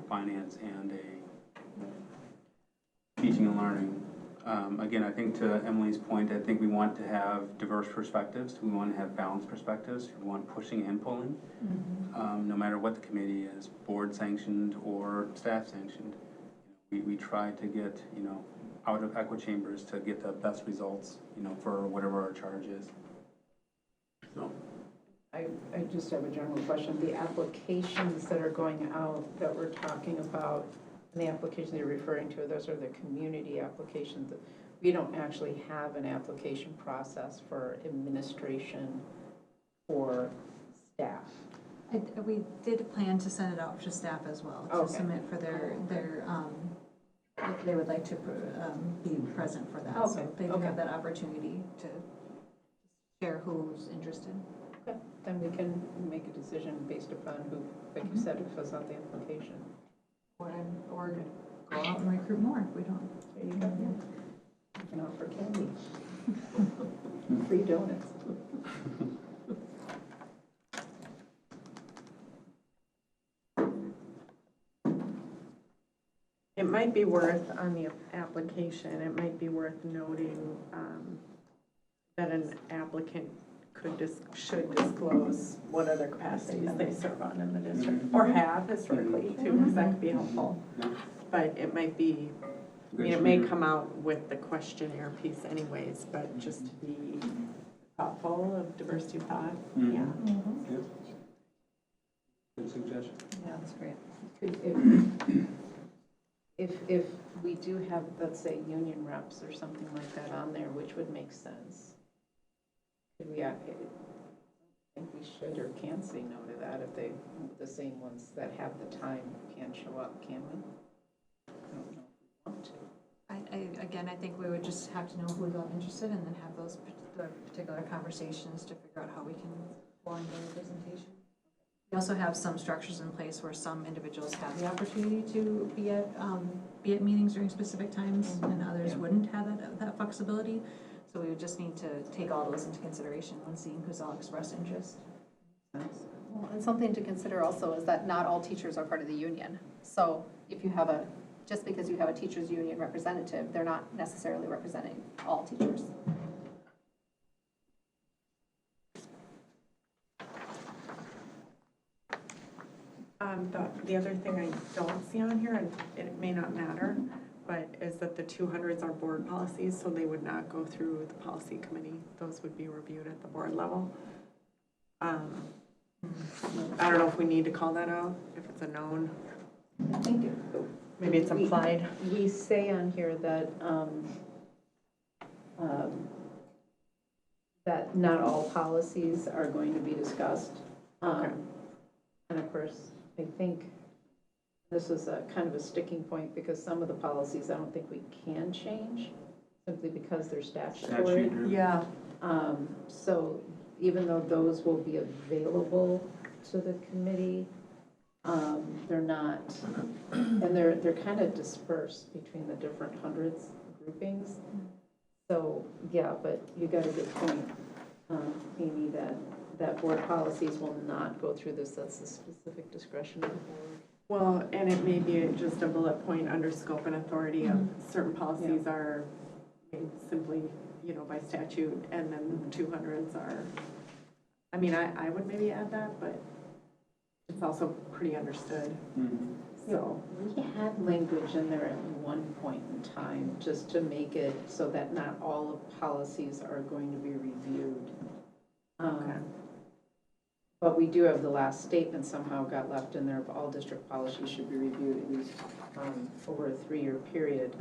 finance and a teaching and learning. Again, I think to Emily's point, I think we want to have diverse perspectives. We want to have balanced perspectives. We want pushing and pulling, no matter what the committee is, board sanctioned or staff sanctioned. We try to get, out of echo chambers to get the best results, for whatever our charge is. So. I just have a general question. The applications that are going out that we're talking about, and the applications you're referring to, those are the community applications. We don't actually have an application process for administration for staff. We did plan to send it out to staff as well, to submit for their if they would like to be present for that. So they do have that opportunity to share who's interested. Okay, then we can make a decision based upon who, like you said, fills out the application. Or go out and recruit more if we don't. There you go. You can offer candy. Free donuts. It might be worth, on the application, it might be worth noting that an applicant should disclose what other capacities they serve on in the district, or have historically too, because that could be helpful. But it might be, it may come out with the questionnaire piece anyways, but just to be thoughtful of diversity of thought. Yeah. Good suggestion. Yeah, that's great. If we do have, let's say, union reps or something like that on there, which would make sense, could we, I think we should or can say no to that if they, the same ones that have the time can't show up, can we? I don't know if we want to. Again, I think we would just have to know who's all interested and then have those particular conversations to figure out how we can form the representation. We also have some structures in place where some individuals have the opportunity to be at meetings during specific times, and others wouldn't have that flexibility. So we would just need to take all those into consideration when seeing who's all expressed interest. Well, and something to consider also is that not all teachers are part of the union. So if you have just because you have a teachers union representative, they're not necessarily representing all teachers. The other thing I don't see on here, and it may not matter, but is that the 200s are board policies, so they would not go through the policy committee. Those would be reviewed at the board level. I don't know if we need to call that out, if it's a known. I think maybe it's implied. We say on here that that not all policies are going to be discussed. And of course, I think this is a kind of a sticking point because some of the policies I don't think we can change simply because they're statutory. Yeah. So even though those will be available to the committee, they're not, and they're kind of dispersed between the different hundreds groupings. So yeah, but you got a good point, Amy, that board policies will not go through this. That's the specific discretion of the board. Well, and it may be just a bullet point under scope and authority of certain policies are made simply, by statute, and then the 200s are, I mean, I would maybe add that, but it's also pretty understood. So we had language in there at one point in time just to make it so that not all of policies are going to be reviewed. But we do have the last statement somehow got left in there of all district policies should be reviewed at least over a 3-year period.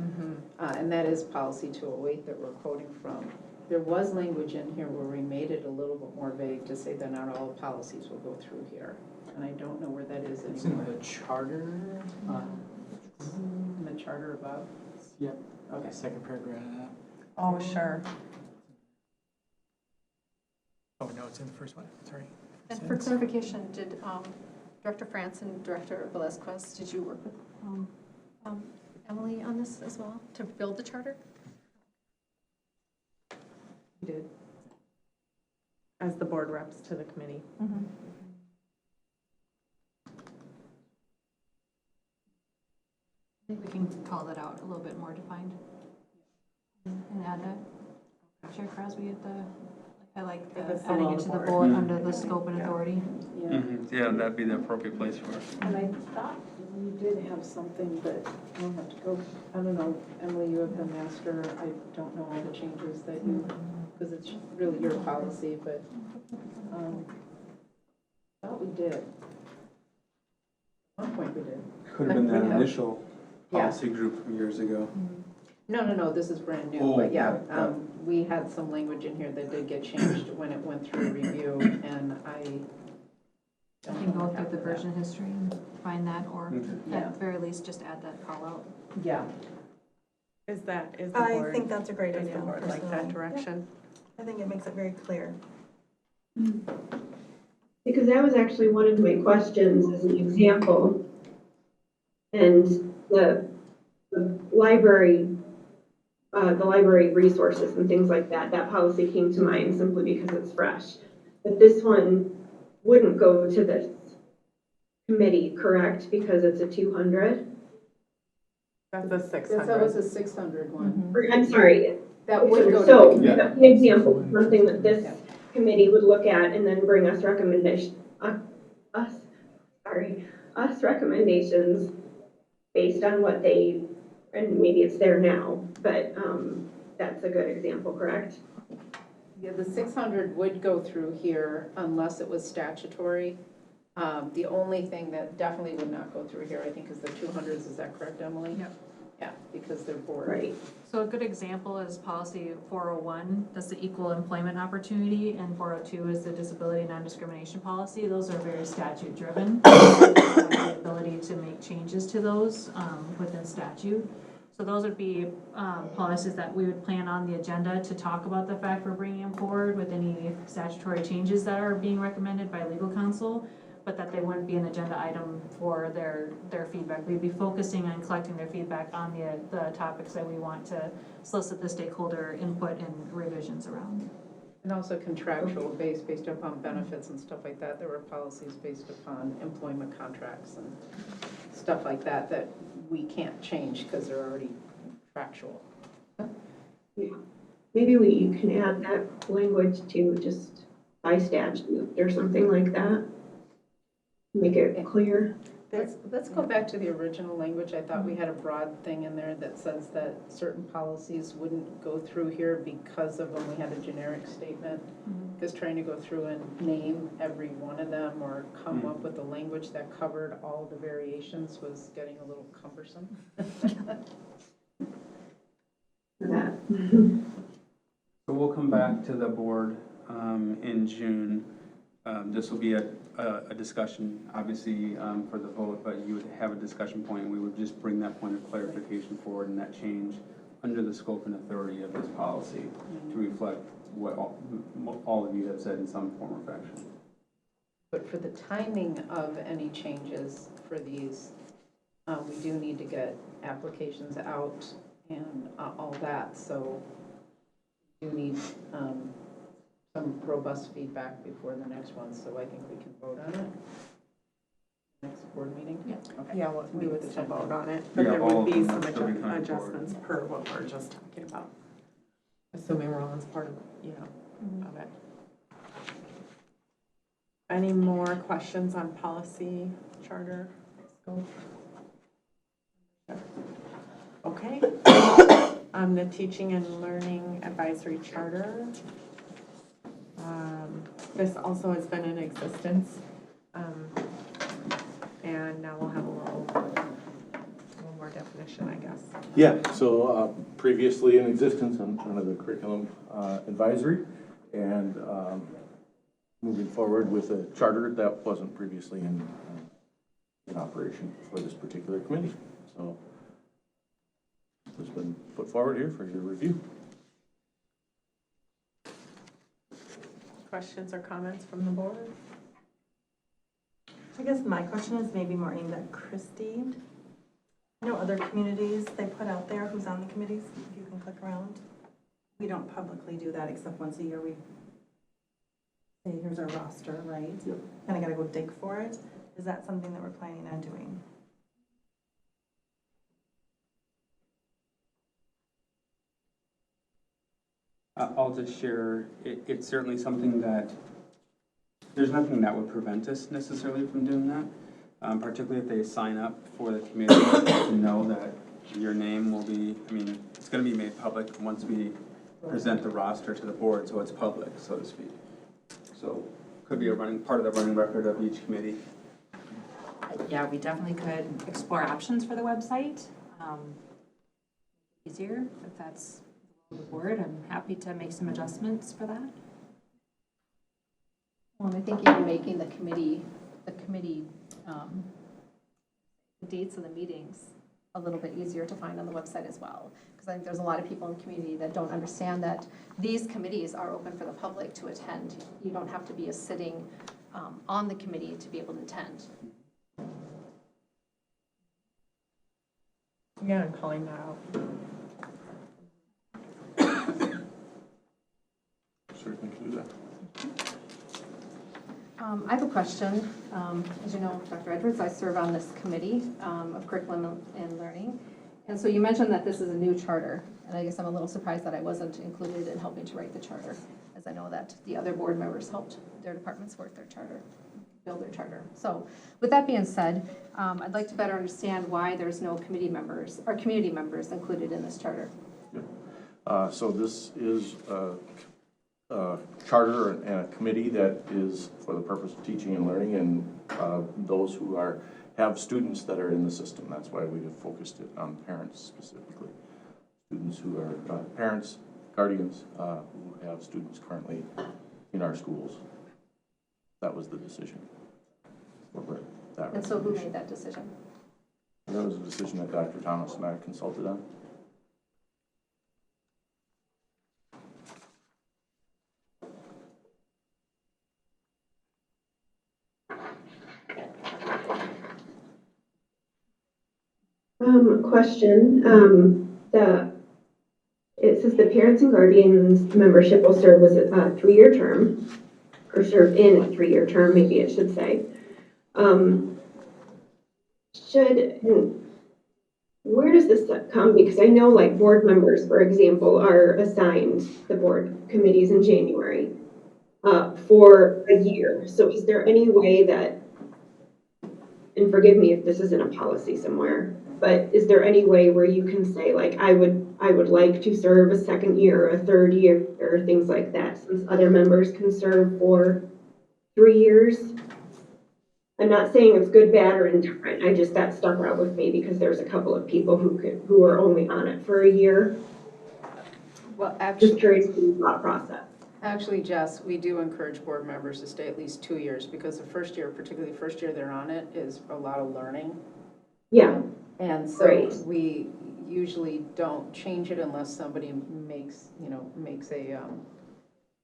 And that is policy 208 that we're quoting from. There was language in here where we made it a little bit more vague to say that not all policies will go through here. And I don't know where that is anymore. It's in the charter. In the charter above? Yep. Okay. Second paragraph. Oh, sure. Oh, no, it's in the first one. Sorry. And for clarification, did Director France and Director Velazquez, did you work with Emily on this as well to build the charter? We did. As the board reps to the committee. I think we can call that out a little bit more defined. And add that. Chair Crosby at the, I like the That's adding below it the to the board. bullet Mm. under the scope and authority. Yeah. Yeah, that'd be the appropriate place for it. And I thought we did have something, but I'll have to go, I don't know, Emily, you have the master, I don't know all the changes that you, because it's really your policy, but, I thought we did. At one point we did. Could have been that Yeah. initial Yeah. policy group from years ago. No, this is brand new, Oh, but yeah, yeah. we had some language in here that did get changed when it went through review, and I You don't can know go what through happened the to that. version history and find that, or Okay. Yeah. at the very least, just add that call out. Yeah, Is the I board, think that's a great does idea, the board like that personally. direction? I think it makes it very clear. Because that was actually one of my questions as an example. And the library resources and things like that, that policy came to mind simply because it's fresh. But this one wouldn't go to this committee, correct? Because it's a 200? That's a that was 600. a 600 one. Or, I'm sorry. That would go to the So, committee. an example, of something that this committee would look at and then bring us us recommendations based on what they, and maybe it's there now, but, that's a good example, correct? Yeah, the 600 would go through here unless it was statutory. The only thing that definitely would not go through here, I think, is the 200s. Is that correct, Emily? Yep. Yeah, because they're board. Right. So a good example is policy 401, that's the equal employment opportunity, and 402 is the disability non-discrimination policy. Those are very statute driven. The ability to make changes to those within statute. So those would be policies that we would plan on the agenda to talk about the fact we're bringing them forward with any statutory changes that are being recommended by legal counsel, but that they wouldn't be an agenda item for their feedback. We'd be focusing on collecting their feedback on the topics that we want to solicit the stakeholder input and revisions around. And also contractual based upon benefits and stuff like that. There were policies based upon employment contracts and stuff like that that we can't change because they're already contractual. Maybe you can add that language to just by statute or something like that. Make it clear. Let's go back to the original language. I thought we had a broad thing in there that says that certain policies wouldn't go through here because of when we had a generic statement. Because trying to go through and name every one of them or come up with a language that covered all the variations was getting a little cumbersome. For that. So we'll come back to the board in June. This will be a discussion, obviously, for the vote, but you would have a discussion point, and we would just bring that point of clarification forward and that change under the scope and authority of this policy to reflect what all of you have said in some form or fashion. But for the timing of any changes for these, we do need to get applications out and all that, so we do need some robust feedback before the next one, so I think we can vote on it. Next board meeting? Yeah. Okay. Yeah, we would still vote on it, but Yeah, there all would of be them some would still be coming forward. adjustments per what we're just talking about. Assuming Roland's part of, of it. Any more questions on policy, charter, scope? Okay. The teaching and learning advisory charter. This also has been in existence. And now we'll have a little more definition, I guess. Yeah, so previously in existence under the curriculum advisory, and moving forward with a charter that wasn't previously in operation for this particular committee. So it's been put forward here for your review. Questions or comments from the board? I guess my question is maybe more aimed at Christy. I know other communities, they put out there who's on the committees, if you can click around. We don't publicly do that except once a year we say, here's our roster, right? Yep. Kind of got to go dig for it. Is that something that we're planning on doing? I'll just share, it's certainly something that, there's nothing that would prevent us necessarily from doing that. Particularly if they sign up for the committee, to know that your name will be, I mean, it's gonna be made public once we present the roster to the board, so it's public, so to speak. So, could be part of the running record of each committee. Yeah, we definitely could explore options for the website. Easier, if that's the board, I'm happy to make some adjustments for that. Well, and I think even making the committee, dates of the meetings a little bit easier to find on the website as well. Because I think there's a lot of people in the community that don't understand that these committees are open for the public to attend. You don't have to be a sitting on the committee to be able to attend. Yeah, I'm calling that out. Certainly can do that. I have a question. As you know, Dr. Edwards, I serve on this committee of curriculum and learning. And so you mentioned that this is a new charter, and I guess I'm a little surprised that I wasn't included in helping to write the charter, as I know that the other board members helped their departments work their charter, build their charter. So with that being said, I'd like to better understand why there's no committee members or community members included in this charter. So this is a charter and a committee that is for the purpose of teaching and learning, and those who have students that are in the system. That's why we have focused it on parents specifically. Students who are parents, guardians who have students currently in our schools. That was the decision. And so who made that decision? That was a decision that Dr. Thomas and I consulted on. Question, it says the parents and guardians membership will serve as a 3-year term, or serve in a 3-year term, maybe it should say. Where does this come? Because I know like board members, for example, are assigned the board committees in January for a year. So is there any way that, and forgive me if this isn't a policy somewhere, but is there any way where you can say like, I would like to serve a 2nd year, or a 3rd year, or things like that, since other members can serve for 3 years? I'm not saying it's good, bad, or indifferent. I just, that stuck out with me because there's a couple of people who are only on it for a year. Well, Just curious to the thought process. actually, Jess, we do encourage board members to stay at least 2 years, because the first year, particularly the first year they're on it, is a lot of learning. Yeah. And so Right. we usually don't change it unless somebody makes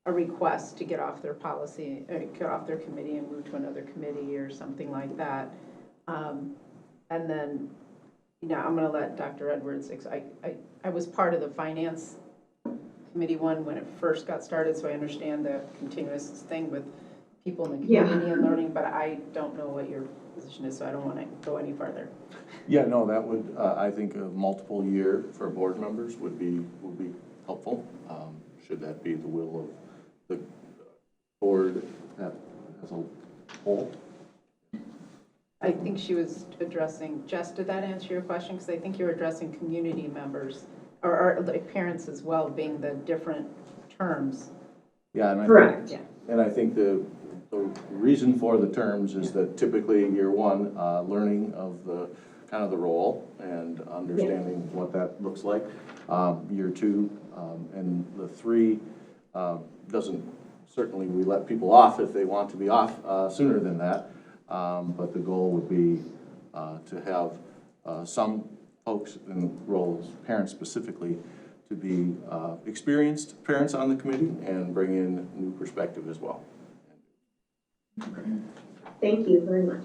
a request to get off their policy, get off their committee and move to another committee or something like that. And then, I'm gonna let Dr. Edwards, I was part of the finance committee one when it first got started, so I understand the continuous thing with people in the community and learning, but I don't know what your position is, so I don't wanna go any further. Yeah, no, that would, I think a multiple year for board members would be helpful. Should that be the will of the board as a whole? I think she was addressing, Jess, did that answer your question? Because I think you were addressing community members, or like parents as well, being the different terms. Yeah, and Correct. I think the reason for the terms is that typically year 1, learning of the kind of the role and understanding what that looks like. Year 2 and the 3 doesn't, certainly we let people off if they want to be off sooner than that. But the goal would be to have some folks in roles, parents specifically, to be experienced parents on the committee and bring in new perspective as well. Thank you very much.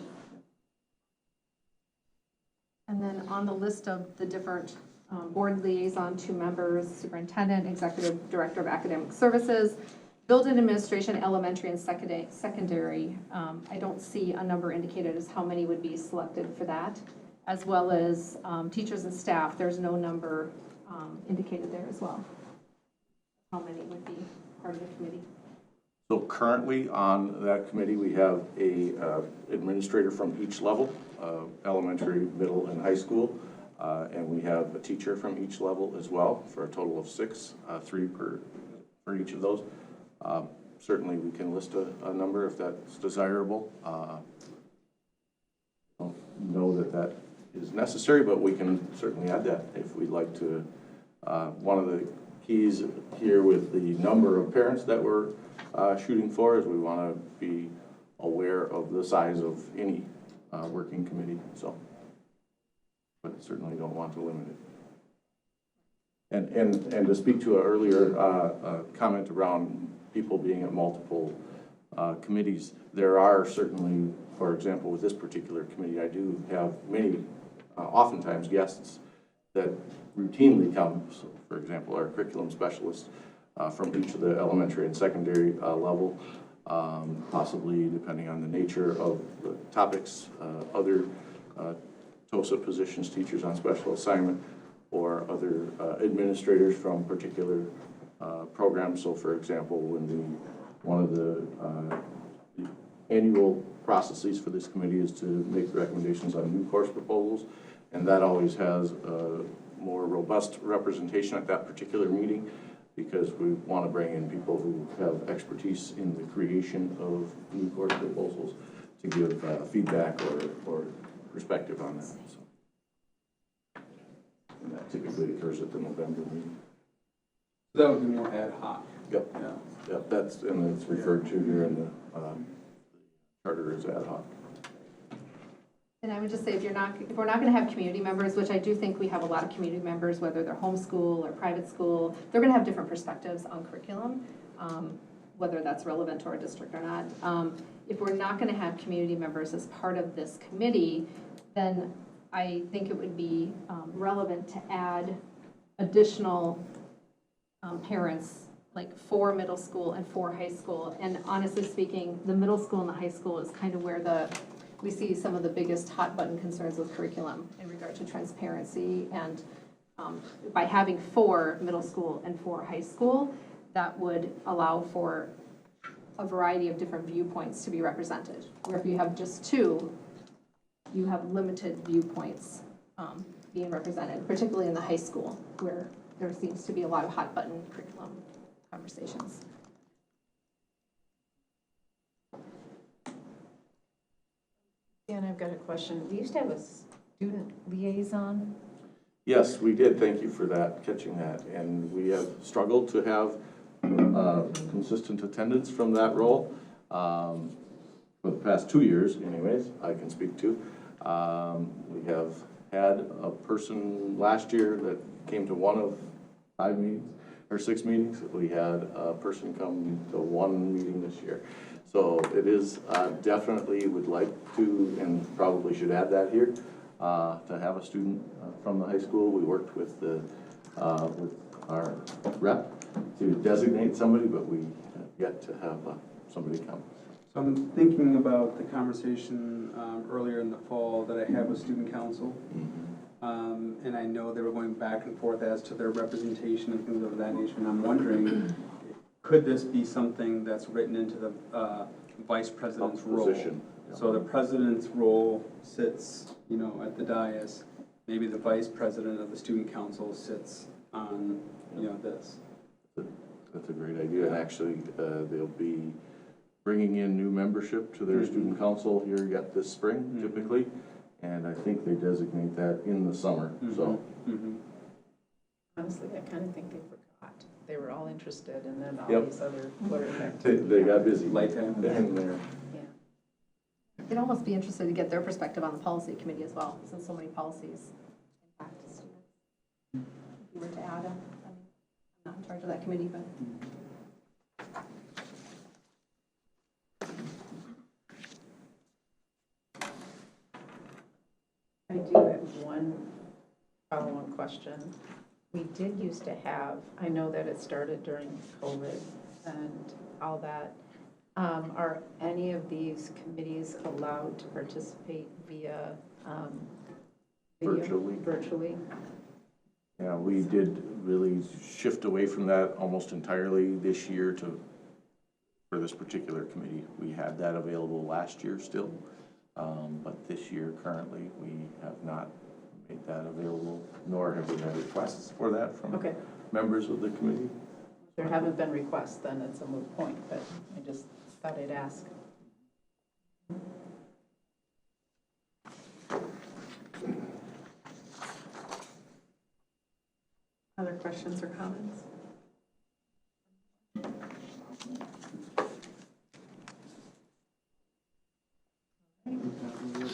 And then on the list of the different board liaison, 2 members, superintendent, executive director of academic services, building administration, elementary and secondary, I don't see a number indicated as how many would be selected for that, as well as teachers and staff. There's no number indicated there as well. how many would be part of the committee? So currently on that committee, we have a administrator from each level, elementary, middle, and high school. And we have a teacher from each level as well, for a total of 6, 3 for each of those. Certainly, we can list a number if that's desirable. I don't know that that is necessary, but we can certainly add that if we'd like to. One of the keys here with the number of parents that we're shooting for is we want to be aware of the size of any working committee, so. But certainly don't want to limit it. And to speak to an earlier comment around people being at multiple committees, there are certainly, for example, with this particular committee, I do have many, oftentimes guests that routinely come. So, for example, our curriculum specialists from each of the elementary and secondary level, possibly depending on the nature of the topics, other TOSA positions, teachers on special assignment, or other administrators from particular programs. So, for example, when one of the annual processes for this committee is to make recommendations on new course proposals, and that always has a more robust representation at that particular meeting, because we want to bring in people who have expertise in the creation of new course proposals to give feedback or perspective on that. So. And that typically occurs at the November meeting. That would be more ad hoc. Yep. Yeah. Yep, and it's referred to here in the charter as ad hoc. And I would just say, if we're not going to have community members, which I do think we have a lot of community members, whether they're homeschool or private school, they're going to have different perspectives on curriculum, whether that's relevant to our district or not. If we're not going to have community members as part of this committee, then I think it would be relevant to add additional parents, like 4 middle school and 4 high school. And honestly speaking, the middle school and the high school is kind of where we see some of the biggest hot button concerns with curriculum in regard to transparency. And by having 4 middle school and 4 high school, that would allow for a variety of different viewpoints to be represented. Where if you have just 2, you have limited viewpoints being represented, particularly in the high school, where there seems to be a lot of hot button curriculum conversations. Dan, I've got a question. We used to have a student liaison. Yes, we did. Thank you for that, catching that. And we have struggled to have consistent attendance from that role for the past 2 years anyways, I can speak to. We have had a person last year that came to one of 5 meetings or 6 meetings. We had a person come to 1 meeting this year. So it is definitely would like to, and probably should add that here, to have a student from the high school. We worked with with our rep to designate somebody, but we have yet to have somebody come. So I'm thinking about the conversation earlier in the fall that I had with student council. And I know they were going back and forth as to their representation and things of that nature. And I'm wondering, could this be something that's written into the vice president's role? Position. So the president's role sits, at the dais. Maybe the vice president of the student council sits on, this. That's a great idea. And actually, they'll be bringing in new membership to their student council here yet this spring, typically. And I think they designate that in the summer, so. Honestly, I kind of think they forgot. They were all interested, and then all Yep. these other flurry activities. They got busy. Lifetime. And they're I'd almost be interested to get their perspective on the policy committee as well, since so many policies impact students. If you were to add them, I'm not in charge of that committee, but. I do have one follow-on question. We did used to have, I know that it started during COVID and all that. Are any of these committees allowed to participate via video? Virtually. Virtually? Yeah, we did really shift away from that almost entirely this year for this particular committee. We had that available last year still, but this year currently, we have not made that available, nor have we had requests for that from Okay, members of the committee. there haven't been requests, then it's a moot point, but I just thought I'd ask. Other questions or comments?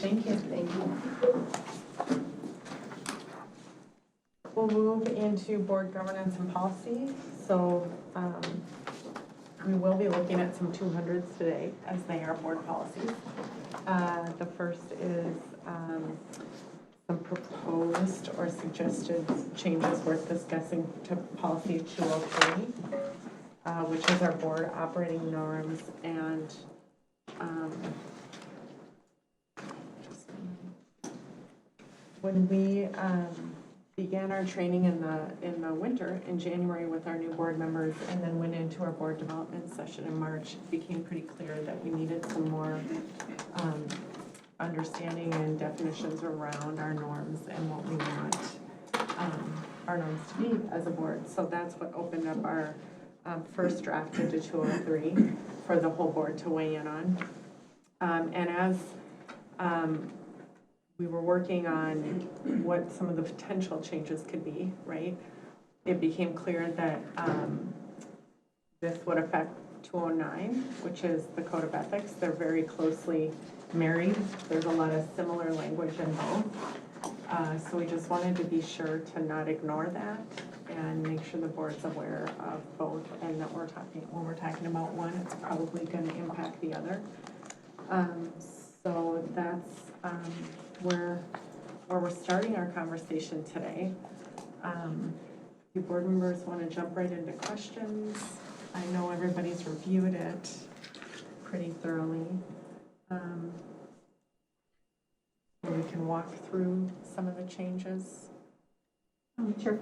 Thank you. Thank you. We'll move into board governance and policy. So we will be looking at some 200s today, as they are board policies. The first is some proposed or suggested changes worth discussing to policy 203, which is our board operating norms and when we began our training in the winter in January with our new board members and then went into our board development session in March, it became pretty clear that we needed some more understanding and definitions around our norms and what we want our norms to be as a board. So that's what opened up our first draft into 203 for the whole board to weigh in on. And as we were working on what some of the potential changes could be, right? It became clear that this would affect 209, which is the Code of Ethics. They're very closely married. There's a lot of similar language in both. So we just wanted to be sure to not ignore that and make sure the board's aware of both and that when we're talking about one, it's probably going to impact the other. So that's where we're starting our conversation today. You board members want to jump right into questions? I know everybody's reviewed it pretty thoroughly. We can walk through some of the changes. Chair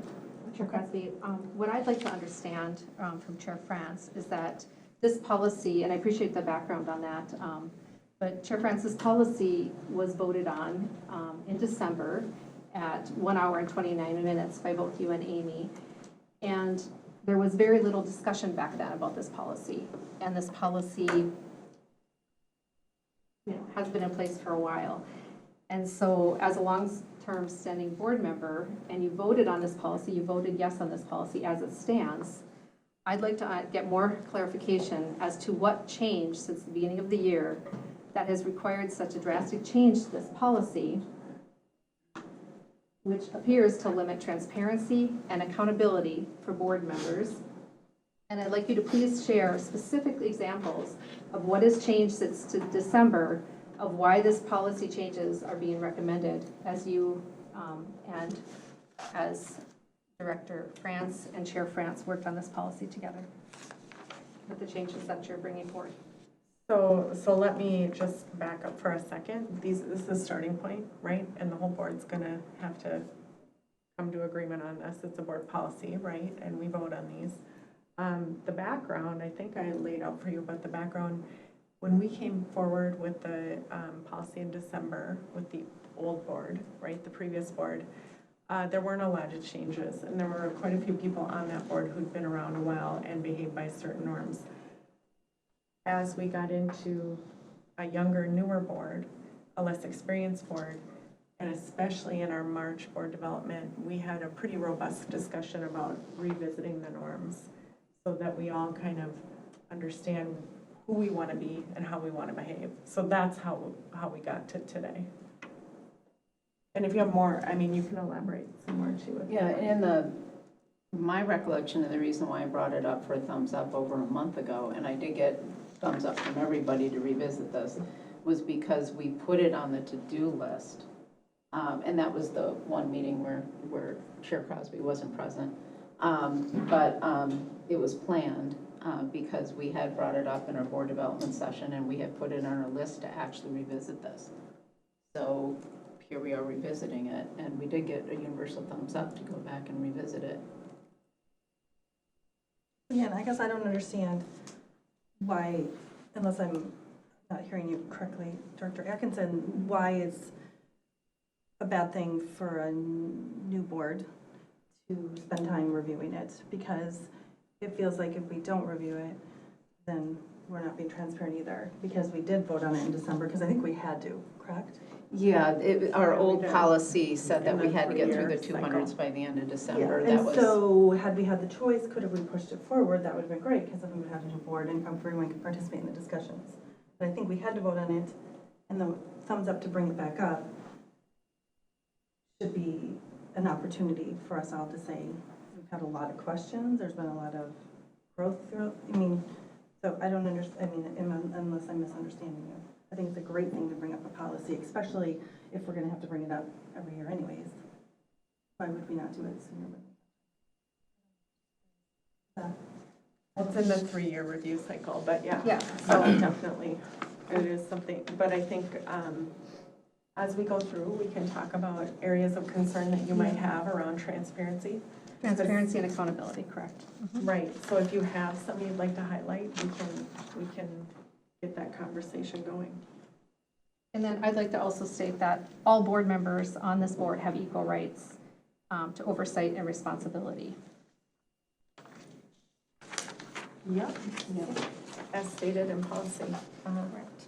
Crosby, what I'd like to understand from Chair France is that this policy, and I appreciate the background on that, but Chair France, this policy was voted on in December at 1 hour and 29 minutes by both you and Amy. And there was very little discussion back then about this policy. And this policy has been in place for a while. And so as a long-term standing board member, and you voted on this policy, you voted yes on this policy as it stands, I'd like to get more clarification as to what changed since the beginning of the year that has required such a drastic change to this policy, which appears to limit transparency and accountability for board members. And I'd like you to please share specific examples of what has changed since December of why this policy changes are being recommended as you and as Director France and Chair France worked on this policy together with the changes that you're bringing forward. So let me just back up for a second. This is a starting point, right? And the whole board's gonna have to come to agreement on this. It's a board policy, right? And we vote on these. The background, I think I laid out for you, but the background, when we came forward with the policy in December with the old board, right, the previous board, there weren't a lot of changes. And there were quite a few people on that board who'd been around a while and behaved by certain norms. As we got into a younger, newer board, a less experienced board, and especially in our March board development, we had a pretty robust discussion about revisiting the norms so that we all kind of understand who we want to be and how we want to behave. So that's how we got to today. And if you have more, I mean, you can elaborate some more too. Yeah, and my recollection of the reason why I brought it up for a thumbs up over a month ago, and I did get thumbs up from everybody to revisit this, was because we put it on the to-do list. And that was the one meeting where Chair Crosby wasn't present. But it was planned because we had brought it up in our board development session and we had put it on our list to actually revisit this. So here we are revisiting it, and we did get a universal thumbs up to go back and revisit it. Yeah, and I guess I don't understand why, unless I'm not hearing you correctly, Director Atkinson, why it's a bad thing for a new board to spend time reviewing it, because it feels like if we don't review it, then we're not being transparent either, because we did vote on it in December, because I think we had to, correct? Yeah, our old We did. policy said that In we the had to get through the 3-year 200s cycle. by the end of Yeah, December. That and was, so had we had the choice, could have we pushed it forward, that would have been great, because then we would have a new board and everyone could participate in the discussions. But I think we had to vote on it, and the thumbs up to bring it back up should be an opportunity for us all to say, we've had a lot of questions, there's been a lot of growth throughout, I mean, so I don't understand, I mean, unless I'm misunderstanding you. I think it's a great thing to bring up a policy, especially if we're gonna have to bring it up every year anyways. Why would we not do it sooner? It's in the 3-year review cycle, but yeah. Yeah. So definitely, it is something, but I think as we go through, we can talk about areas of concern that you might have around transparency. Transparency and accountability, correct. Right, so if you have something you'd like to highlight, we can get that conversation going. And then I'd like to also state that all board members on this board have equal rights to oversight and responsibility. Yep, as stated in policy. Correct.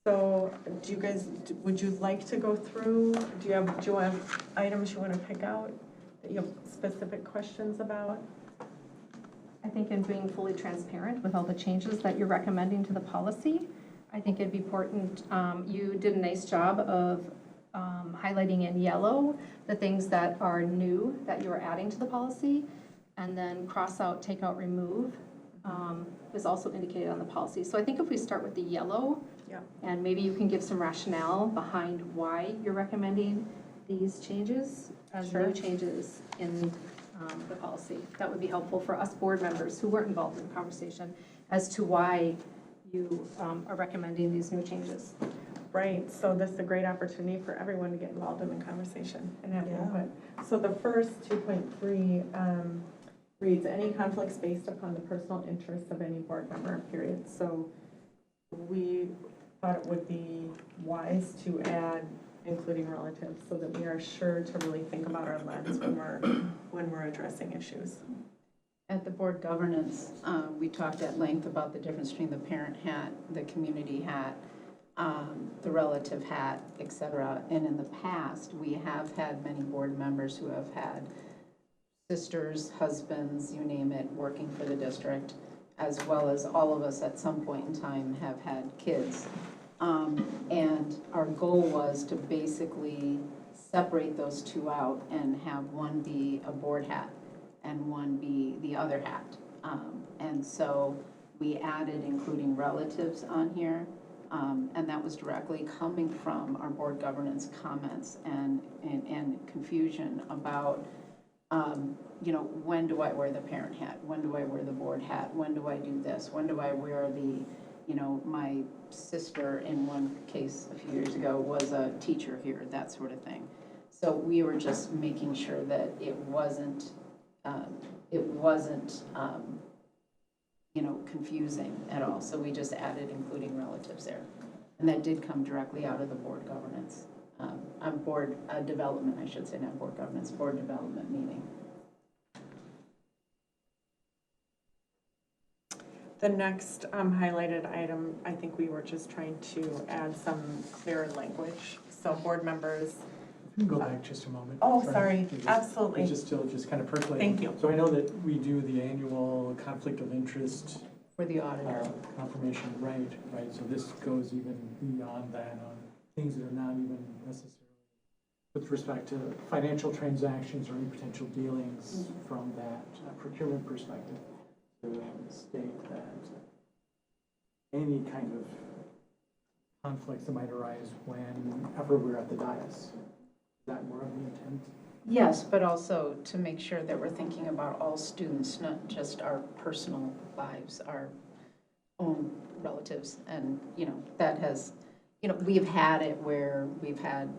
So do you guys, would you like to go through, do you have items you want to pick out that you have specific questions about? I think in being fully transparent with all the changes that you're recommending to the policy, I think it'd be important, you did a nice job of highlighting in yellow the things that are new that you are adding to the policy, and then cross out, take out, remove is also indicated on the policy. So I think if we start with the yellow, Yeah. and maybe you can give some rationale behind why you're recommending these changes as Sure. new changes in the policy. That would be helpful for us board members who weren't involved in the conversation as to why you are recommending these new changes. Right, so this is a great opportunity for everyone to get involved in the conversation and have Yeah. input. So the first 2.3 reads, any conflicts based upon the personal interests of any board member, period. So we thought it would be wise to add including relatives so that we are sure to really think about our lens when we're addressing issues. at the board governance, we talked at length about the difference between the parent hat, the community hat, the relative hat, et cetera. And in the past, we have had many board members who have had sisters, husbands, you name it, working for the district, as well as all of us at some point in time have had kids. And our goal was to basically separate those two out and have one be a board hat and one be the other hat. And so we added including relatives on here. And that was directly coming from our board governance comments and confusion about, you know, when do I wear the parent hat? When do I wear the board hat? When do I do this? When do I wear the, you know, my sister in one case a few years ago was a teacher here, that sort of thing. So we were just making sure that it wasn't, you know, confusing at all. So we just added including relatives there. And that did come directly out of the board governance, board development, I should say, not board governance, board development meeting. The next highlighted item, I think we were just trying to add some clearer language. So board members. Can you go back just a moment? Oh, sorry, It's absolutely. just still just kind of percolating. Thank you. So I know that we do the annual conflict of interest For the auditor. confirmation, right. So this goes even beyond that on things that are not even necessarily with respect to financial transactions or any potential dealings from that procurement perspective. To state that any kind of conflicts that might arise whenever we're at the dais. Is that more of the intent? Yes, but also to make sure that we're thinking about all students, not just our personal lives, our own relatives. And, you know, that has, we've had it where we've had,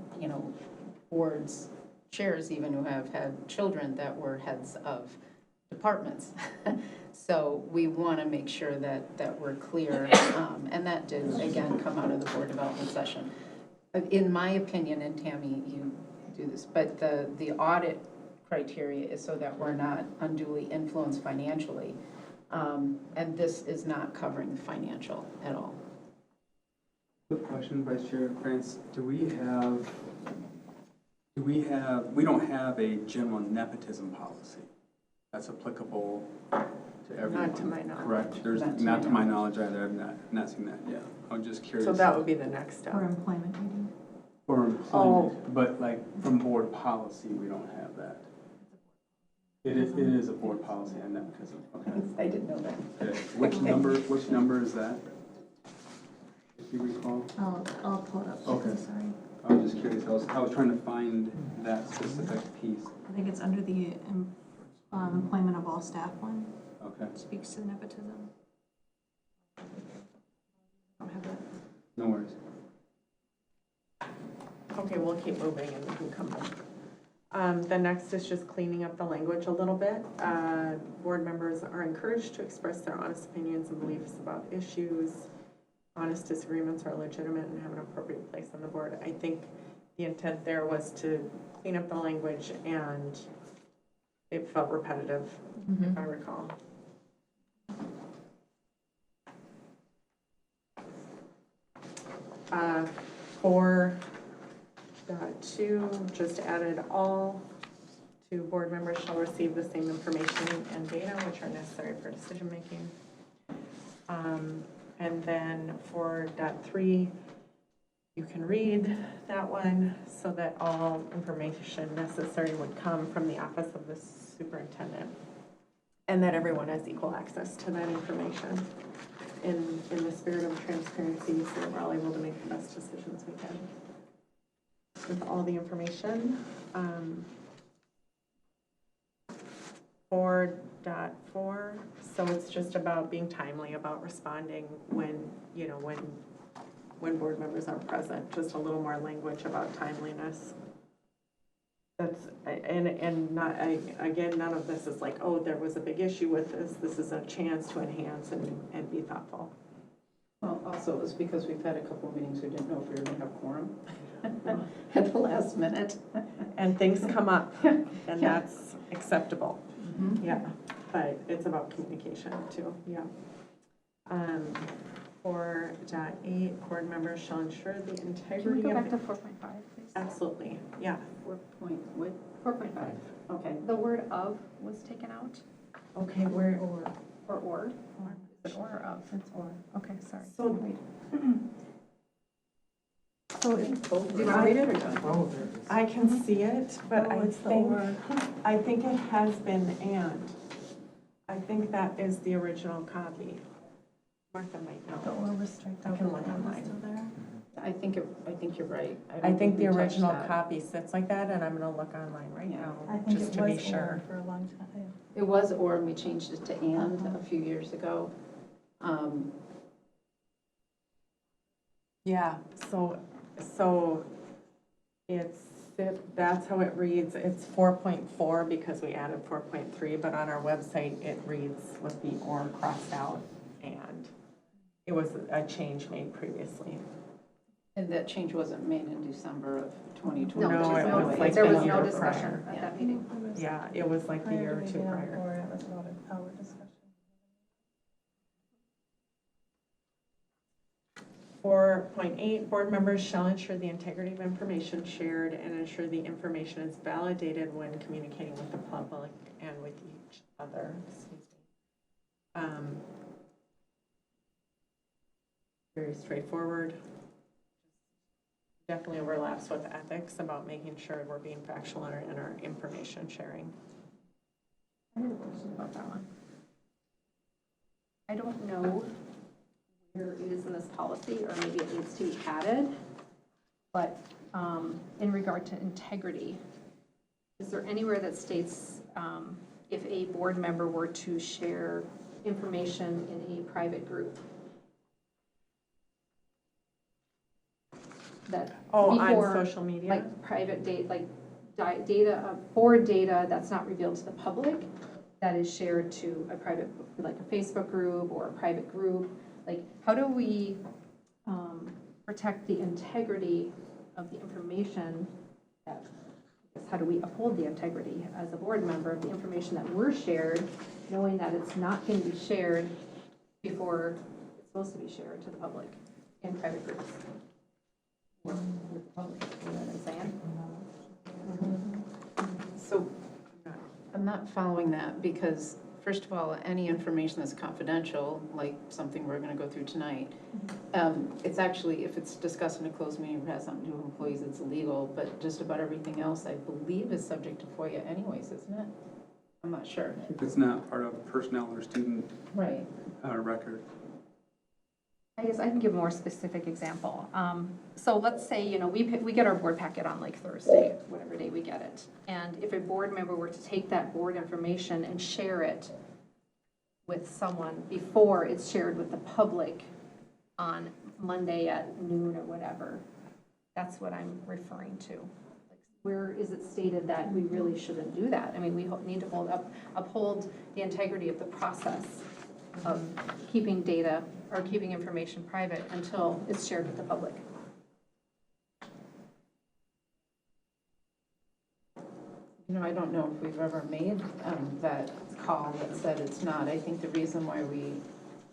boards, chairs even who have had children that were heads of departments. So we want to make sure that we're clear, and that did, again, come out of the board development session. In my opinion, and Tammy, you do this, but the audit criteria is so that we're not unduly influenced financially. And this is not covering the financial at all. Quick question, Vice Chair France, we don't have a general nepotism policy that's applicable to everyone? Not to my knowledge. Correct, there's, Not to not my to my knowledge either, I've not seen that yet. I'm just curious. So that would be the next step. For employment meeting. For employment, but like from board policy, we don't have that. It is a board policy on nepotism, okay. I didn't know that. Okay. Which number is that? If you recall? I'll pull it up. Okay. Sorry. I was just curious, I was trying to find that specific piece. I think it's under the employment of all staff one. Okay, Speaks to nepotism. I don't have that. no worries. Okay, we'll keep moving and we can come back. The next is just cleaning up the language a little bit. Board members are encouraged to express their honest opinions and beliefs about issues. Honest disagreements are legitimate and have an appropriate place on the board. I think the intent there was to clean up the language, and it felt repetitive, if I recall. Uh, 4.2 just added all to board members shall receive the same information and data which are necessary for decision making. And then 4.3, you can read that one so that all information necessary would come from the office of the superintendent, and that everyone has equal access to that information in the spirit of transparency, so that we're all able to make the best decisions we can with all the information. 4.4, so it's just about being timely about responding when board members are present, just a little more language about timeliness. That's, and not, again, none of this is like, oh, there was a big issue with this. This is a chance to enhance and be thoughtful. Well, also it was because we've had a couple of meetings, we didn't know if we were going to have quorum at the last minute. And things come up, and Yeah. that's acceptable. Yeah, but it's about communication too, yeah. 4.8, board members shall ensure the Can we integrity go of. back to 4.5, please? Absolutely, yeah. 4.5. Okay. The word of was taken out, Okay, where, or? Is it or or of? It's or. Okay, sorry. so, So, do you want to read it or don't? Oh, there it is. I can see it, but Oh, it's the I think it has been and. I think that is the original copy. Martha might The know. or was striked I out. can the look or was online. still there. I think you're right. I don't think the we touched original that. copy sits like that, and I'm gonna look online right Yeah. now, I think just it to be was sure. or for a long time. It was or, and we changed it to and a few years ago. Yeah, so that's how it reads. It's 4.4 because we added 4.3, but on our website, it reads with the or crossed out, and it was a change made previously. And that change wasn't made in December of 2020. No, it was like there the was no year discussion prior. at that meeting. Yeah, it was like the year or two prior. Or it was about an hour discussion. 4.8, board members shall ensure the integrity of information shared and ensure the information is validated when communicating with the public and with each other. Very straightforward. Definitely overlaps with ethics about making sure we're being factual in our information sharing. I had a question about that one. I don't know where it is in this policy, or maybe it needs to be added, but in regard to integrity, is there anywhere that states if a board member were to share information in a private group? that Oh, before, on social media? like private data, like data, board data that's not revealed to the public, that is shared to a private, like a Facebook group or a private group. Like, how do we protect the integrity of the information that, how do we uphold the integrity as a board member of the information that we're shared, knowing that it's not going to be shared before it's supposed to be shared to the public in private groups? Or with the public, you know what I'm saying? So I'm not following that because, first of all, any information that's confidential, like something we're gonna go through tonight, it's actually, if it's discussed in a closed meeting, or has something to do with employees, it's illegal, but just about everything else, I believe, is subject to FOIA anyways, isn't it? I'm not sure. If it's not part of personnel or student Right. record. I guess I can give a more specific example. So let's say, you know, we get our board packet on like Thursday, whatever day we get it. And if a board member were to take that board information and share it with someone before it's shared with the public on Monday at noon or whatever, that's what I'm referring to. Like, where is it stated that we really shouldn't do that? I mean, we need to uphold the integrity of the process of keeping data or keeping information private until it's shared with the public. You know, I don't know if we've ever made that call that said it's not. I think the reason why we,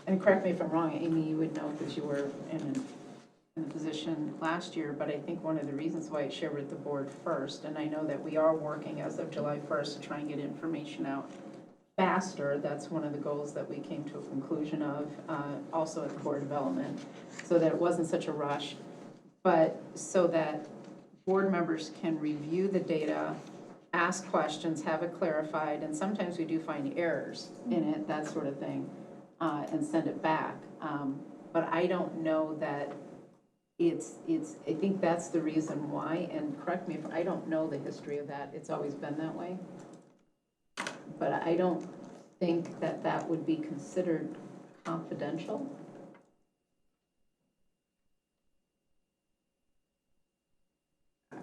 and correct me if I'm wrong, Amy, you would know because you were in the position last year, but I think one of the reasons why it's shared with the board first, and I know that we are working as of July 1st to try and get information out faster. That's one of the goals that we came to a conclusion of, also at the board development, so that it wasn't such a rush, but so that board members can review the data, ask questions, have it clarified, and sometimes we do find errors in it, that sort of thing, and send it back. But I don't know that I think that's the reason why, and correct me if, I don't know the history of that, it's always been that way. But I don't think that that would be considered confidential.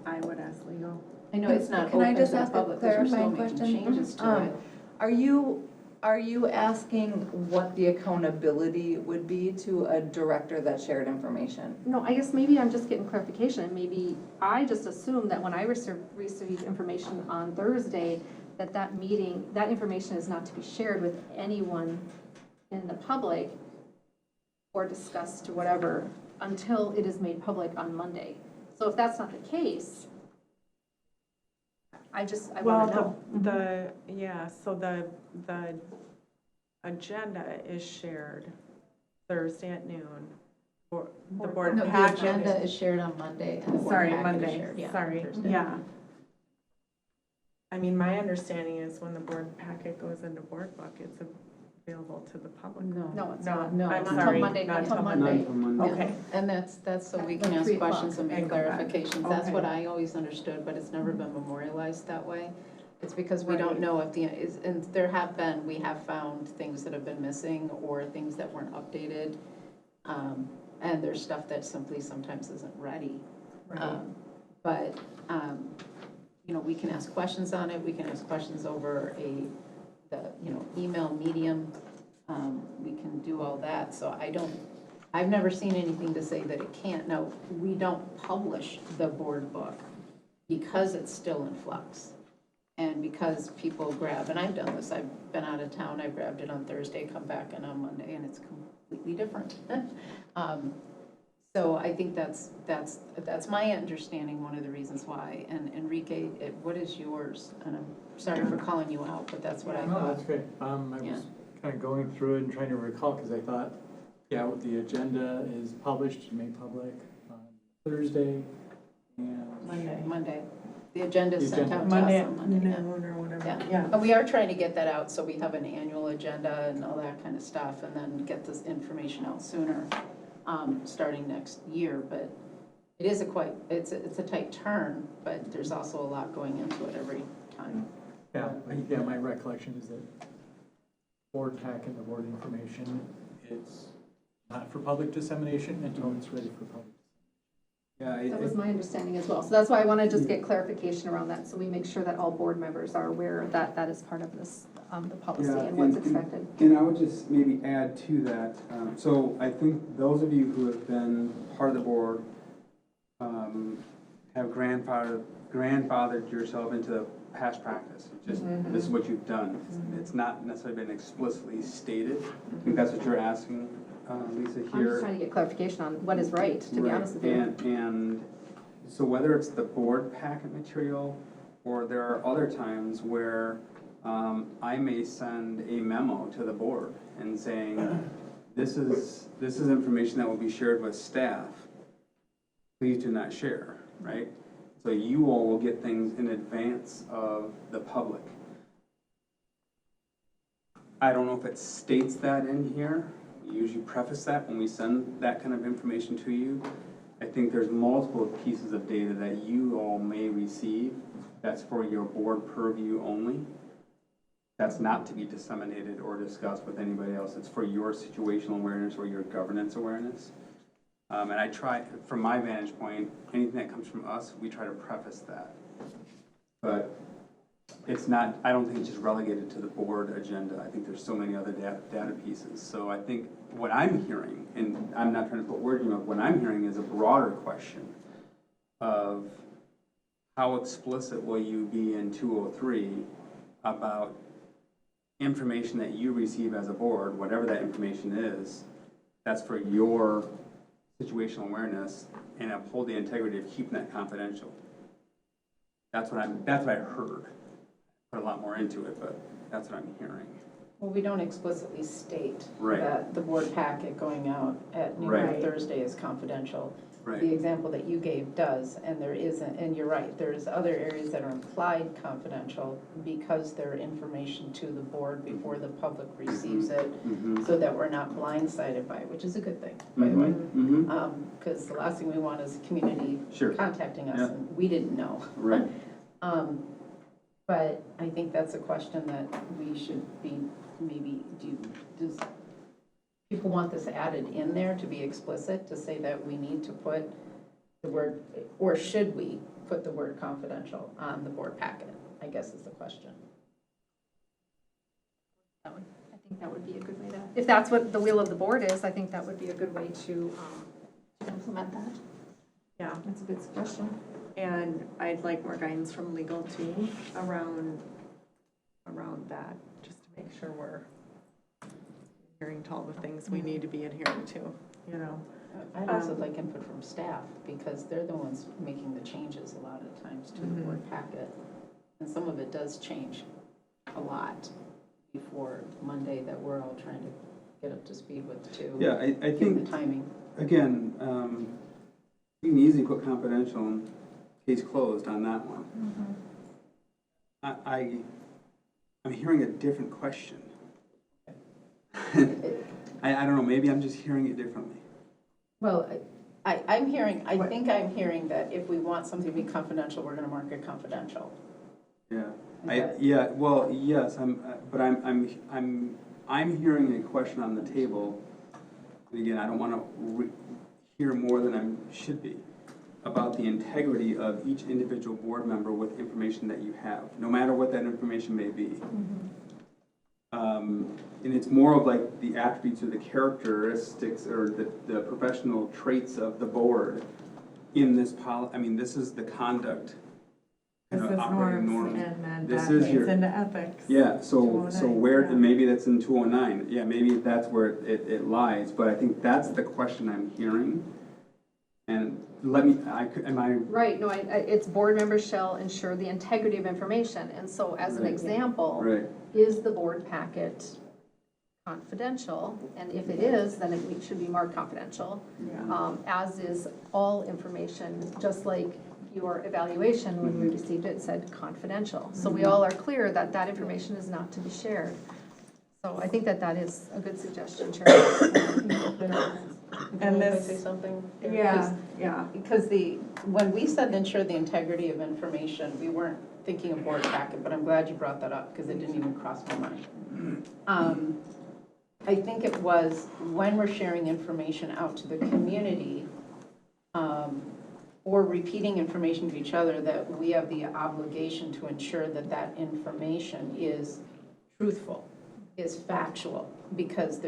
I would ask legal. I know it's not Can I open just to the ask a public, because we're still clarifying making question? changes to it. Are you asking what the accountability would be to a director that shared information? No, I guess maybe I'm just getting clarification. Maybe I just assumed that when I received information on Thursday, that meeting, that information is not to be shared with anyone in the public or discussed or whatever until it is made public on Monday. So if that's not the case, I want to know. So the agenda is shared Thursday at noon. Or the board No, the packet agenda is shared on Monday, and the board Sorry, packet is Monday, shared, yeah, sorry, Thursday. yeah. I mean, my understanding is when the board packet goes into board book, it's available to the public. No, it's No, not. No, I'm until sorry. Monday, not until till Monday. None for Monday. Okay. And that's so we can Like ask 3 o'clock. questions and make And go back. clarifications. That's what Okay. I always understood, but it's never been memorialized that way. It's because we Right. don't know if and we have found things that have been missing or things that weren't updated. And there's stuff that simply sometimes isn't ready. But, you know, we can ask questions on it. We can ask questions over email medium. We can do all that. So I've never seen anything to say that it can't. Now, we don't publish the board book because it's still in flux. And because people grab, and I've done this, I've been out of town, I grabbed it on Thursday, come back and on Monday, and it's completely different. So I think that's my understanding, one of the reasons why. And Enrique, what is yours? And I'm sorry for calling you out, but that's what I No, thought. that's great. I was kind of going through it and trying to recall, because I thought, yeah, the agenda is published, made public on Thursday and. Monday. The agenda is sent out to us Monday on at Monday. yeah. noon or whatever, Yeah, yeah. and we are trying to get that out, so we have an annual agenda and all that kind of stuff, and then get this information out sooner, starting next year, but it is it's a tight turn, but there's also a lot going into it every time. Yeah, my recollection is that board pack and the board information, it's not for public dissemination until it's ready for public. Yeah, That was my understanding as well. So that's why I want to just get clarification around that, so we make sure that all board members are aware that that is part of this, the policy Yeah, and what's and- expected. And I would just maybe add to that, so I think those of you who have been part of the board have grandfathered yourself into past practice. Just, this is what you've done. It's not necessarily been explicitly stated. I think that's what you're asking, Lisa, I'm just here. trying to get clarification on what is right, to be Right. honest with you. And so whether it's the board packet material, or there are other times where I may send a memo to the board and saying, this is information that will be shared with staff. Please do not share, right? So you all will get things in advance of the public. I don't know if it states that in here. We usually preface that when we send that kind of information to you. I think there's multiple pieces of data that you all may receive that's for your board purview only. That's not to be disseminated or discussed with anybody else. It's for your situational awareness or your governance awareness. And I try, from my vantage point, anything that comes from us, we try to preface that. But it's not, I don't think it's just relegated to the board agenda. I think there's so many other data pieces. So I think what I'm hearing, and I'm not trying to put words in your mouth, what I'm hearing is a broader question of how explicit will you be in 203 about information that you receive as a board, whatever that information is, that's for your situational awareness, and uphold the integrity of keeping that confidential. That's what I heard. Put a lot more into it, but that's what I'm hearing. Well, we don't explicitly state Right. that the board packet going out at noon Right. on Thursday is confidential. Right. The example that you gave does, and there isn't, and you're right, there's other areas that are implied confidential because they're information to the board before the public receives it, so that we're not blindsided by it, which is a good thing, by the way. Because the last thing we want is community Sure. contacting us, Yeah. and we didn't know. Right. But I think that's a question that we should be, maybe, does people want this added in there to be explicit, to say that we need to put the word, or should we put the word confidential on the board packet, I guess is the question. I think that would be a good way to, if that's what the will of the board is, I think that would be a good way to implement that. Yeah, That's a good suggestion. and I'd like more guidance from legal too around that, just to make sure we're adhering to all the things we need to be adhering to, you know? I'd also like input from staff, because they're the ones making the changes a lot of times to the board packet. And some of it does change a lot before Monday that we're all trying to get up to speed with too. Yeah, I Given think, the timing. again, you can easily put confidential and case closed on that one. I'm hearing a different question. I don't know, maybe I'm just hearing it differently. Well, I think I'm hearing that if we want something to be confidential, we're gonna mark it confidential. Yeah, Okay. well, yes, but I'm hearing a question on the table. And again, I don't want to hear more than I should be about the integrity of each individual board member with information that you have, no matter what that information may be. And it's more of like the attributes or the characteristics or the professional traits of the board in this I mean, this is the conduct. This is operating norms, and then This that is leads your- into ethics. Yeah, so 209, where, yeah. and maybe that's in 209, yeah, maybe that's where it lies, but I think that's the question I'm hearing. And am I, Right, no, it's board members shall ensure the integrity of information, and so as an Right. example, right, is the board packet confidential? And if it is, then it should be marked confidential, as is all information, just like your evaluation, when we received it, said confidential. So we all are clear that that information is not to be shared. So I think that that is a good suggestion, Chairman. And Can I this- say something? Yeah. Because when we said ensure the integrity of information, we weren't thinking of board packet, but I'm glad you brought that up, because it didn't even cross my mind. I think it was when we're sharing information out to the community, or repeating information to each other, that we have the obligation to ensure that that information is truthful, is factual, because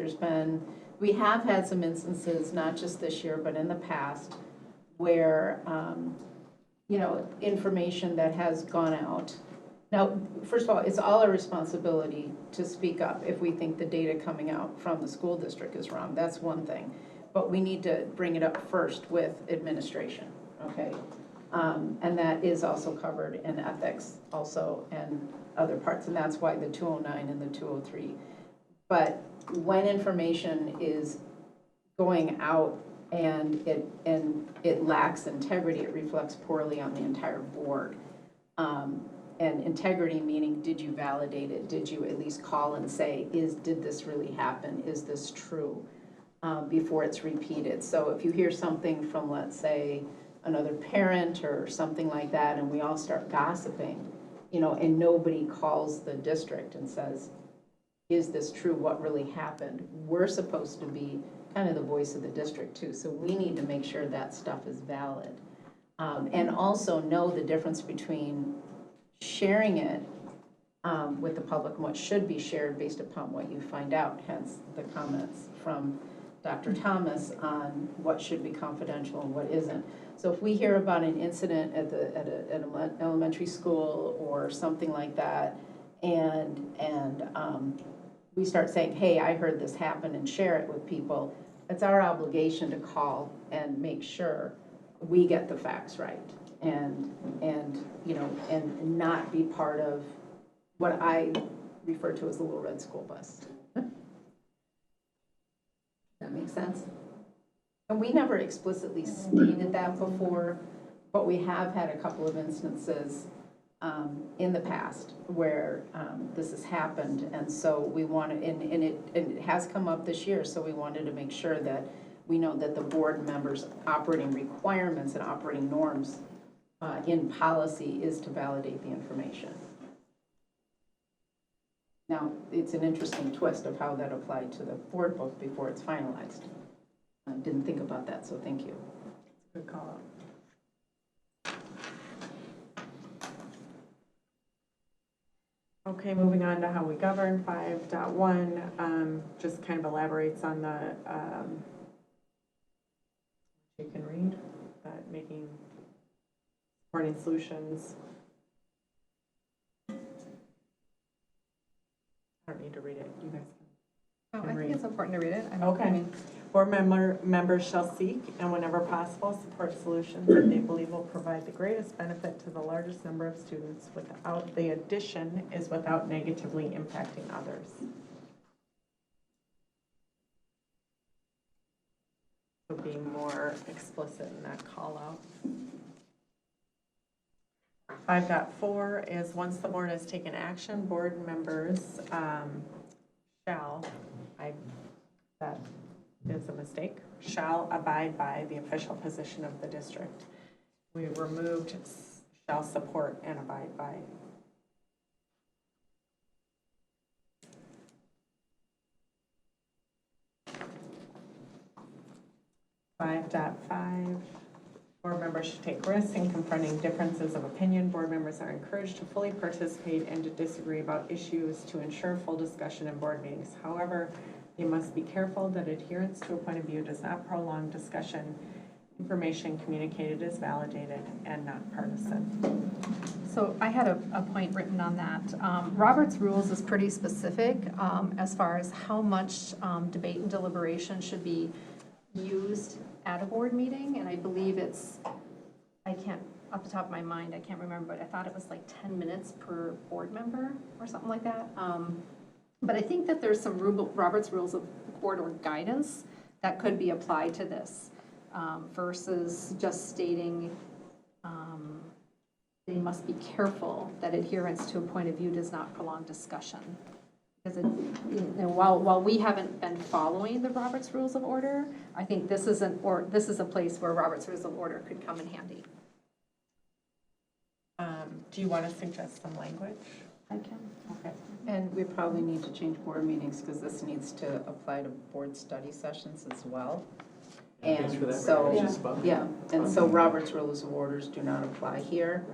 we have had some instances, not just this year, but in the past, where, information that has gone out. Now, first of all, it's all our responsibility to speak up if we think the data coming out from the school district is wrong. That's one thing. But we need to bring it up first with administration, okay? And that is also covered in ethics also and other parts, and that's why the 209 and the 203. But when information is going out and it lacks integrity, it reflects poorly on the entire board. And integrity meaning, did you validate it? Did you at least call and say, did this really happen? Is this true? Before it's repeated. So if you hear something from, let's say, another parent or something like that, and we all start gossiping, and nobody calls the district and says, is this true? What really happened? We're supposed to be kind of the voice of the district too. So we need to make sure that stuff is valid. And also know the difference between sharing it with the public and what should be shared based upon what you find out, hence the comments from Dr. Thomas on what should be confidential and what isn't. So if we hear about an incident at an elementary school or something like that, and we start saying, hey, I heard this happen, and share it with people, it's our obligation to call and make sure we get the facts right, and not be part of what I refer to as the little red school bus. That makes sense? And we never explicitly stated that before, but we have had a couple of instances in the past where this has happened, and so we want to, and it has come up this year, so we wanted to make sure that we know that the board members' operating requirements and operating norms in policy is to validate the information. Now, it's an interesting twist of how that applied to the board book before it's finalized. I didn't think about that, so thank you. Good call out. Okay, moving on to how we govern, 5.1, just kind of elaborates on the, you can read, making supporting solutions. I don't need to read it, you guys Oh, can I read. think it's important to read it. Okay. Board members shall seek, and whenever possible, support solutions that they believe will provide the greatest benefit to the largest number of students without, the addition is without negatively impacting others. So being more explicit in that call out. 5.4 is once the board has taken action, board members shall, that is a mistake, shall abide by the official position of the district. We removed shall support and abide by. .5, board members should take risks in confronting differences of opinion. Board members are encouraged to fully participate and to disagree about issues to ensure full discussion in board meetings. However, they must be careful that adherence to a point of view does not prolong discussion. Information communicated is validated and not partisan. So I had a point written on that. Robert's Rules is pretty specific as far as how much debate and deliberation should be used at a board meeting, and I believe it's, I can't, off the top of my mind, I can't remember, but I thought it was like 10 minutes per board member or something like that. But I think that there's some Robert's Rules of Order guidance that could be applied to this versus just stating they must be careful that adherence to a point of view does not prolong discussion. Because while we haven't been following the Robert's Rules of Order, I think this is a place where Robert's Rules of Order could come in handy. Do you want to suggest some language? I can. Okay. And we probably need to change board meetings because this needs to apply to board study sessions as well. Thanks for And that so, recognition, Bob. yeah, and so Robert's Rules of Orders do not apply here.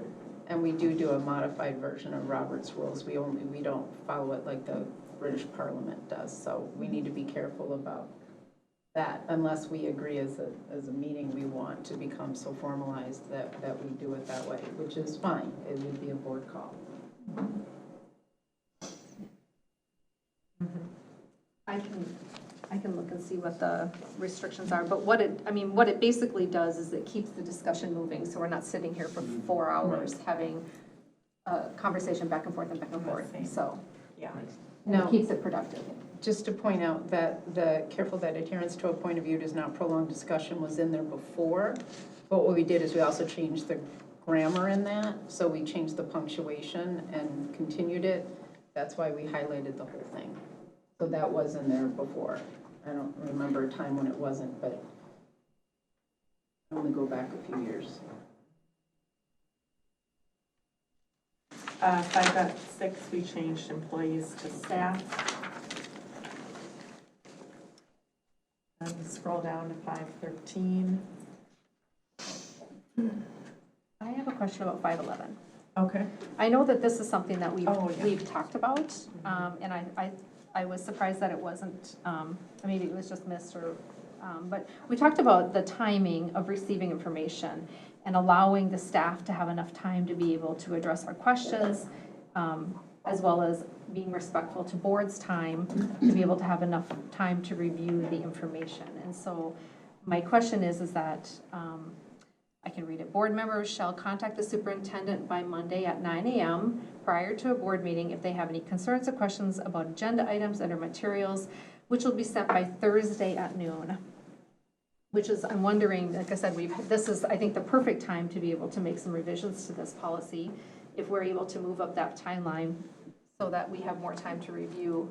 And we do a modified version of Robert's Rules. We don't follow it like the British Parliament does. So we need to be careful about that unless we agree as a meeting we want to become so formalized that we do it that way, which is fine. It would be a board call. I can look and see what the restrictions are, but what it basically does is it keeps the discussion moving, so we're not sitting here for 4 hours having a conversation back and forth and back and forth, so. Yeah. And it keeps it productive. Just to point out that the careful that adherence to a point of view does not prolong discussion was in there before. But what we did is we also changed the grammar in that. So we changed the punctuation and continued it. That's why we highlighted the whole thing. So that was in there before. I don't remember a time when it wasn't, but I only go back a few years. 5.6, we changed employees to staff. And scroll down to 5.13. I have a question about 5.11. Okay. I know that this is something that Oh, yeah. we've talked about, and I was surprised that it wasn't, maybe it was just missed or, but we talked about the timing of receiving information and allowing the staff to have enough time to be able to address our questions, as well as being respectful to board's time, to be able to have enough time to review the information. And so my question is that, I can read it. Board members shall contact the superintendent by Monday at 9 a.m. prior to a board meeting if they have any concerns or questions about agenda items and/or materials, which will be sent by Thursday at noon. Which is, I'm wondering, like I said, this is, I think, the perfect time to be able to make some revisions to this policy if we're able to move up that timeline so that we have more time to review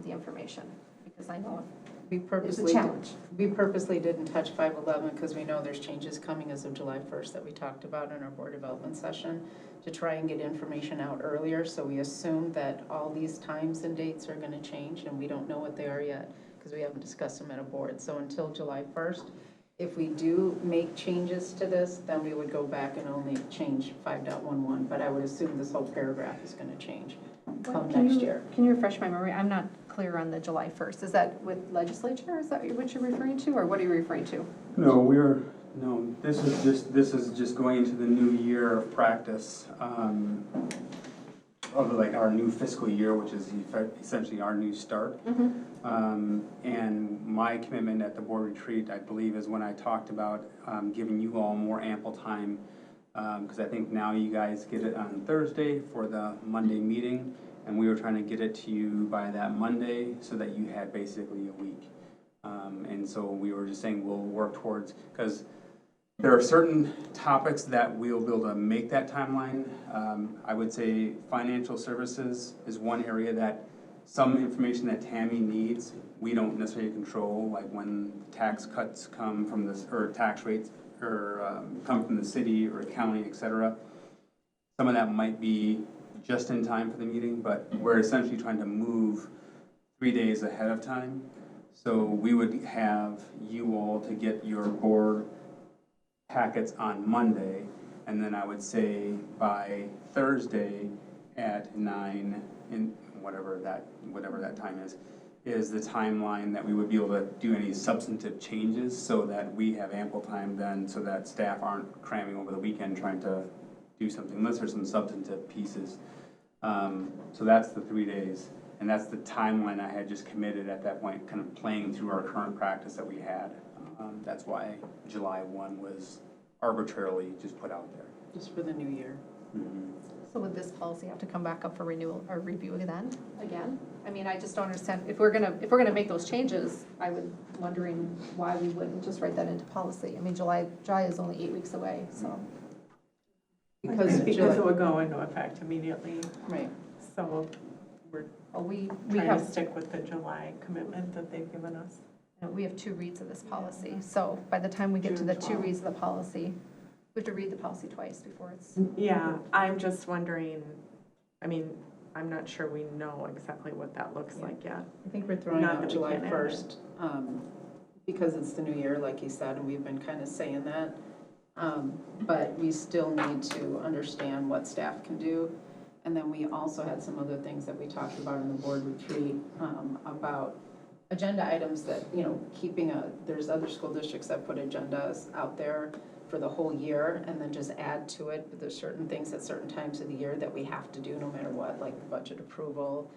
the information. Because I know it's a challenge. We purposely didn't touch 5.11 because we know there's changes coming as of July 1st that we talked about in our board development session to try and get information out earlier. So we assume that all these times and dates are going to change, and we don't know what they are yet because we haven't discussed them at a board. So until July 1st, if we do make changes to this, then we would go back and only change 5.11. But I would assume this whole paragraph is going to change come next year. Can you refresh my memory? I'm not clear on the July 1st. Is that with legislature? Is that what you're referring to, or what are you referring to? No, this is just going into the new year of practice, of like our new fiscal year, which is essentially our new start. And my commitment at the board retreat, I believe, is when I talked about giving you all more ample time, because I think now you guys get it on Thursday for the Monday meeting, and we were trying to get it to you by that Monday so that you had basically a week. And so we were just saying we'll work towards, because there are certain topics that we'll be able to make that timeline. I would say financial services is one area that some information that Tammy needs, we don't necessarily control, like when tax cuts come from this, or tax rates, or come from the city or county, et cetera. Some of that might be just in time for the meeting, but we're essentially trying to move 3 days ahead of time. So we would have you all to get your board packets on Monday, and then I would say by Thursday at 9, in whatever that time is the timeline that we would be able to do any substantive changes so that we have ample time then, so that staff aren't cramming over the weekend trying to do something, unless there's some substantive pieces. So that's the 3 days, and that's the timeline I had just committed at that point, kind of playing through our current practice that we had. That's why July 1 was arbitrarily just put out there. Just for the new year. So would this policy have to come back up for renewal or review again? I mean, I just don't understand, if we're gonna make those changes, I was wondering why we wouldn't just write that into policy. I mean, July is only 8 weeks away, so. Because it would go into effect immediately. Right. So we're we trying have to stick with the July commitment that they've given us. we have 2 reads of this policy, so by the time we get to the 2 reads of the policy, we have to read the policy twice before it's. Yeah, I'm just wondering, I mean, I'm not sure we know exactly what that looks like yet. I think we're throwing Not out that we July can't add 1st, because it's the new year, like you said, and we've been kind of saying that. But we still need to understand what staff can do. And then we also had some other things that we talked about in the board retreat, about agenda items that, you know, there's other school districts that put agendas out there for the whole year and then just add to it. But there's certain things at certain times of the year that we have to do no matter what, like the budget approval,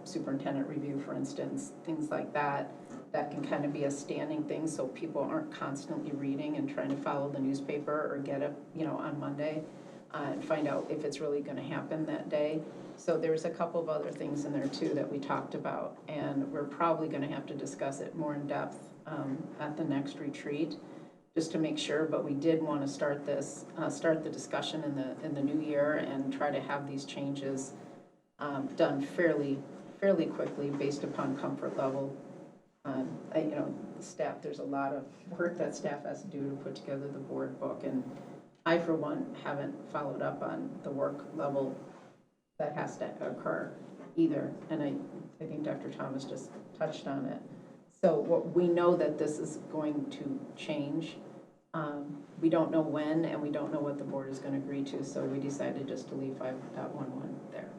superintendent review, for instance, things like that. That can kind of be a standing thing so people aren't constantly reading and trying to follow the newspaper or get up, you know, on Monday and find out if it's really going to happen that day. So there's a couple of other things in there too that we talked about, and we're probably going to have to discuss it more in depth at the next retreat, just to make sure. But we did want to start the discussion in the new year and try to have these changes done fairly quickly based upon comfort level. You know, the staff, there's a lot of work that staff has to do to put together the board book, and I, for one, haven't followed up on the work level that has to occur either, and I think Dr. Thomas just touched on it. So we know that this is going to change. We don't know when, and we don't know what the board is going to agree to, so we decided just to leave 5.11 there.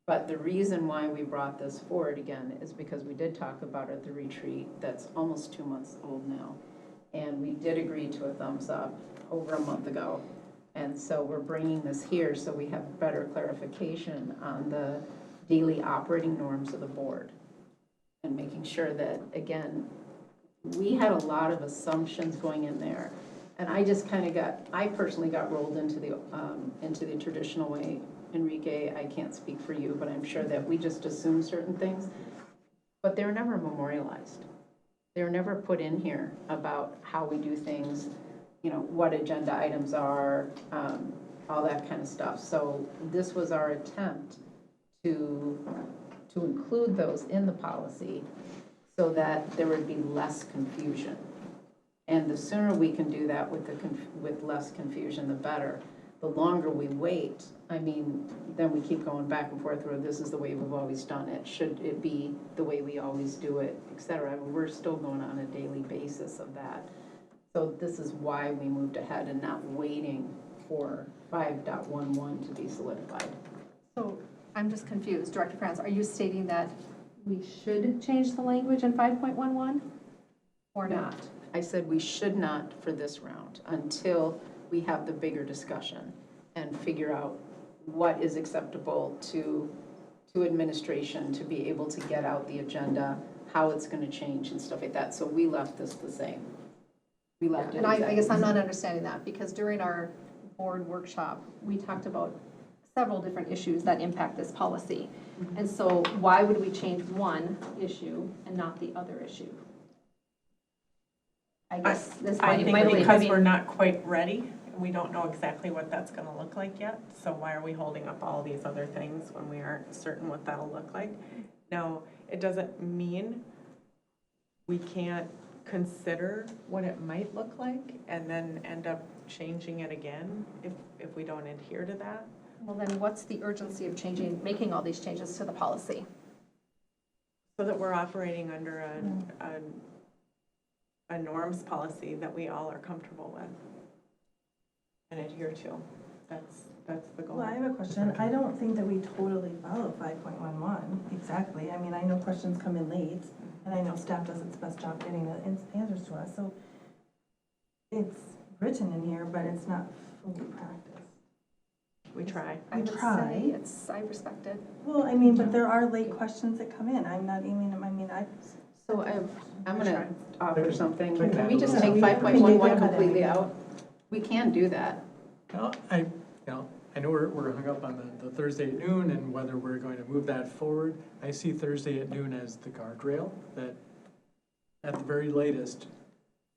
But the reason why we brought this forward again is because we did talk about it at the retreat that's almost 2 months old now. And we did agree to a thumbs up over a month ago. And so we're bringing this here so we have better clarification on the daily operating norms of the board. And making sure that, again, we had a lot of assumptions going in there. And I just kind of I personally got rolled into the traditional way. Enrique, I can't speak for you, but I'm sure that we just assume certain things, but they were never memorialized. They were never put in here about how we do things, you know, what agenda items are, all that kind of stuff. So this was our attempt to include those in the policy so that there would be less confusion. And the sooner we can do that with less confusion, the better. The longer we wait, I mean, then we keep going back and forth where this is the way we've always done it. Should it be the way we always do it, et cetera? I mean, we're still going on a daily basis of that. So this is why we moved ahead and not waiting for 5.11 to be solidified. So I'm just confused. Director Franz, are you stating that we should change the language in 5.11 or not? I said we should not for this round until we have the bigger discussion and figure out what is acceptable to administration to be able to get out the agenda, how it's going to change and stuff like that. So we left this the same. We left it. And I guess I'm not understanding that, because during our board workshop, we talked about several different issues that impact this policy. Mm-hmm. And so why would we change one issue and not the other issue? I guess this I might think be because we're not quite ready, we don't know exactly what that's gonna look like yet, so why are we holding up all these other things when we aren't certain what that'll look like? Now, it doesn't mean we can't consider what it might look like and then end up changing it again if we don't adhere to that. Well, then what's the urgency of making all these changes to the policy? So that we're operating under a norms policy that we all are comfortable with and adhere to. That's the goal. Well, I have a question. I don't think that we totally follow 5.11 exactly. I mean, I know questions come in late, and I know staff does its best job getting the answers to us. So it's written in here, but it's not fully practiced. We try. I would say I respect it. Well, I mean, but there are late questions that come in. I'm not aiming at, So I'm going to offer something. Take Can we that. just take 5.11 completely out? We can do that. Well, I know we're hung up on the Thursday at noon and whether we're going to move that forward. I see Thursday at noon as the guardrail, that at the very latest,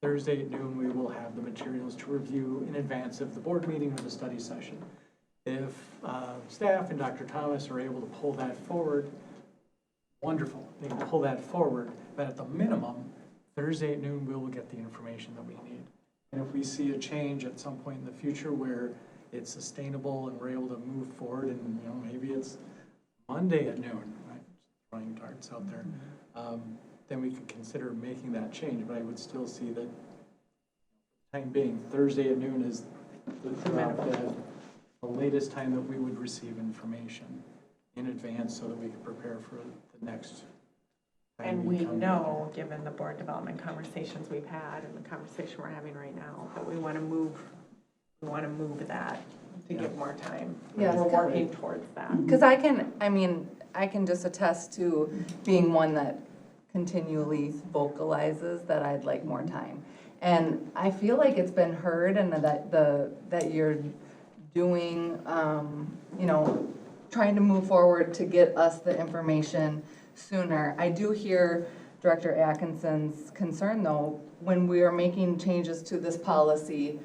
Thursday at noon, we will have the materials to review in advance of the board meeting or the study session. If staff and Dr. Thomas are able to pull that forward, wonderful, they can pull that forward, but at the minimum, Thursday at noon, we will get the information that we need. And if we see a change at some point in the future where it's sustainable and we're able to move forward, and maybe it's Monday at noon, right? Just throwing darts out there. then we could consider making that change, but I would still see that time being, Thursday at noon is the latest time that we would receive information in advance so that we could prepare for the next time. And we come know, given the board development conversations we've had and the conversation we're having right now, that we want to move that to give more time. Yes. We're working towards that. Because I can just attest to being one that continually vocalizes that I'd like more time. And I feel like it's been heard and that you're doing, trying to move forward to get us the information sooner. I do hear Director Atkinson's concern though, when we are making changes to this policy,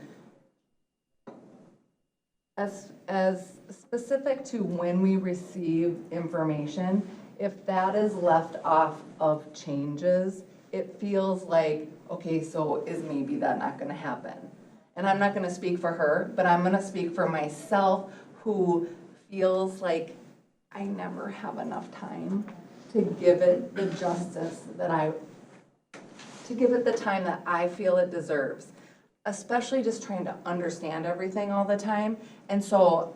as specific to when we receive information, if that is left off of changes, it feels like, okay, so is maybe that not gonna happen? And I'm not gonna speak for her, but I'm gonna speak for myself, who feels like I never have enough time to give it the justice to give it the time that I feel it deserves. Especially just trying to understand everything all the time. And so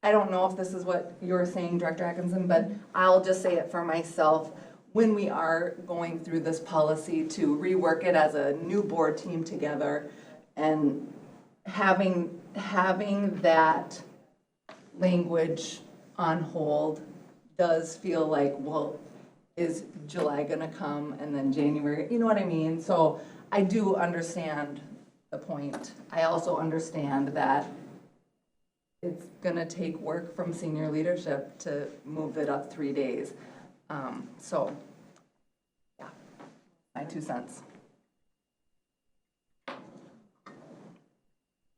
I don't know if this is what you're saying, Director Atkinson, but I'll just say it for myself. When we are going through this policy to rework it as a new board team together and having that language on hold does feel like, well, is July gonna come and then January, you know what I mean? So I do understand the point. I also understand that it's gonna take work from senior leadership to move it up 3 days. So, yeah, my 2 cents.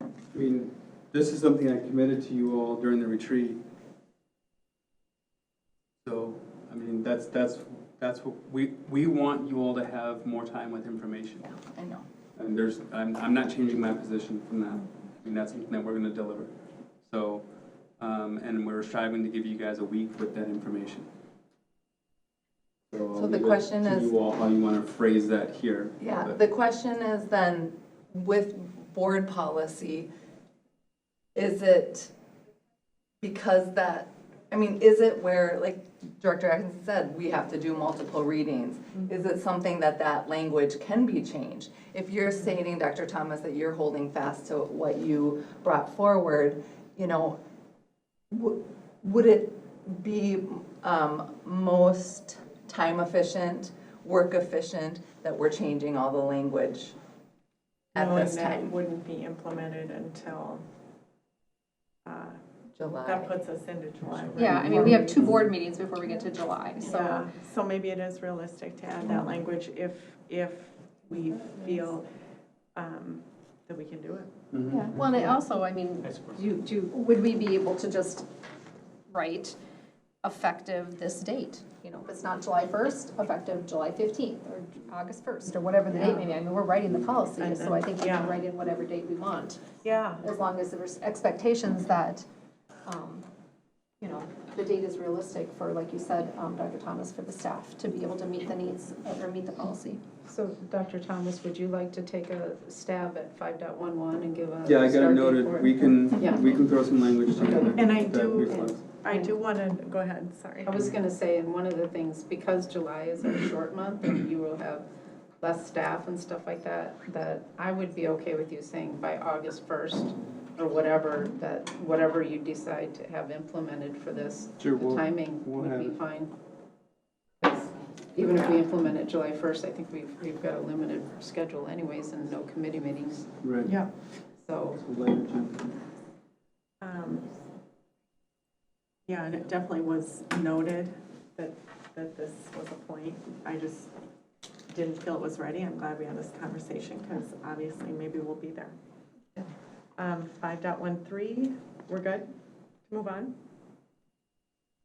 I mean, this is something I committed to you all during the retreat. So, I mean, that's what we want you all to have more time with information. Yeah, I know. And I'm not changing my position from that. I mean, that's something that we're gonna deliver. So, and we're striving to give you guys a week with that information. So I'll the leave it question to is- you all how you wanna phrase that here. Yeah, But- the question is then, with board policy, is it because that, is it where, like Director Atkinson said, we have to do multiple readings? Is it something that language can be changed? If you're stating, Dr. Thomas, that you're holding fast to what you brought forward, would it be most time efficient, work efficient, that we're changing all the language at Knowing this that it time? wouldn't be implemented until, July. that puts us into July. right? Yeah, we have 2 board meetings before we get to July, Yeah, so. so maybe it is realistic to add that language if we feel that we can do it. Mhm. Yeah, well, and it also, I suppose. would we be able to just write effective this date? If it's not July 1st, effective July 15th or August 1st or whatever the date may be. We're writing the policy, so I think we can write in whatever date we want. Yeah. As long as there's expectations that, the date is realistic for, like you said, Dr. Thomas, for the staff to be able to meet the needs or meet the policy. So, Dr. Thomas, would you like to take a stab at 5.11 and give a Yeah, I got it start date noted. for it? We Yeah. can throw some language together. And I that do- reflects. I do want to, go ahead, sorry. I was gonna say, and one of the things, because July is a short month and you will have less staff and stuff like that, that I would be okay with you saying by August 1st or whatever, that whatever you decide to have implemented for this, Sure, the timing we'll would have be it. fine. 'Cause even if we implement it July 1st, I think we've got a limited schedule anyways and no committee meetings, Right. Yeah. so. So later, too. Yeah, and it definitely was noted that this was a point. I just didn't feel it was ready. I'm glad we had this conversation because obviously maybe we'll be there. 5.13, we're good to move on?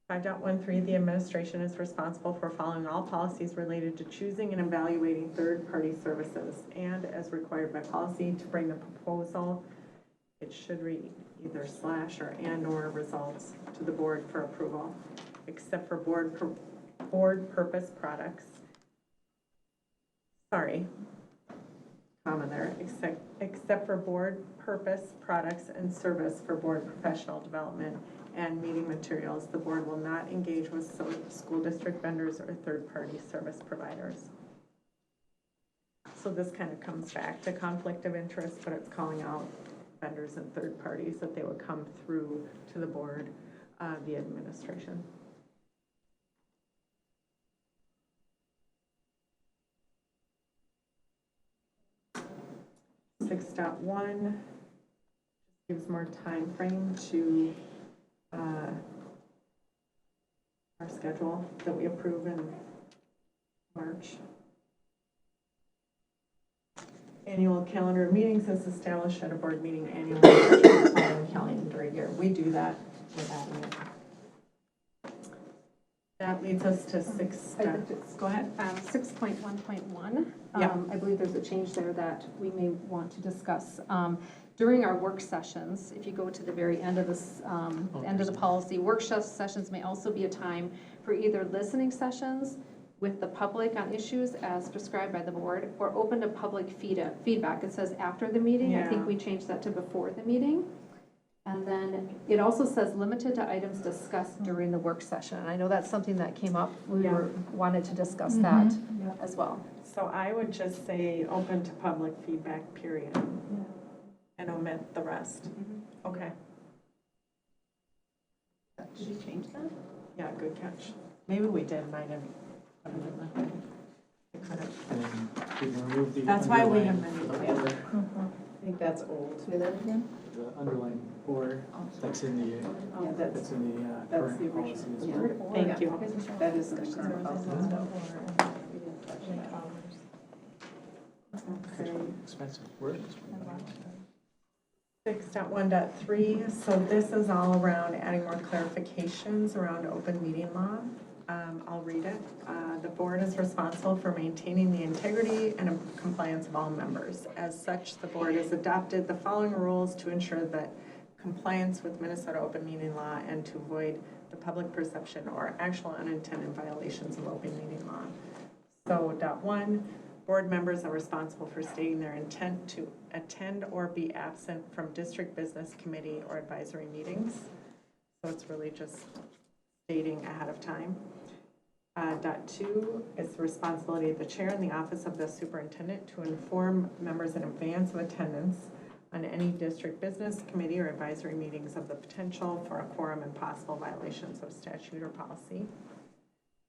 5.13, the administration is responsible for following all policies related to choosing and evaluating third-party services and as required by policy to bring the proposal, it should read either / or and/or results to the board for approval, except for board purpose products sorry, comma there, except for board purpose, products, and service for board professional development and meeting materials, the board will not engage with school district vendors or third-party service providers. So this kind of comes back to conflict of interest, but it's calling out vendors and third parties that they would come through to the board via administration. Six dot one gives more time frame to our schedule that we approve in March. Annual calendar of meetings is established at a board meeting annually following calendar year. We do that with that. That leads us to go ahead. 6.1.1. Yeah. I believe there's a change there that we may want to discuss. During our work sessions, if you go to the very end of this, end of the policy, work sessions may also be a time for either listening sessions with the public on issues as prescribed by the board, or open to public feedback. It says after the meeting. I think we changed that to before the meeting. And then it also says limited to items discussed during the work session. And I know that's something that came up. We wanted to discuss that as well. So I would just say open to public feedback, period, and omit the rest. Okay. Did you change that? Yeah, good catch. Maybe we did, might have. I could have. And then we can remove the That's why we have underline many. or I think that's old. Say that again? the underline or that's in the, Yeah, that's in the that's the current policy as original. well. Thank you. That is the current policy. Okay. Expensive words. 6.1.3, so this is all around adding more clarifications around open meeting law. I'll read it. The board is responsible for maintaining the integrity and compliance of all members. As such, the board has adopted the following rules to ensure that compliance with Minnesota open meeting law and to avoid the public perception or actual unintended violations of open meeting law. So, .1, board members are responsible for stating their intent to attend or be absent from district business committee or advisory meetings. So it's really just stating ahead of time. .2 is the responsibility of the chair and the office of the superintendent to inform members in advance of attendance on any district business committee or advisory meetings of the potential for a quorum and possible violations of statute or policy.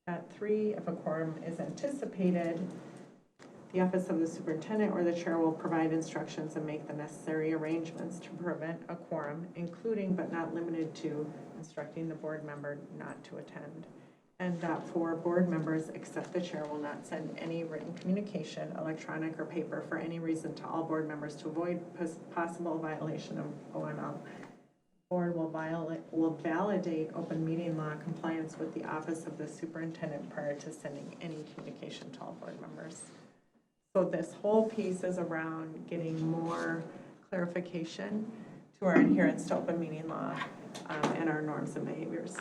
.3, if a quorum is anticipated, the office of the superintendent or the chair will provide instructions and make the necessary arrangements to prevent a quorum, including but not limited to instructing the board member not to attend. And .4, board members, except the chair, will not send any written communication, electronic or paper, for any reason to all board members to avoid possible violation of OML. Board will validate open meeting law compliance with the office of the superintendent prior to sending any communication to all board members. So this whole piece is around getting more clarification to our adherence to open meeting law and our norms and behaviors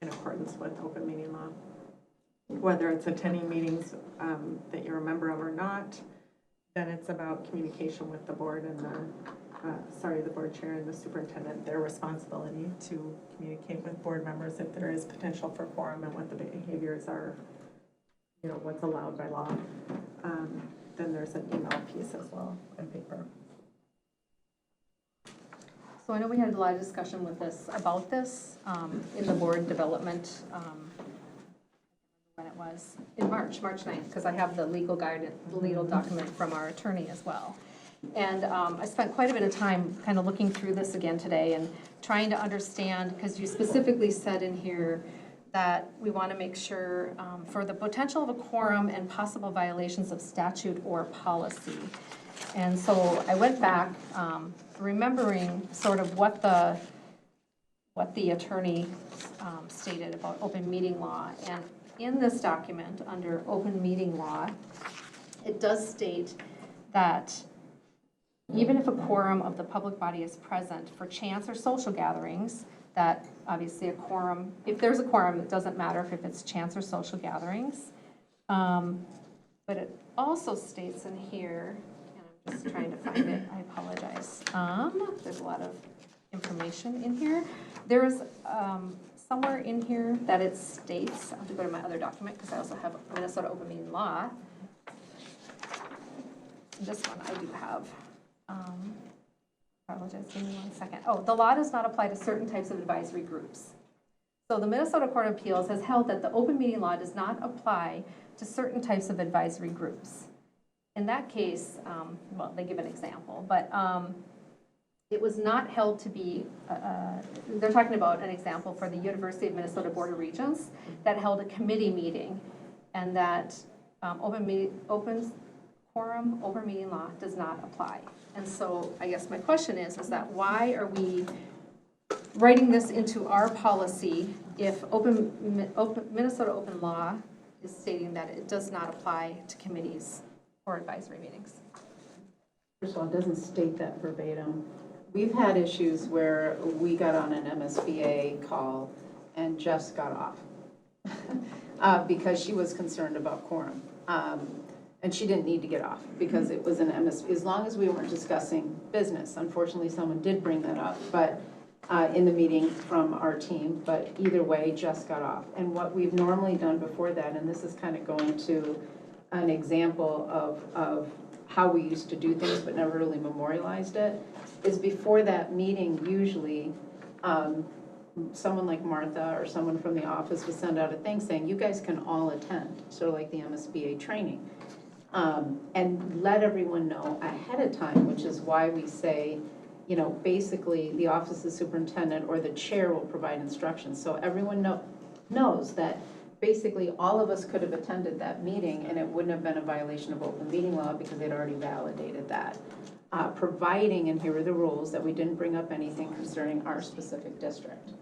in accordance with open meeting law. Whether it's attending meetings that you're a member of or not, then it's about communication with the board and the board chair and the superintendent, their responsibility to communicate with board members if there is potential for quorum and what the behaviors are, what's allowed by law. Then there's an email piece as well and paper. So I know we had a lot of discussion about this in the board development, when it was, in March 9th, because I have the legal document from our attorney as well. And I spent quite a bit of time kind of looking through this again today and trying to understand, because you specifically said in here that we want to make sure for the potential of a quorum and possible violations of statute or policy. And so I went back, remembering sort of what the attorney stated about open meeting law. And in this document, under open meeting law, it does state that even if a quorum of the public body is present for chance or social gatherings, that obviously a quorum, if there's a quorum, it doesn't matter if it's chance or social gatherings. The But it also states in here, and I'm just trying to find it, I apologize. There's a lot of information in here. There's somewhere in here that it states, I have to go to my other document because I also have Minnesota open meeting law. This one I do have. Apologize, give me 1 second. Oh, the law does not apply to certain types of advisory groups. So the Minnesota Court of Appeals has held that the open meeting law does not apply to certain types of advisory groups. In that case, well, they give an example, but it was not held to be, they're talking about an example for the University of Minnesota Board of Regents that held a committee meeting, and that open meeting law does not apply. And so I guess my question is that why are we writing this into our policy if Minnesota open law is stating that it does not apply to committees or advisory meetings? First of all, it doesn't state that verbatim. We've had issues where we got on an MSBA call and Jess got off because she was concerned about quorum. And she didn't need to get off because it was an MSBA, as long as we weren't discussing business. Unfortunately, someone did bring that up, but in the meeting from our team, but either way, Jess got off. And what we've normally done before that, and this is kind of going to an example of how we used to do things but never really memorialized it, is before that meeting, usually someone like Martha or someone from the office would send out a thing saying, you guys can all attend, sort of like the MSBA training. And let everyone know ahead of time, which is why we say, you know, basically the office of the superintendent or the chair will provide instructions. So everyone knows that basically all of us could have attended that meeting and it wouldn't have been a violation of open meeting law because they'd already validated that. Providing, and here are the rules, that we didn't bring up anything concerning our specific district.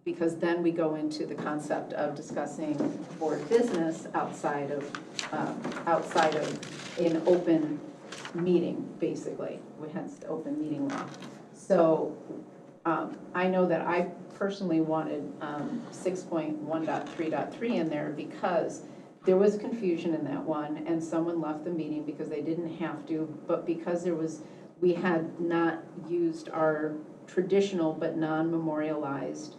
Because then we go into the concept of discussing board business outside of an open meeting, basically, hence the open meeting law. So I know that I personally wanted 6.1.3.3 in there because there was confusion in that one, and someone left the meeting because they didn't have to, but because we had not used our traditional but non-memorialized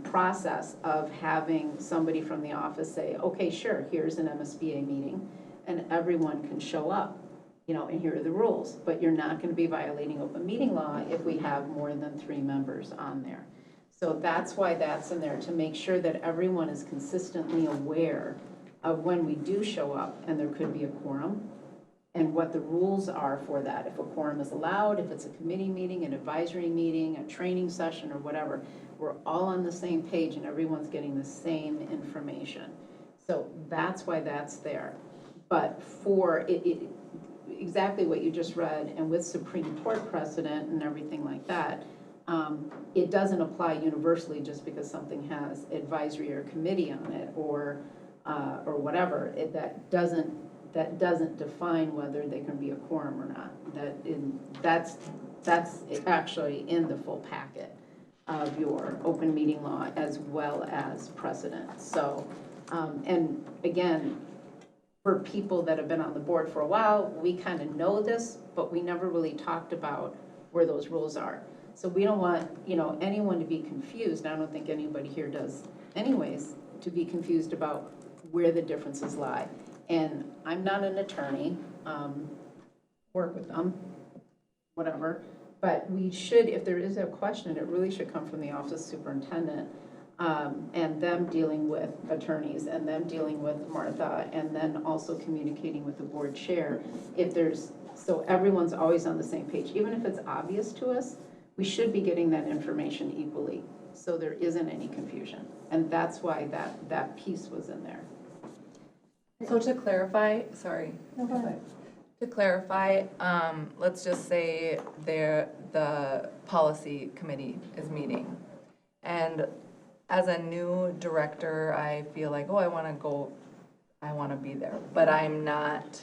process of having somebody from the office say, okay, sure, here's an MSBA meeting, and everyone can show up, you know, and here are the rules, but you're not gonna be violating open meeting law if we have more than 3 members on there. So that's why that's in there, to make sure that everyone is consistently aware of when we do show up and there could be a quorum, and what the rules are for that. If a quorum is allowed, if it's a committee meeting, an advisory meeting, a training session, or whatever, we're all on the same page and everyone's getting the same information. So that's why that's there. But for exactly what you just read, and with Supreme Court precedent and everything like that, it doesn't apply universally just because something has advisory or committee on it or whatever. That doesn't define whether they can be a quorum or not. That's actually in the full packet of your open meeting law as well as precedent. So, and again, for people that have been on the board for a while, we kind of know this, but we never really talked about where those rules are. So we don't want, you know, anyone to be confused. I don't think anybody here does anyways, to be confused about where the differences lie. And I'm not an attorney, work with them, whatever. But we should, if there is a question, it really should come from the office superintendent, and them dealing with attorneys, and them dealing with Martha, and then also communicating with the board chair. So everyone's always on the same page. Even if it's obvious to us, we should be getting that information equally, so there isn't any confusion. And that's why that piece was in there. So to clarify, sorry. No, go ahead. To clarify, let's just say the policy committee is meeting. And as a new director, I feel like, oh, I want to be there, but I'm not.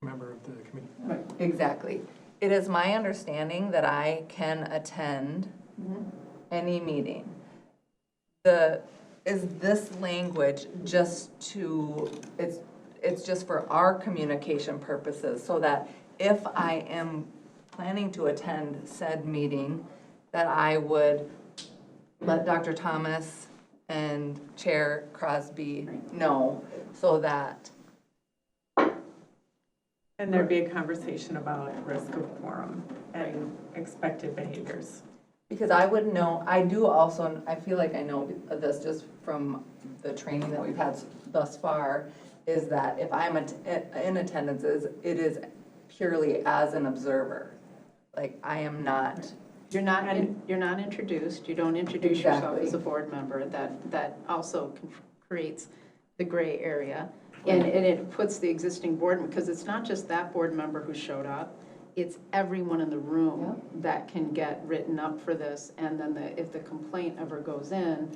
Member of the committee. Right. Exactly. It is my understanding that I can attend any meeting. The is this language just to, it's just for our communication purposes, so that if I am planning to attend said meeting, that I would let Dr. Thomas and Chair Crosby know, so that, And there'd be a conversation about risk of quorum and expected behaviors. because I would know, I do also, I feel like I know this just from the training that we've had thus far, is that if I'm in attendance, it is purely as an observer. Like, I am not, You're not introduced, you don't introduce yourself Exactly. as a board member, that also creates the gray area. And it puts the existing board, because it's not just that board member who showed up, it's everyone in the room that can get written up for this, and then if the complaint ever goes in,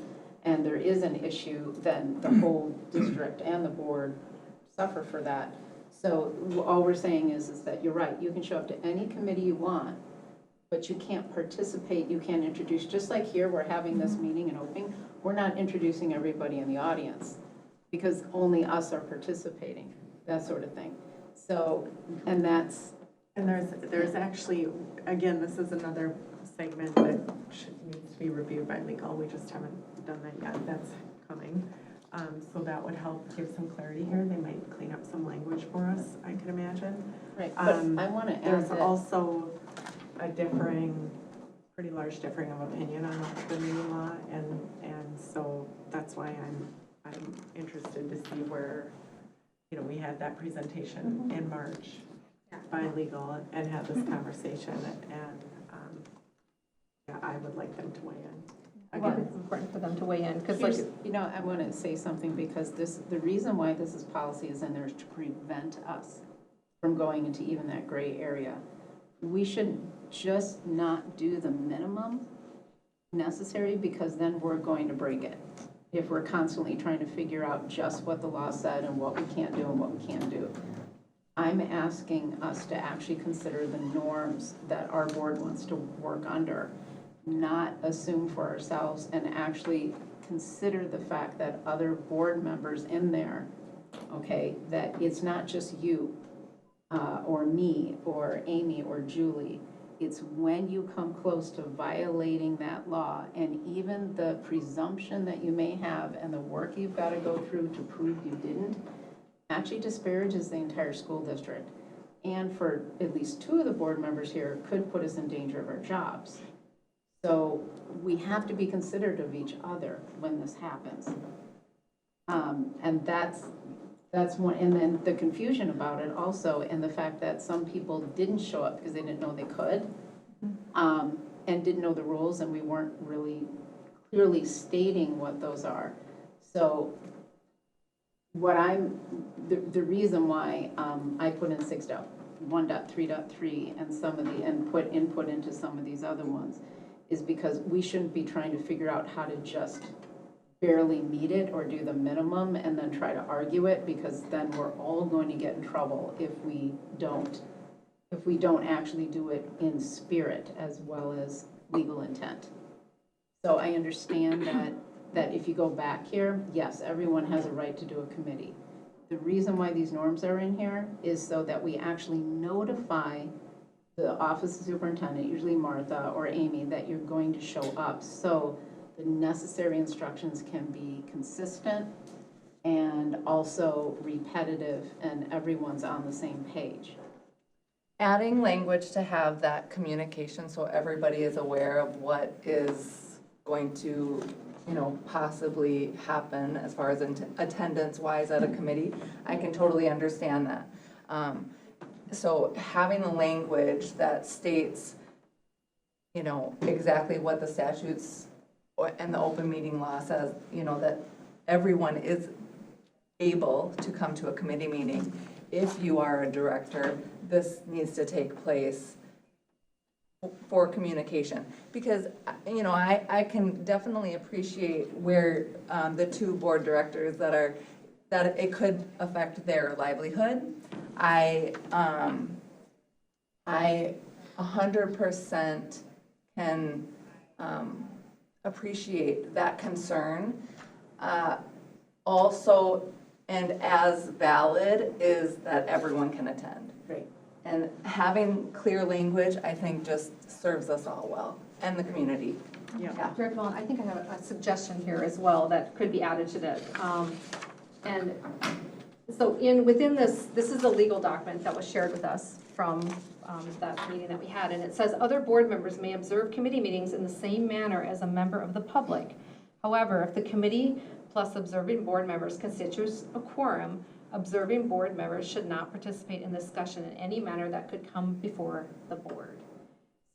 and there is an issue, then the whole district and the board suffer for that. So all we're saying is that you're right, you can show up to any committee you want, but you can't participate, you can't introduce, just like here, we're having this meeting and opening, we're not introducing everybody in the audience, because only us are participating, that sort of thing. So, and that's, And there's actually, again, this is another segment that needs to be reviewed by legal. We just haven't done that yet. That's coming. So that would help give some clarity here. They might clean up some language for us, I could imagine. right, but I want to add There's that. also a pretty large differing of opinion on the open meeting law, and so that's why I'm interested to see where, we had that presentation in March by legal and had this conversation, and, I would like them to weigh in. Well, Again, it's important for them to weigh in, because like, I want to say something, because the reason why this policy is in there is to prevent us from going into even that gray area. We should just not do the minimum necessary, because then we're going to break it. If we're constantly trying to figure out just what the law said and what we can't do and what we can't do. I'm asking us to actually consider the norms that our board wants to work under, not assume for ourselves, and actually consider the fact that other board members in there, okay, that it's not just you or me or Amy or Julie. It's when you come close to violating that law, and even the presumption that you may have and the work you've got to go through to prove you didn't, actually disparages the entire school district. And for at least 2 of the board members here, could put us in danger of our jobs. So we have to be considerate of each other when this happens. And that's one, and then the confusion about it also, and the fact that some people didn't show up because they didn't know they could, and didn't know the rules, and we weren't really clearly stating what those are. So the reason why I put in 1.3.3 and and put input into some of these other ones is because we shouldn't be trying to figure out how to just barely meet it or do the minimum and then try to argue it, because then we're all going to get in trouble if we don't actually do it in spirit as well as legal intent. So I understand that if you go back here, yes, everyone has a right to do a committee. The reason why these norms are in here is so that we actually notify the office of superintendent, usually Martha or Amy, that you're going to show up. So the necessary instructions can be consistent and also repetitive, and everyone's on the same page. adding language to have that communication so everybody is aware of what is going to, possibly happen as far as attendance-wise at a committee, I can totally understand that. So having a language that states, exactly what the statutes and the open meeting law says, that everyone is able to come to a committee meeting. If you are a director, this needs to take place for communication. Because, I can definitely appreciate where the 2 board directors that it could affect their livelihood. I 100% can appreciate that concern, Also, and as valid, is that everyone can attend. Right. And having clear language, I think, just serves us all well, and the community. Yeah. Director Mullen, I think I have a suggestion here as well that could be added to that. And so within this is a legal document that was shared with us from that meeting that we had, and it says, other board members may observe committee meetings in the same manner as a member of the public. However, if the committee plus observing board members constitutes a quorum, observing board members should not participate in discussion in any manner that could come before the board.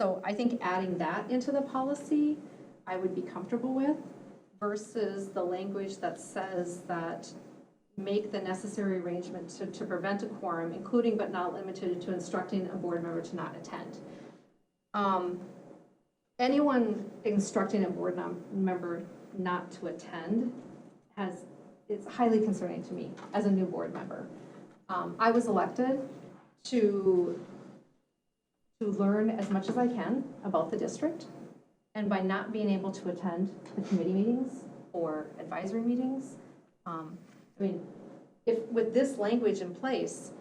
So I think adding that into the policy, I would be comfortable with, versus the language that says that make the necessary arrangement to prevent a quorum, including but not limited to instructing a board member to not attend. Anyone instructing a board member not to attend it's highly concerning to me as a new board member. I was elected to learn as much as I can about the district, and by not being able to attend the committee meetings or advisory meetings, I mean, if with this language in place,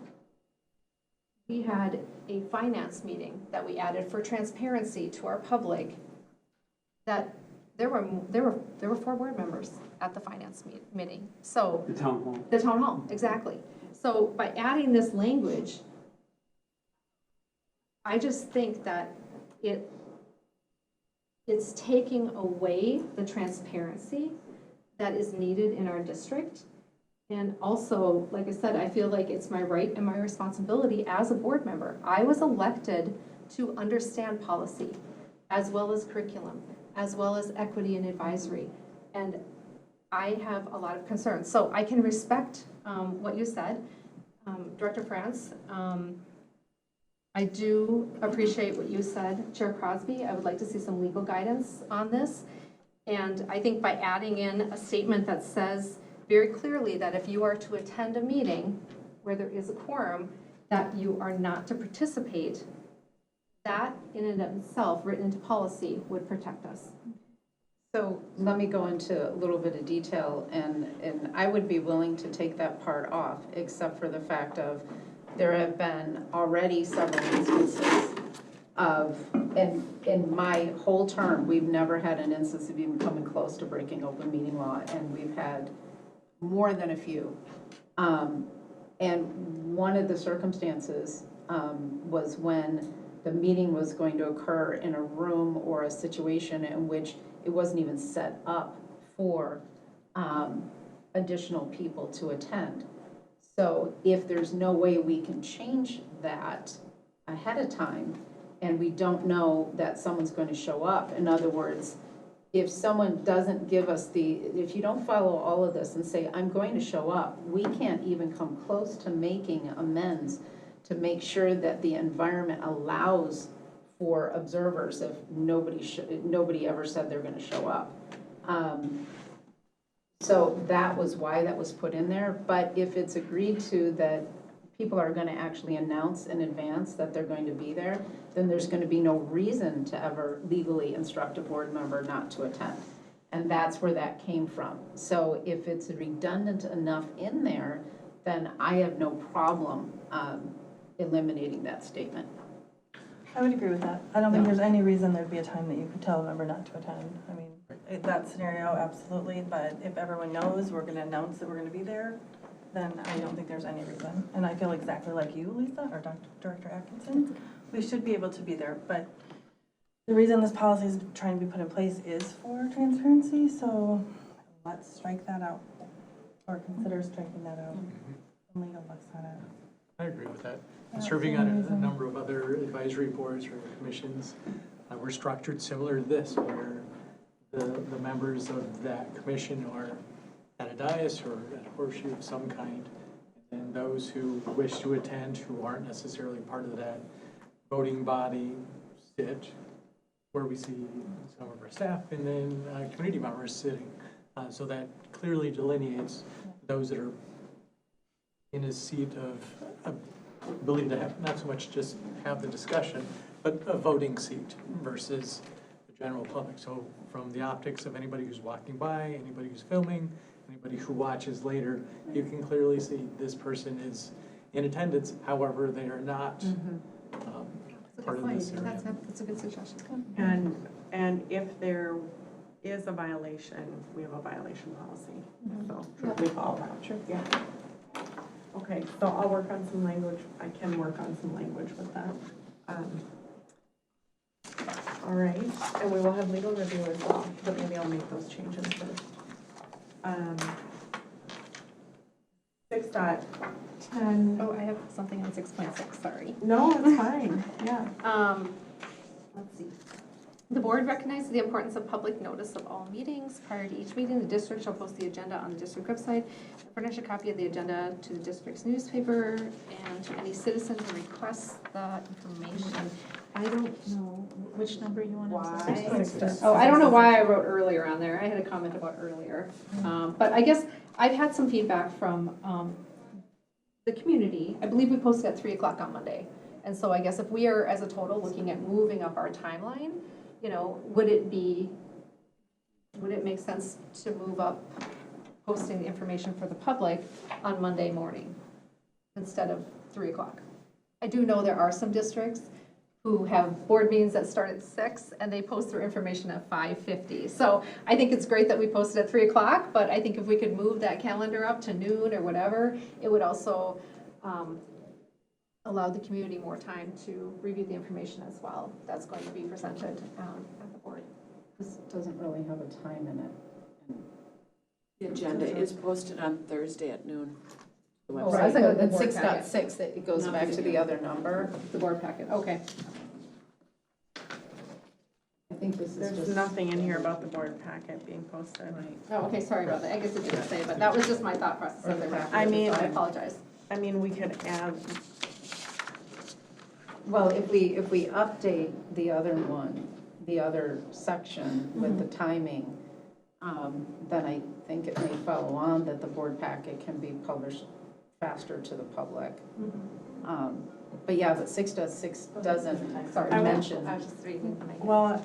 we had a finance meeting that we added for transparency to our public, that there were 4 board members at the finance meeting. So The town hall. the town hall, exactly. So by adding this language, I just think that it's taking away the transparency that is needed in our district. And also, like I said, I feel like it's my right and my responsibility as a board member. I was elected to understand policy, as well as curriculum, as well as equity and advisory. And I have a lot of concerns. So I can respect what you said, Director France. I do appreciate what you said, Chair Crosby. I would like to see some legal guidance on this. And I think by adding in a statement that says very clearly that if you are to attend a meeting where there is a quorum, that you are not to participate, that in and of itself, written into policy, would protect us. So let me go into a little bit of detail, and I would be willing to take that part off, except for the fact of there have been already several instances of, in my whole term, we've never had an instance of even coming close to breaking open meeting law, and we've had more than a few. And one of the circumstances was when the meeting was going to occur in a room or a situation in which it wasn't even set up for additional people to attend. So if there's no way we can change that ahead of time, and we don't know that someone's going to show up, in other words, if someone doesn't give us if you don't follow all of this and say, I'm going to show up, we can't even come close to making amends to make sure that the environment allows for observers if nobody ever said they're going to show up. So that was why that was put in there. But if it's agreed to that people are going to actually announce in advance that they're going to be there, then there's going to be no reason to ever legally instruct a board member not to attend. And that's where that came from. So if it's redundant enough in there, then I have no problem eliminating that statement. I would agree with that. I don't think there's any reason there'd be a time that you could tell a member not to attend. I mean, that scenario, absolutely, but if everyone knows we're gonna announce that we're gonna be there, then I don't think there's any reason. And I feel exactly like you, Lisa, or Director Atkinson. We should be able to be there, but the reason this policy is trying to be put in place is for transparency, so let's strike that out, or consider striking that out. And legal looks at it. I agree with that. That's Serving on a amazing. number of other advisory boards or commissions, we're structured similar to this, where the members of that commission are at a dais or at a horseshoe of some kind, and those who wish to attend, who aren't necessarily part of that voting body, sit where we see some of our staff and then community members sitting. So that clearly delineates those that are in a seat of ability to have, not so much just have the discussion, but a voting seat versus the general public. So from the optics of anybody who's walking by, anybody who's filming, anybody who watches later, you can clearly see this person is in attendance, however, they are not part of this area. That's a good suggestion. And if there is a violation, we have a violation policy, so we follow that. Sure. Yeah. Okay, so I'll work on some language, I can work on some language with that. All right, and we will have legal review as well, but maybe I'll make those changes first. 6.10. Oh, I have something on 6.6, sorry. No, it's fine, yeah. Let's see. The board recognizes the importance of public notice of all meetings. Prior to each meeting, the district shall post the agenda on the district website, and furnish a copy of the agenda to the district's newspaper, and to any citizen who requests that information. I don't know which number you want to say. Oh, I don't know why I wrote earlier on there. I had a comment about earlier. But I guess I've had some feedback from the community. I believe we posted at 3 o'clock on Monday. And so I guess if we are, as a total, looking at moving up our timeline, you know, would it make sense to move up posting the information for the public on Monday morning instead of 3 o'clock? I do know there are some districts who have board meetings that start at 6 and they post their information at 5:50. So I think it's great that we posted at 3 o'clock, but I think if we could move that calendar up to noon or whatever, it would also allow the community more time to review the information as well. That's going to be presented at the board. This doesn't really have a time in it. The agenda is posted on Thursday at noon. The Oh, website. right, the but board 6.6, it goes Not back to the video. other number. The board packet, okay. I think this is There's just. nothing in here about the board packet being posted. Right. Oh, okay, sorry about that. I guess it didn't say, but that was just my thought process of the packet. I mean- So I apologize. I mean, we could add, Well, if we update the other one, the other section with the timing, then I think it may follow on that the board packet can be published faster to the public. But yeah, but 6.6 doesn't mention. I was just reading the night. well,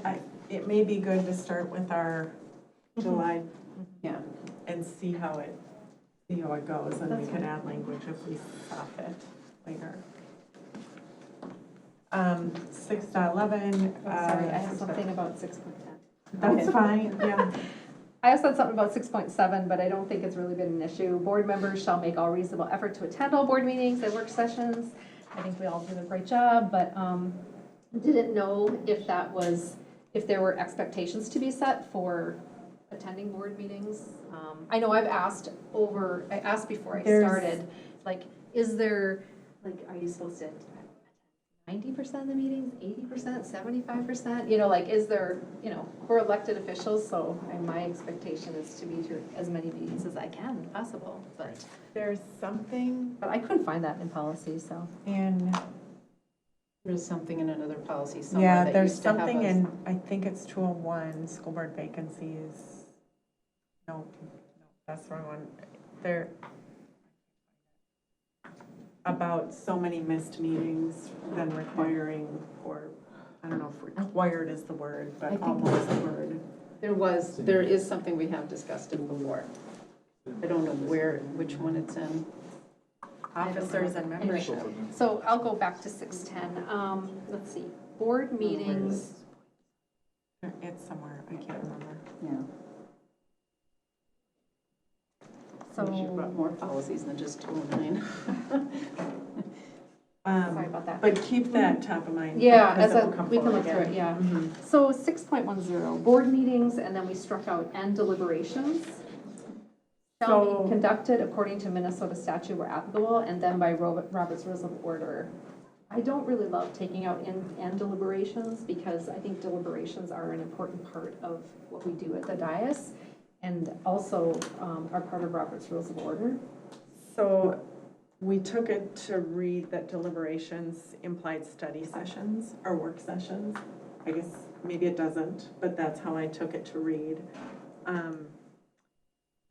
it may be good to start with our July Yeah. and see how it goes, and we could add language if we saw fit later. 6.11. Oh, sorry, I have something about 6.10. That's fine, yeah. I also had something about 6.7, but I don't think it's really been an issue. Board members shall make all reasonable effort to attend all board meetings and work sessions. I think we all did a great job, but didn't know if if there were expectations to be set for attending board meetings. I know I've asked before I started, like, is there, like, are you supposed to 90% of the meetings, 80%, 75%? You know, like, is there, you know, we're elected officials, so my expectation is to be to as many meetings as I can possible, but There's something I couldn't find that in policy, so. in, There's something in another policy somewhere yeah, that there's used to have something us. in, I think it's 201, school board vacancies. No, that's the wrong one. There, about so many missed meetings than requiring, or, I don't know if required is the word, I but think- almost the word. There is something we have discussed it before. I don't know which one it's in. Officers and membership. So I'll go back to 610. Let's see, board meetings. It's somewhere, I can't remember. Yeah. We should put more policies than just 209. Sorry about that. But keep that top of mind. Yeah, because as it a, will come we can look forward through it, again. yeah. Mhm. So 6.10, board meetings, and then we struck out and deliberations. Shall So- be conducted according to Minnesota statute where applicable, and then by Robert's Rules of Order. I don't really love taking out and deliberations, because I think deliberations are an important part of what we do at the dais, and also are part of Robert's Rules of Order. So we took it to read that deliberations implied study sessions or work sessions. I guess maybe it doesn't, but that's how I took it to read.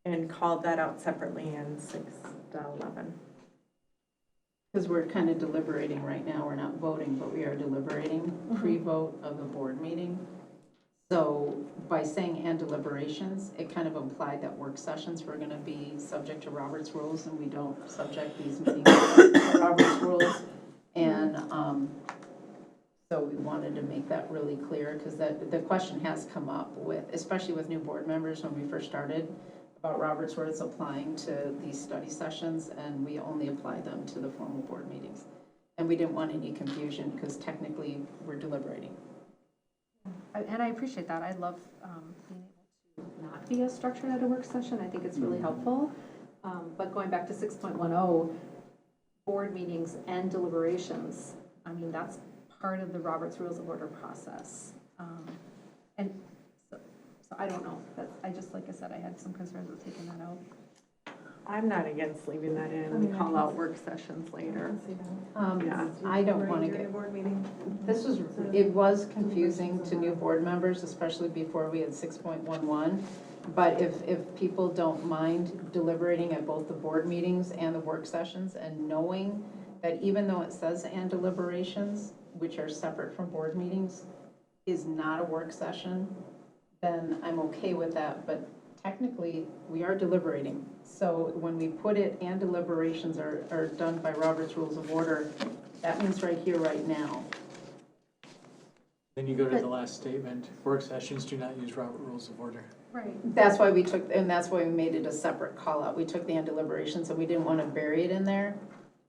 And called that out separately in 6.11. Because we're kind of deliberating right now. We're not voting, but we are deliberating pre-vote of the board meeting. So by saying and deliberations, it kind of implied that work sessions were gonna be subject to Robert's rules, and we don't subject these meetings to Robert's rules. And, so we wanted to make that really clear, because the question has come up with, especially with new board members when we first started, about Robert's rules applying to these study sessions, and we only apply them to the formal board meetings. And we didn't want any confusion, because technically, we're deliberating. And I appreciate that. I love being able to not be as structured at a work session. I think it's really helpful. But going back to 6.10, board meetings and deliberations, I mean, that's part of the Robert's Rules of Order process. And so I don't know. I just, like I said, I had some concerns with taking that out. I'm not against leaving that in, and call out work sessions later. Yeah. I don't want to get, board meeting. it was confusing to new board members, especially before we had 6.11. But if people don't mind deliberating at both the board meetings and the work sessions, and knowing that even though it says and deliberations, which are separate from board meetings, is not a work session, then I'm okay with that. But technically, we are deliberating. So when we put it and deliberations are done by Robert's Rules of Order, that means right here, right now. Then you go to the last statement, work sessions do not use Robert Rules of Order. Right. That's why we took, and that's why we made it a separate call out. We took the and deliberations, and we didn't want to bury it in there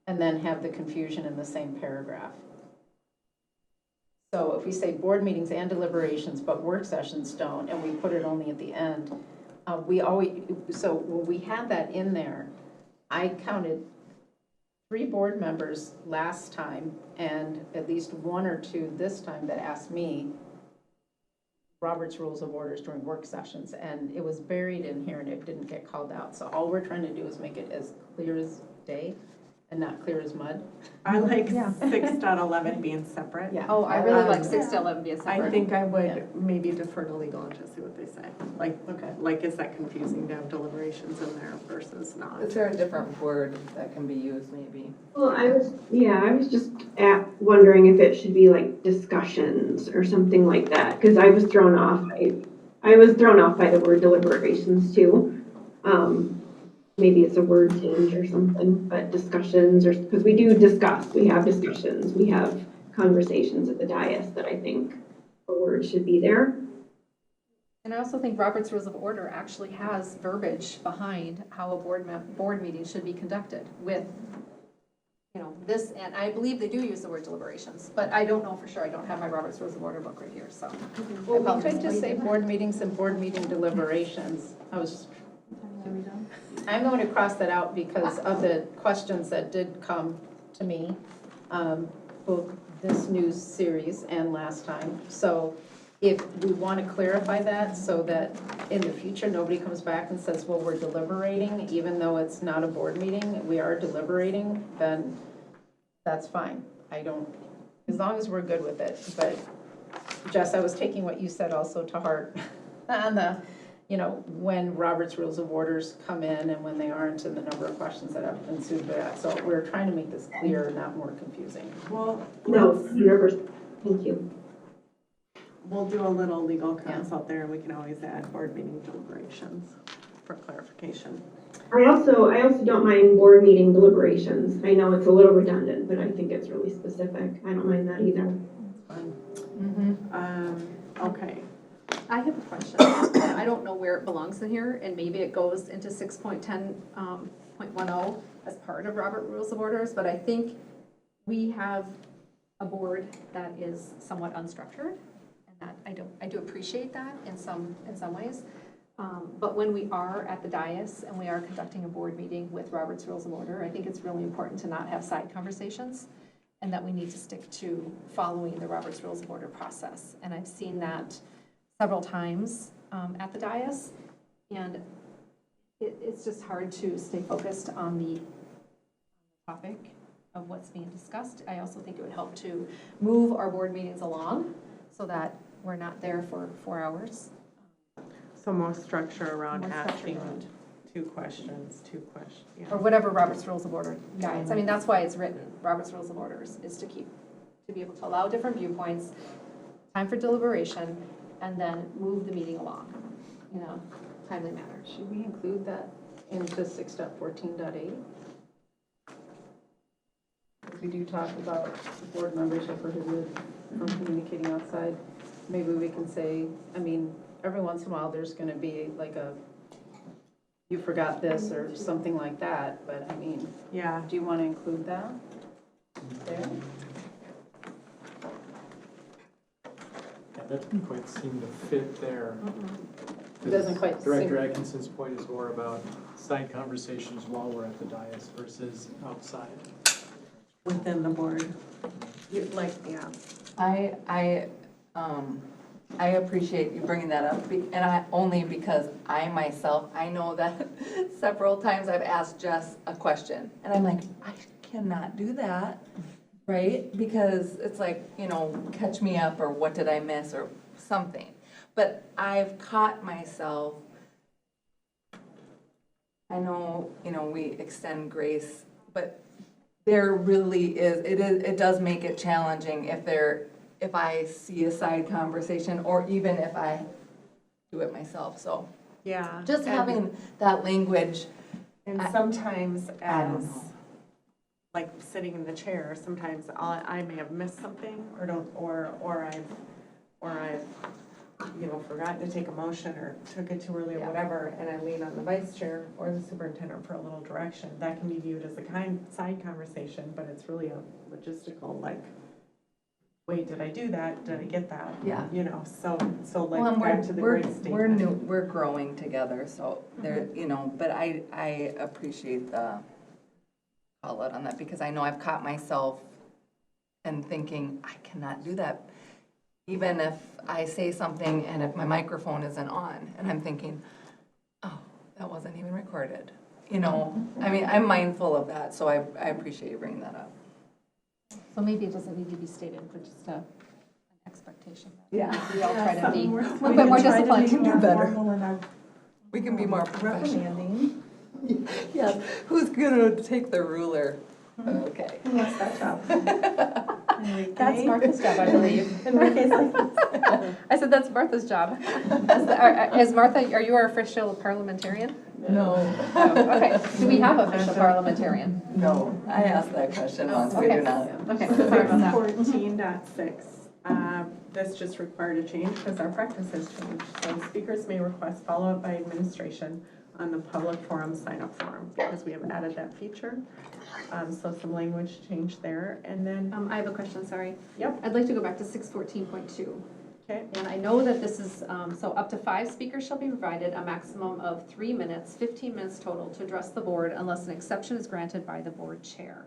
and then have the confusion in the same paragraph. So if we say board meetings and deliberations, but work sessions don't, and we put it only at the end, so when we had that in there, I counted 3 board members last time, and at least 1 or 2 this time that asked me Robert's Rules of Orders during work sessions, and it was buried in here and it didn't get called out. So all we're trying to do is make it as clear as day and not clear as mud. I like 6.11 being separate. Yeah. Oh, I really like 6 to 11 being separate. I think I would Yeah. maybe defer to legal and just see what they say. Like, Okay. is that confusing to have deliberations in there versus not? Is there a different word that can be used maybe? Well, I was just wondering if it should be like discussions or something like that, because I was thrown off. I was thrown off by the word deliberations too. Maybe it's a word change or something, but discussions, or, because we do discuss, we have discussions, we have conversations at the dais that I think a word should be there. And I also think Robert's Rules of Order actually has verbiage behind how a board meeting should be conducted with, you know, this, and I believe they do use the word deliberations, but I don't know for sure. I don't have my Robert's Rules of Order book right here, so. Well, we could just say board meetings and board meeting deliberations. I'm going to cross that out because of the questions that did come to me, both this news series and last time. So if we want to clarify that so that in the future, nobody comes back and says, well, we're deliberating, even though it's not a board meeting, we are deliberating, then that's fine. I don't, as long as we're good with it. But Jess, I was taking what you said also to heart on the, you know, when Robert's Rules of Orders come in and when they aren't, and the number of questions that have ensued with that. So we're trying to make this clear, not more confusing. Well, No, 100%. Thank you. we'll do a little legal consult there, and we can always add board meeting deliberations for clarification. I also don't mind board meeting deliberations. I know it's a little redundant, but I think it's really specific. I don't mind that either. Okay. I have a question. I don't know where it belongs in here, and maybe it goes into 6.10.10 as part of Robert Rules of Orders, but I think we have a board that is somewhat unstructured, and that I do appreciate that in some ways. But when we are at the dais and we are conducting a board meeting with Robert's Rules of Order, I think it's really important to not have side conversations, and that we need to stick to following the Robert's Rules of Order process. And I've seen that several times at the dais, and it's just hard to stay focused on the topic of what's being discussed. I also think it would help to move our board meetings along so that we're not there for 4 hours. So more structure around More structure asking around. 2 questions, yeah. Or whatever Robert's Rules of Order guides. I mean, that's why it's written, Robert's Rules of Orders, is to be able to allow different viewpoints, time for deliberation, and then move the meeting along in a timely manner. Should we include that into 6.14.8? If we do talk about board members are prohibited from communicating outside, maybe we can say, I mean, every once in a while, there's gonna be like a, you forgot this or something like that, but I mean, Yeah, do you wanna include that there? Yeah, that doesn't quite seem to fit there. It doesn't quite Director seem- Atkinson's point is more about side conversations while we're at the dais versus outside. within the board. Like, yeah. I appreciate you bringing that up, only because I myself, I know that several times I've asked Jess a question, and I'm like, I cannot do that, right? Because it's like, catch me up, or what did I miss, or something. But I've caught myself, I know, we extend grace, but there really is, it does make it challenging if I see a side conversation, or even if I do it myself, so. Yeah. Just having that language, And sometimes I don't as, know. like, sitting in the chair, sometimes I may have missed something, or I've forgotten to take a motion, or took it too early, or Yeah. whatever, and I lean on the vice chair or the superintendent for a little direction. That can be viewed as a side conversation, but it's really a logistical, like, wait, did I do that? Did I get that? Yeah. So Well, like, and back to the grace statement. we're new, we're growing together, so there, but I appreciate the call out on that, because I know I've caught myself and thinking, I cannot do that. Even if I say something and if my microphone isn't on, and I'm thinking, oh, that wasn't even recorded. I mean, I'm mindful of that, so I appreciate you bringing that up. So maybe it doesn't need to be stated, but just an expectation. Yeah. We all try to be a We little can bit more try to disciplined. be more better. formal in our We can be more professional. reprimanding. Yes, who's gonna take the ruler? Okay. Who wants that job? That's Martha's job, I believe. Enrique's like, I said, that's Martha's job. Is Martha, are you our official parliamentarian? No. Oh, okay. Do we have official parliamentarian? No, I asked that question once, we do not. Okay, sorry about that. 14.6, this just required a change because our practice has changed. So speakers may request follow-up by administration on the public forum sign-up form, because we have added that feature. So some language change there, and then, I have a question, sorry. Yep. I'd like to go back to 614.2. okay, And I know that this is, so up to 5 speakers shall be provided, a maximum of 3 minutes, 15 minutes total to address the board unless an exception is granted by the board chair.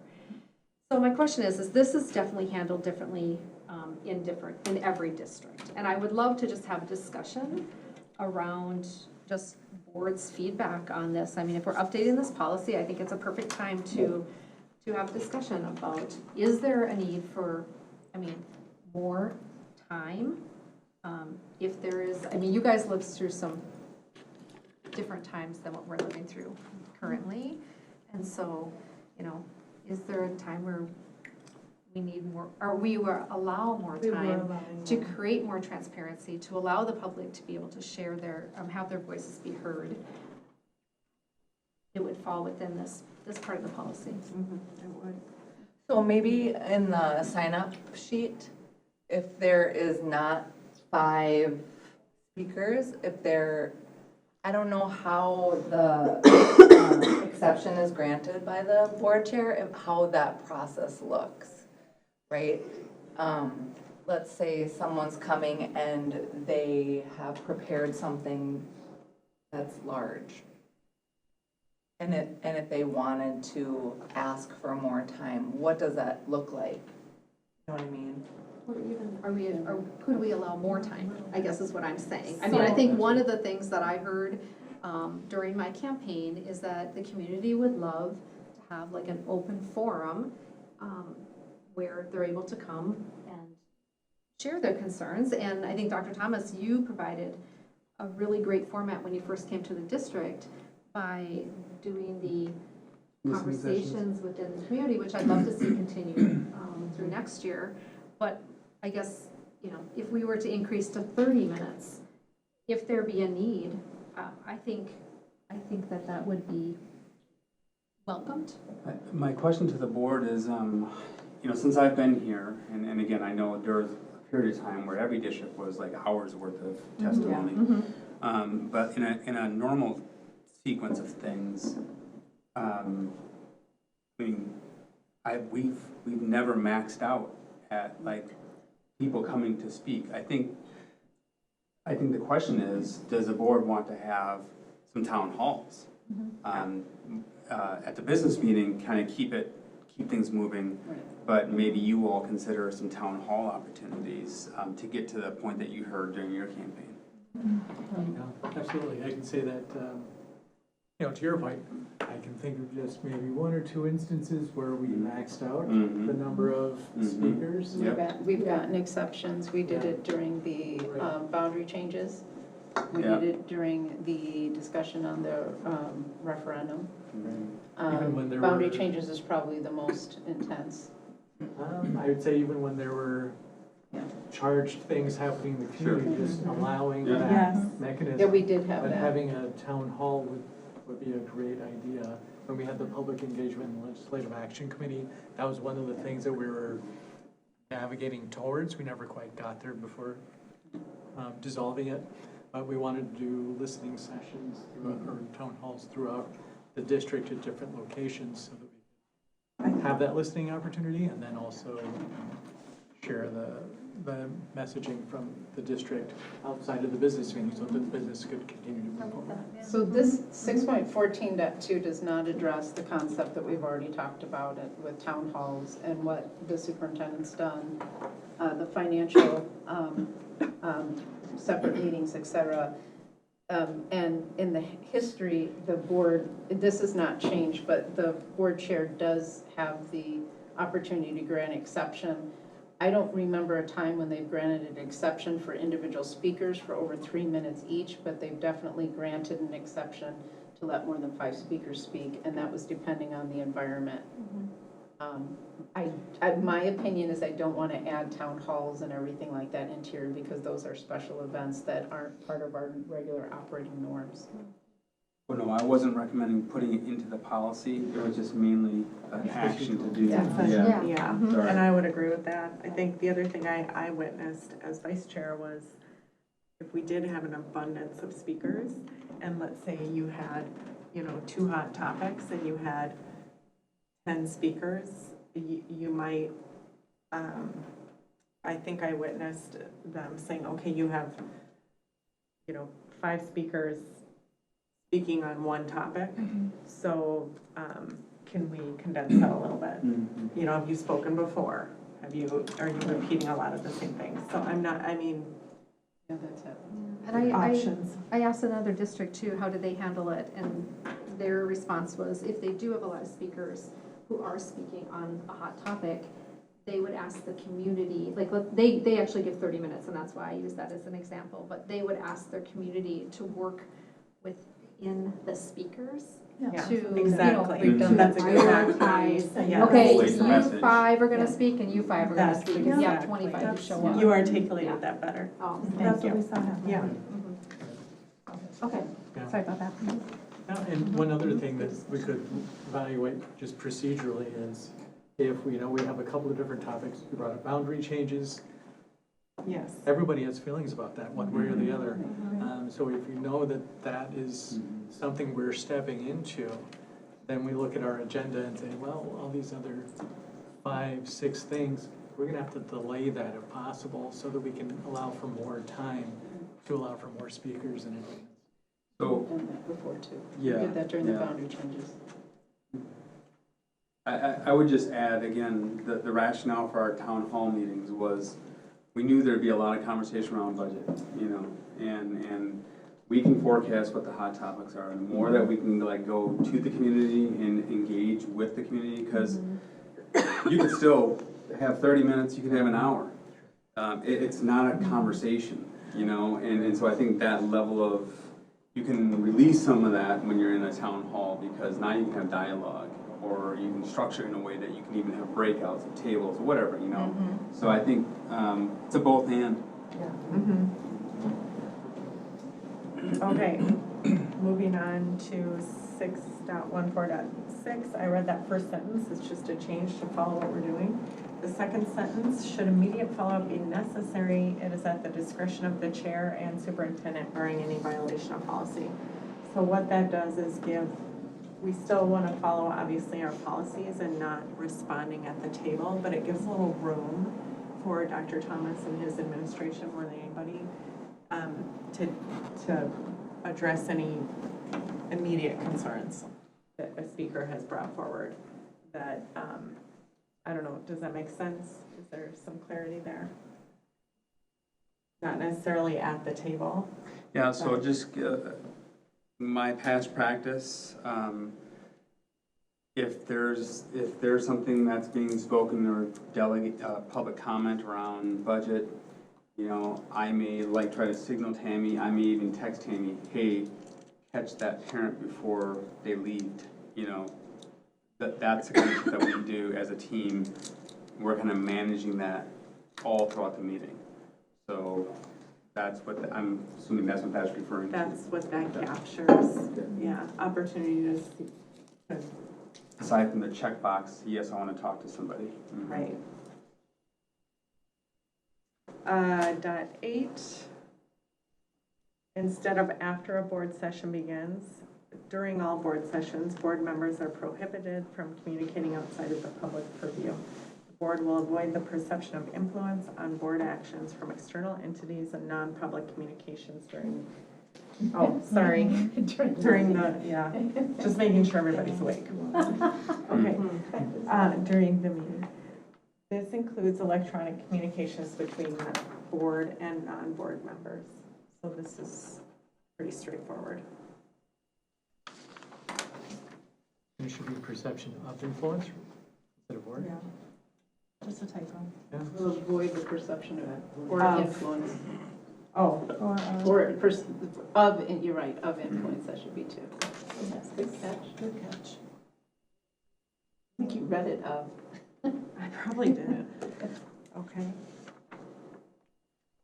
So my question is this is definitely handled differently in every district. And I would love to just have a discussion around just board's feedback on this. I mean, if we're updating this policy, I think it's a perfect time to have a discussion about, is there a need for, more time? If there is, you guys lived through some different times than what we're living through currently. And so, is there a time where we need more, or we will allow more time to create more transparency, to allow the public to be able to share their, have their voices be heard? It would fall within this part of the policy. it would. So maybe in the sign-up sheet, if there is not 5 speakers, I don't know how the exception is granted by the board chair, how that process looks, right? Let's say someone's coming and they have prepared something that's large. And if they wanted to ask for more time, what does that look like? You know what I mean? Or could we allow more time, I guess is what I'm saying. I think one of the things that I heard during my campaign is that the community would love to have like an open forum where they're able to come and share their concerns. And I think, Dr. Thomas, you provided a really great format when you first came to the district by doing the conversations within the community, which I'd love to see continue through next year. But I guess you know, if we were to increase to 30 minutes, if there be a need, I think that would be welcomed. My question to the board is, you know, since I've been here, and again, I know there was a period of time where every district was like hours worth of testimony. But in a normal sequence of things, I mean, we've never maxed out at like people coming to speak. I think the question is, does the board want to have some town halls? At the business meeting, kind of keep things moving, but maybe you all consider some town hall opportunities to get to the point that you heard during your campaign. Yeah, absolutely. I can say that, you know, to your point, I can think of just maybe one or two instances where we maxed out the number of speakers. We've gotten exceptions. We did it during the boundary changes. We did it during the discussion on the referendum. Even when there Boundary were- changes is probably the most intense. I would say even when there were charged things happening in the community, just allowing that Yes. mechanism. Yeah, we did have But that. having a town hall would be a great idea. When we had the Public Engagement and Legislative Action Committee, that was one of the things that we were navigating towards. We never quite got there before dissolving it. But we wanted to do listening sessions or town halls throughout the district at different locations so that we could have that listening opportunity and then also share the messaging from the district outside of the business meeting so that the business could continue to move forward. So this 6.14.2 does not address the concept that we've already talked about with town halls and what the superintendent's done, the financial separate meetings, et cetera. And in the history, the board, this has not changed, but the board chair does have the opportunity to grant exception. I don't remember a time when they've granted an exception for individual speakers for over 3 minutes each, but they've definitely granted an exception to let more than 5 speakers speak, and that was depending on the environment. My opinion is I don't want to add town halls and everything like that into here because those are special events that aren't part of our regular operating norms. Well, no, I wasn't recommending putting it into the policy. It was just mainly an action to do that. Yeah, Sorry. and I would agree with that. I think the other thing I witnessed as vice chair was if we did have an abundance of speakers, and let's say you had, you know, 2 hot topics and you had 10 speakers, you might, I think I witnessed them saying, okay, you have, you know, 5 speakers speaking on one topic, so can we condense that a little bit? You know, have you spoken before? Are you repeating a lot of the same things? So Yeah, that's it. And options. I asked another district too, how did they handle it? And their response was, if they do have a lot of speakers who are speaking on a hot topic, they would ask the community, like, they actually give 30 minutes, and that's why I use that as an example, but they would ask their community to work within the speakers Yeah, to, exactly. you know, That's exactly. prioritize. Yeah. Okay, Relate the you message. 5 are gonna speak and you 5 are gonna That's speak. If you have exactly. 25 who show up. You articulated that better. Oh, That's Thank what we you. saw happen. Yeah. okay, Yeah. sorry about that. And one other thing that we could evaluate just procedurally is if we have a couple of different topics, we brought up boundary changes. Yes. Everybody has feelings about that, one way or the other. So if you know that that is something we're stepping into, then we look at our agenda and say, well, all these other 5, 6 things, we're gonna have to delay that if possible so that we can allow for more time to allow for more speakers in advance. So, We've done that before too. Yeah, We did that during the yeah. boundary changes. I would just add, again, the rationale for our town hall meetings was, we knew there'd be a lot of conversation around budget, and we can forecast what the hot topics are. And the more that we can like go to the community and engage with the community, because you can still have 30 minutes, you can have an hour. It's not a conversation, and so I think that level of, you can release some of that when you're in a town hall, because now you can have dialogue. or you can structure it in a way that you can even have breakouts of tables or whatever, you know? So I think, it's a both and. Okay, moving on to 6.14.6, I read that first sentence, it's just a change to follow what we're doing. The second sentence, should immediate follow-up be necessary, it is at the discretion of the chair and superintendent barring any violation of policy. So what that does is we still want to follow obviously our policies and not responding at the table, but it gives a little room for Dr. Thomas and his administration more than anybody to address any immediate concerns that a speaker has brought forward that, I don't know, does that make sense? Is there some clarity there? Not necessarily at the table. Yeah, so just my past practice, if there's something that's being spoken or public comment around budget, you know, I may try to signal Tammy, I may even text Tammy, hey, catch that parent before they leave, you know. That's the kind of stuff that we do as a team. We're kind of managing that all throughout the meeting. So that's what, I'm assuming that's what that's referring to. That's what that captures, yeah, opportunity to. Aside from the checkbox, yes, I want to talk to somebody. Right. .8, instead of after a board session begins, during all board sessions, board members are prohibited from communicating outside of the public purview. The board will avoid the perception of influence on board actions from external entities and non-public communications during, during the, yeah, just making sure everybody's awake. Okay, during the meeting. This includes electronic communications between the board and non-board members. So this is pretty straightforward. There should be perception of influence instead of word. Yeah. Just a typo. We'll avoid the perception of or influence. Oh. You're right, of influence, that should be too. Yes, good catch. I think you read it of. I probably did. Okay.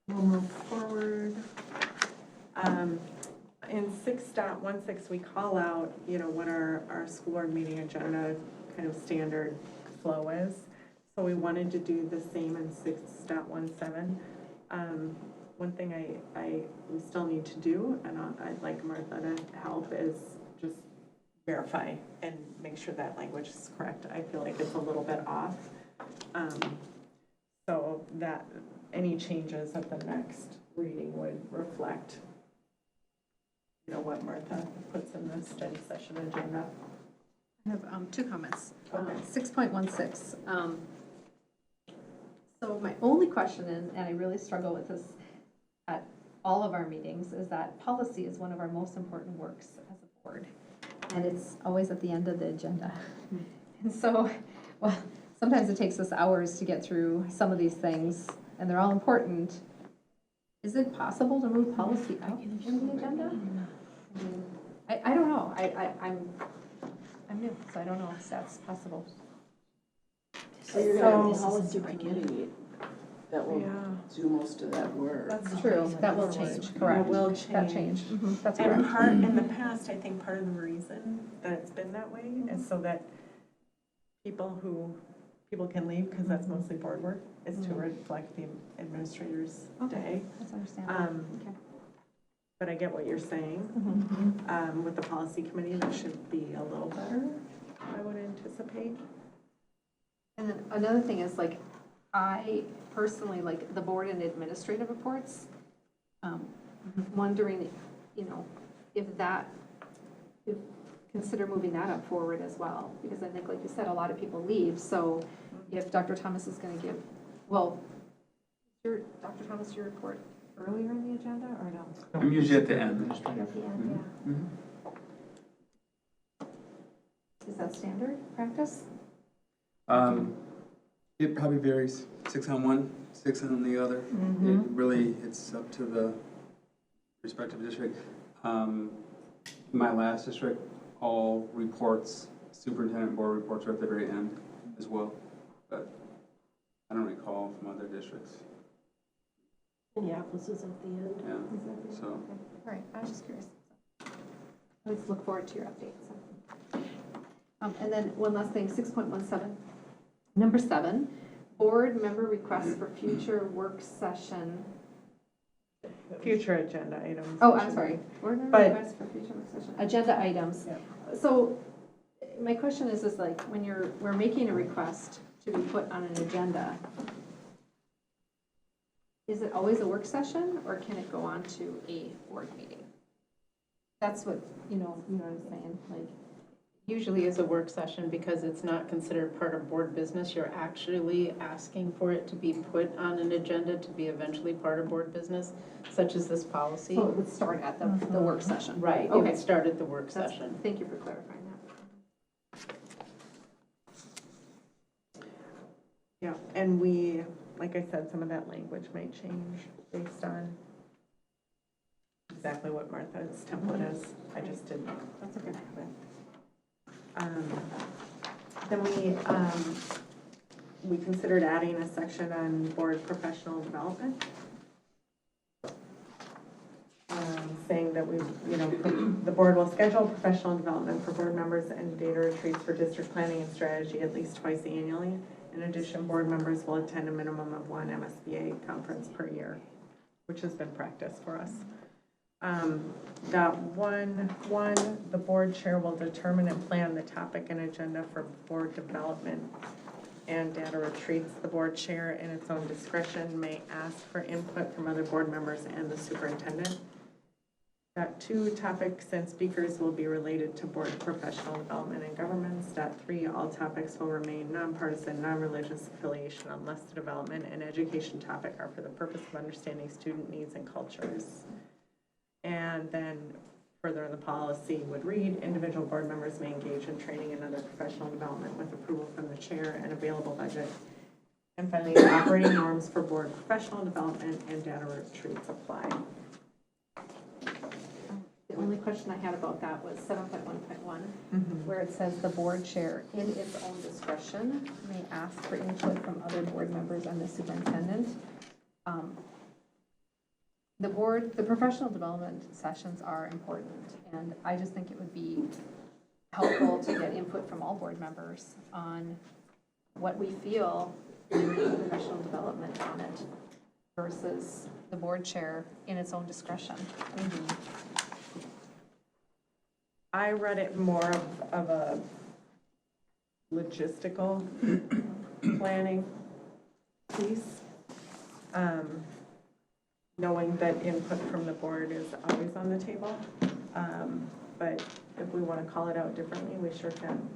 We'll move forward. In 6.16, we call out, you know, what our school board meeting agenda kind of standard flow is. So we wanted to do the same in 6.17. One thing we still need to do, and I'd like Martha to help, is just verify and make sure that language is correct. I feel like it's a little bit off. So that any changes at the next reading would reflect, you know, what Martha puts in the study session agenda. I have two comments. Okay. 6.16. So my only question, and I really struggle with this at all of our meetings, is that policy is one of our most important works as a board. And it's always at the end of the agenda. And so, well, sometimes it takes us hours to get through some of these things, and they're all important. Is it possible to move policy up in the agenda? I don't know. I'm new, so I don't know if that's possible. So you're gonna have a policy committee that will do most of that work. That's True, that will change, correct. That will change. That changed, that's And correct. in the past, I think part of the reason that it's been that way is so that people can leave, because that's mostly board work, is to reflect the administrator's day. That's understandable. Okay. But I get what you're saying. With the policy committee, that should be a little better, I would anticipate. And then another thing is, like, I personally, like, the board and administrative reports, wondering, you know, if consider moving that up forward as well, because I think, like you said, a lot of people leave, so if Dr. Thomas is gonna give, well, Dr. Thomas, your report earlier in the agenda, or no? I'm usually at the end. At the end, yeah. Is that standard practice? It probably varies, 6 on one, 6 on the other. It's up to the respective district. My last district, all reports superintendent board reports are at the very end as well, but I don't recall from other districts, Minneapolis is at the end. yeah, so. All right, I was just curious. I always look forward to your updates. And then one last thing, 6.17, number 7, board member requests for future work session. Future agenda items. Oh, I'm sorry. Board member But- requests for future work session, agenda items. So my question is like, when we're making a request to be put on an agenda, is it always a work session or can it go on to a board meeting? That's what, you know what I'm saying, like. Usually is a work session because it's not considered part of board business. You're actually asking for it to be put on an agenda to be eventually part of board business, such as this policy. So it would start at the work session. Right, it Okay. would start at the work That's- session. Thank you for clarifying that. Yeah, and we, like I said, some of that language might change based on exactly what Martha's template is. I just didn't That's okay. have it. Then we considered adding a section on board professional development. Saying that the board will schedule professional development for board members and data retreats for district planning and strategy at least twice annually. In addition, board members will attend a minimum of 1 MSBA conference per year, which has been practice for us. That one, the board chair will determine and plan the topic and agenda for board development and data retreats. The board chair, in its own discretion, may ask for input from other board members and the superintendent. That 2, topics and speakers will be related to board professional development and governance. That 3, all topics will remain nonpartisan, non-religious affiliation unless the development and education topic are for the purpose of understanding student needs and cultures. And then further in the policy would read, individual board members may engage in training and other professional development with approval from the chair and available budget. And finally, the operating norms for board professional development and data retreats apply. The only question I had about that was 7.1.1, where it says the board chair, in its own discretion, may ask for input from other board members and the superintendent. The professional development sessions are important, and I just think it would be helpful to get input from all board members on what we feel in professional development on it versus the board chair in its own discretion. I read it more of a logistical planning piece. Knowing that input from the board is always on the table. But if we want to call it out differently, we sure can.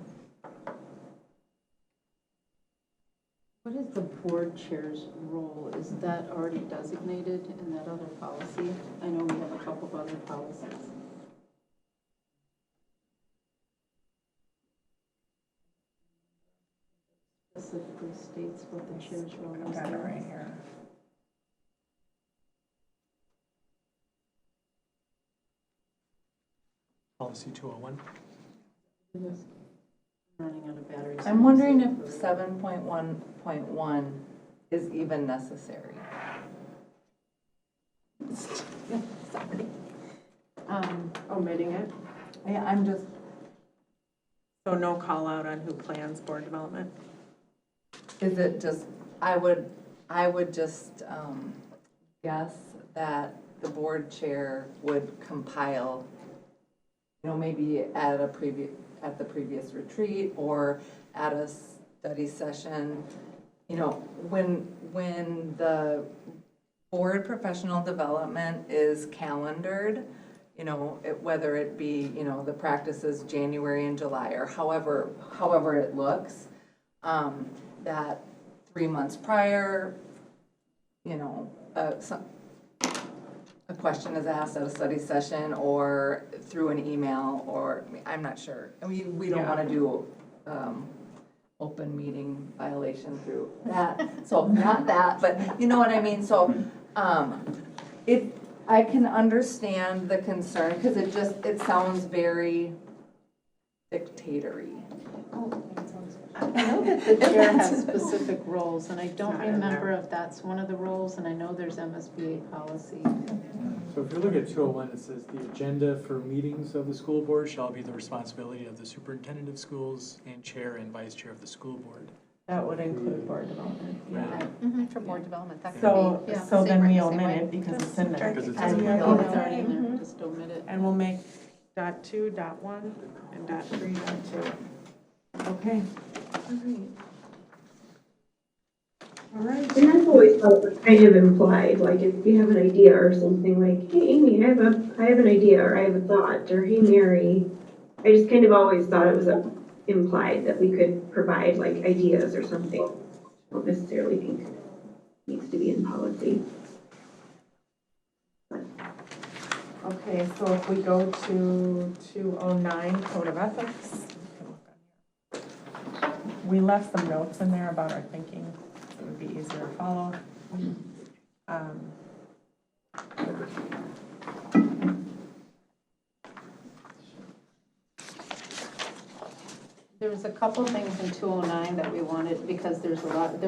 What is the board chair's role? Is that already designated in that other policy? I know we have a couple of other policies. Specifically states what the chair's role is. Got it right here. Policy 201. Running out of batteries. I'm wondering if 7.1.1 is even necessary. Sorry. Omitting it. Yeah, I'm just, So no call out on who plans board development? is it just, I would just guess that the board chair would compile, maybe at the previous retreat or at a study session, when the board professional development is calendared, whether it be, the practice is January and July or however it looks, that 3 months prior, a question is asked at a study session or through an email, or, I'm not sure. I mean, we don't want to do open meeting violation through that, so not that, but you know what I mean? So I can understand the concern, because it sounds very dictatory. I know that the chair has specific roles, and I don't Not in remember if that's one of the roles, and I know there's MSBA policy. So if you look at 201, it says the agenda for meetings of the school board shall be the responsibility of the superintendent of schools and chair and vice chair of the school board. That would include board development, yeah. For board development, that could So, be, yeah. so then same we same omit way. it because it's in there. Because it's And in there. Oh, it's already in there, just omit it. And we'll make dot 2, dot 1, and dot 3, dot 2. Okay. All right. And I've always thought it was kind of implied, like if you have an idea or something, like, hey, Amy, I have an idea, or I have a thought, or hey, Mary. I just kind of always thought it was implied that we could provide like ideas or something. I don't necessarily think it needs to be in policy. Okay, so if we go to 209, Code of Ethics. We left some notes in there about our thinking. It would be easier to follow. There was a couple things in 209 that we wanted, because there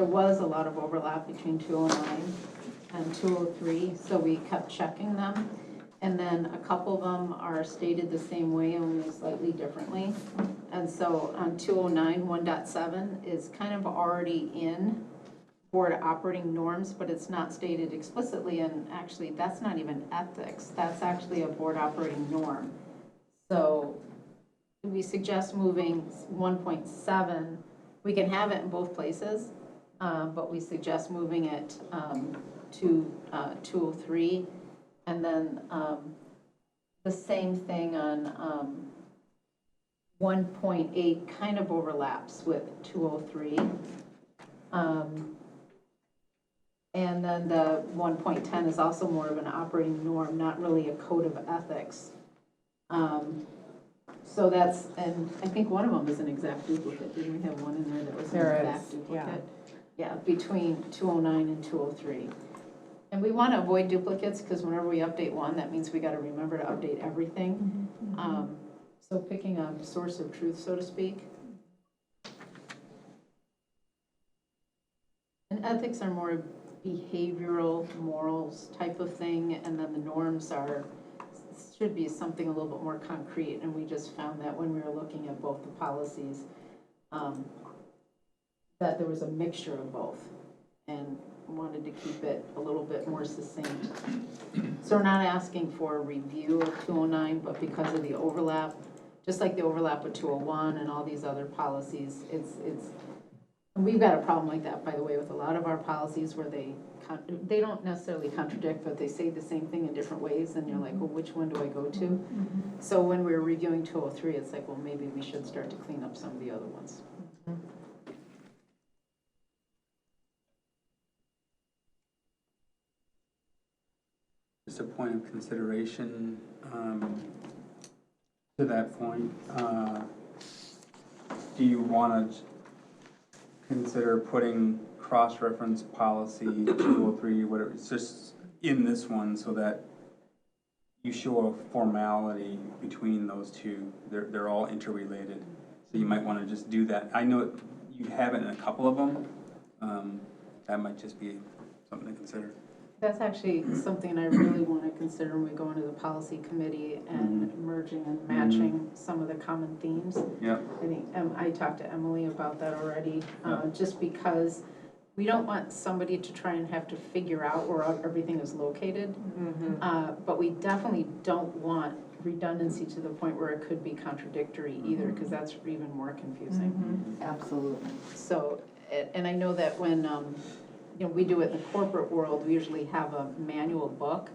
was a lot of overlap between 209 and 203, so we kept checking them. And then a couple of them are stated the same way, only slightly differently. And so on 209, 1.7 is kind of already in board operating norms, but it's not stated explicitly, and actually that's not even ethics, that's actually a board operating norm. So we suggest moving 1.7, we can have it in both places, but we suggest moving it to 203. And then the same thing on 1.8 kind of overlaps with 203. And then the 1.10 is also more of an operating norm, not really a code of ethics. So that's, and I think one of them is an exact duplicate. Didn't we have one in there that was an There is, exact duplicate? Yeah, between 209 and 203. And we want to avoid duplicates, because whenever we update one, that means we got to remember to update everything. So picking a source of truth, so to speak. And ethics are more behavioral, morals type of thing, and then the norms should be something a little bit more concrete, and we just found that when we were looking at both the policies, that there was a mixture of both, and wanted to keep it a little bit more succinct. So we're not asking for a review of 209, but because of the overlap, just like the overlap with 201 and all these other policies, and we've got a problem like that, by the way, with a lot of our policies where they don't necessarily contradict, but they say the same thing in different ways, and you're like, well, which one do I go to? So when we're reviewing 203, it's like, well, maybe we should start to clean up some of the other ones. Just a point of consideration to that point. Do you want to consider putting cross-reference policy 203, whatever, it's just in this one so that you show a formality between those two? They're all interrelated. So you might want to just do that. I know you have it in a couple of them. That might just be something to consider. That's actually something I really want to consider when we go into the policy committee and merging and matching some of the common themes. Yeah. I think I talked to Emily about that already, just because we don't want somebody to try and have to figure out where everything is located. But we definitely don't want redundancy to the point where it could be contradictory either, because that's even more confusing. Absolutely. So, and I know that when we do it in the corporate world, we usually have a manual book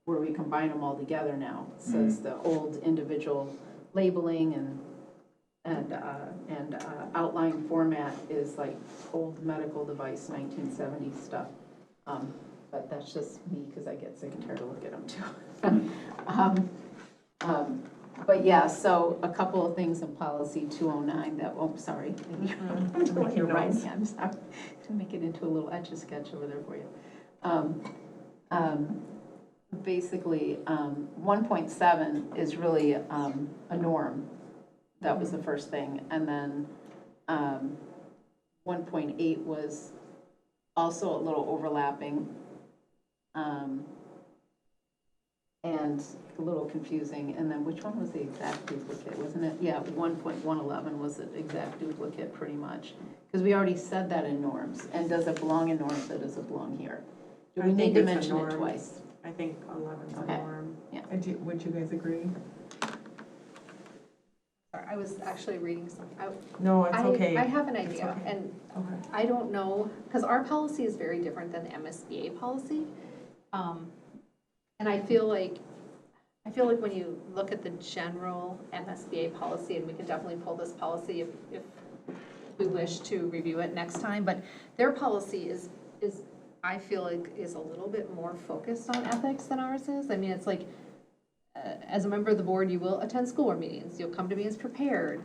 where we combine them all together now. It says the old individual labeling and outline format is like old medical device 1970 stuff. But that's just me, because I get sick and tired of looking at them too. But yeah, so a couple of things in policy 209 that, oh, sorry. You're right, I'm sorry. To make it into a little etch-a-sketch over there for you. Basically, 1.7 is really a norm That was the first thing. And then 1.8 was also a little overlapping and a little confusing. And then which one was the exact duplicate, wasn't it? Yeah, 1.111 was the exact duplicate pretty much. Because we already said that in norms. And does it belong in norms or does it belong here? Do we I need think to it's a mention it norm. twice? I think 11's a Okay. norm. Yeah. And would you guys agree? Sorry, I was actually reading something. No, it's okay. I have an It's idea, okay. and Okay. I don't know, because our policy is very different than the MSBA policy. And I feel like when you look at the general MSBA policy, and we can definitely pull this policy if we wish to review it next time, but their policy is I feel like is a little bit more focused on ethics than ours is. I mean, it's like, as a member of the board, you will attend school board meetings, you'll come to meetings prepared,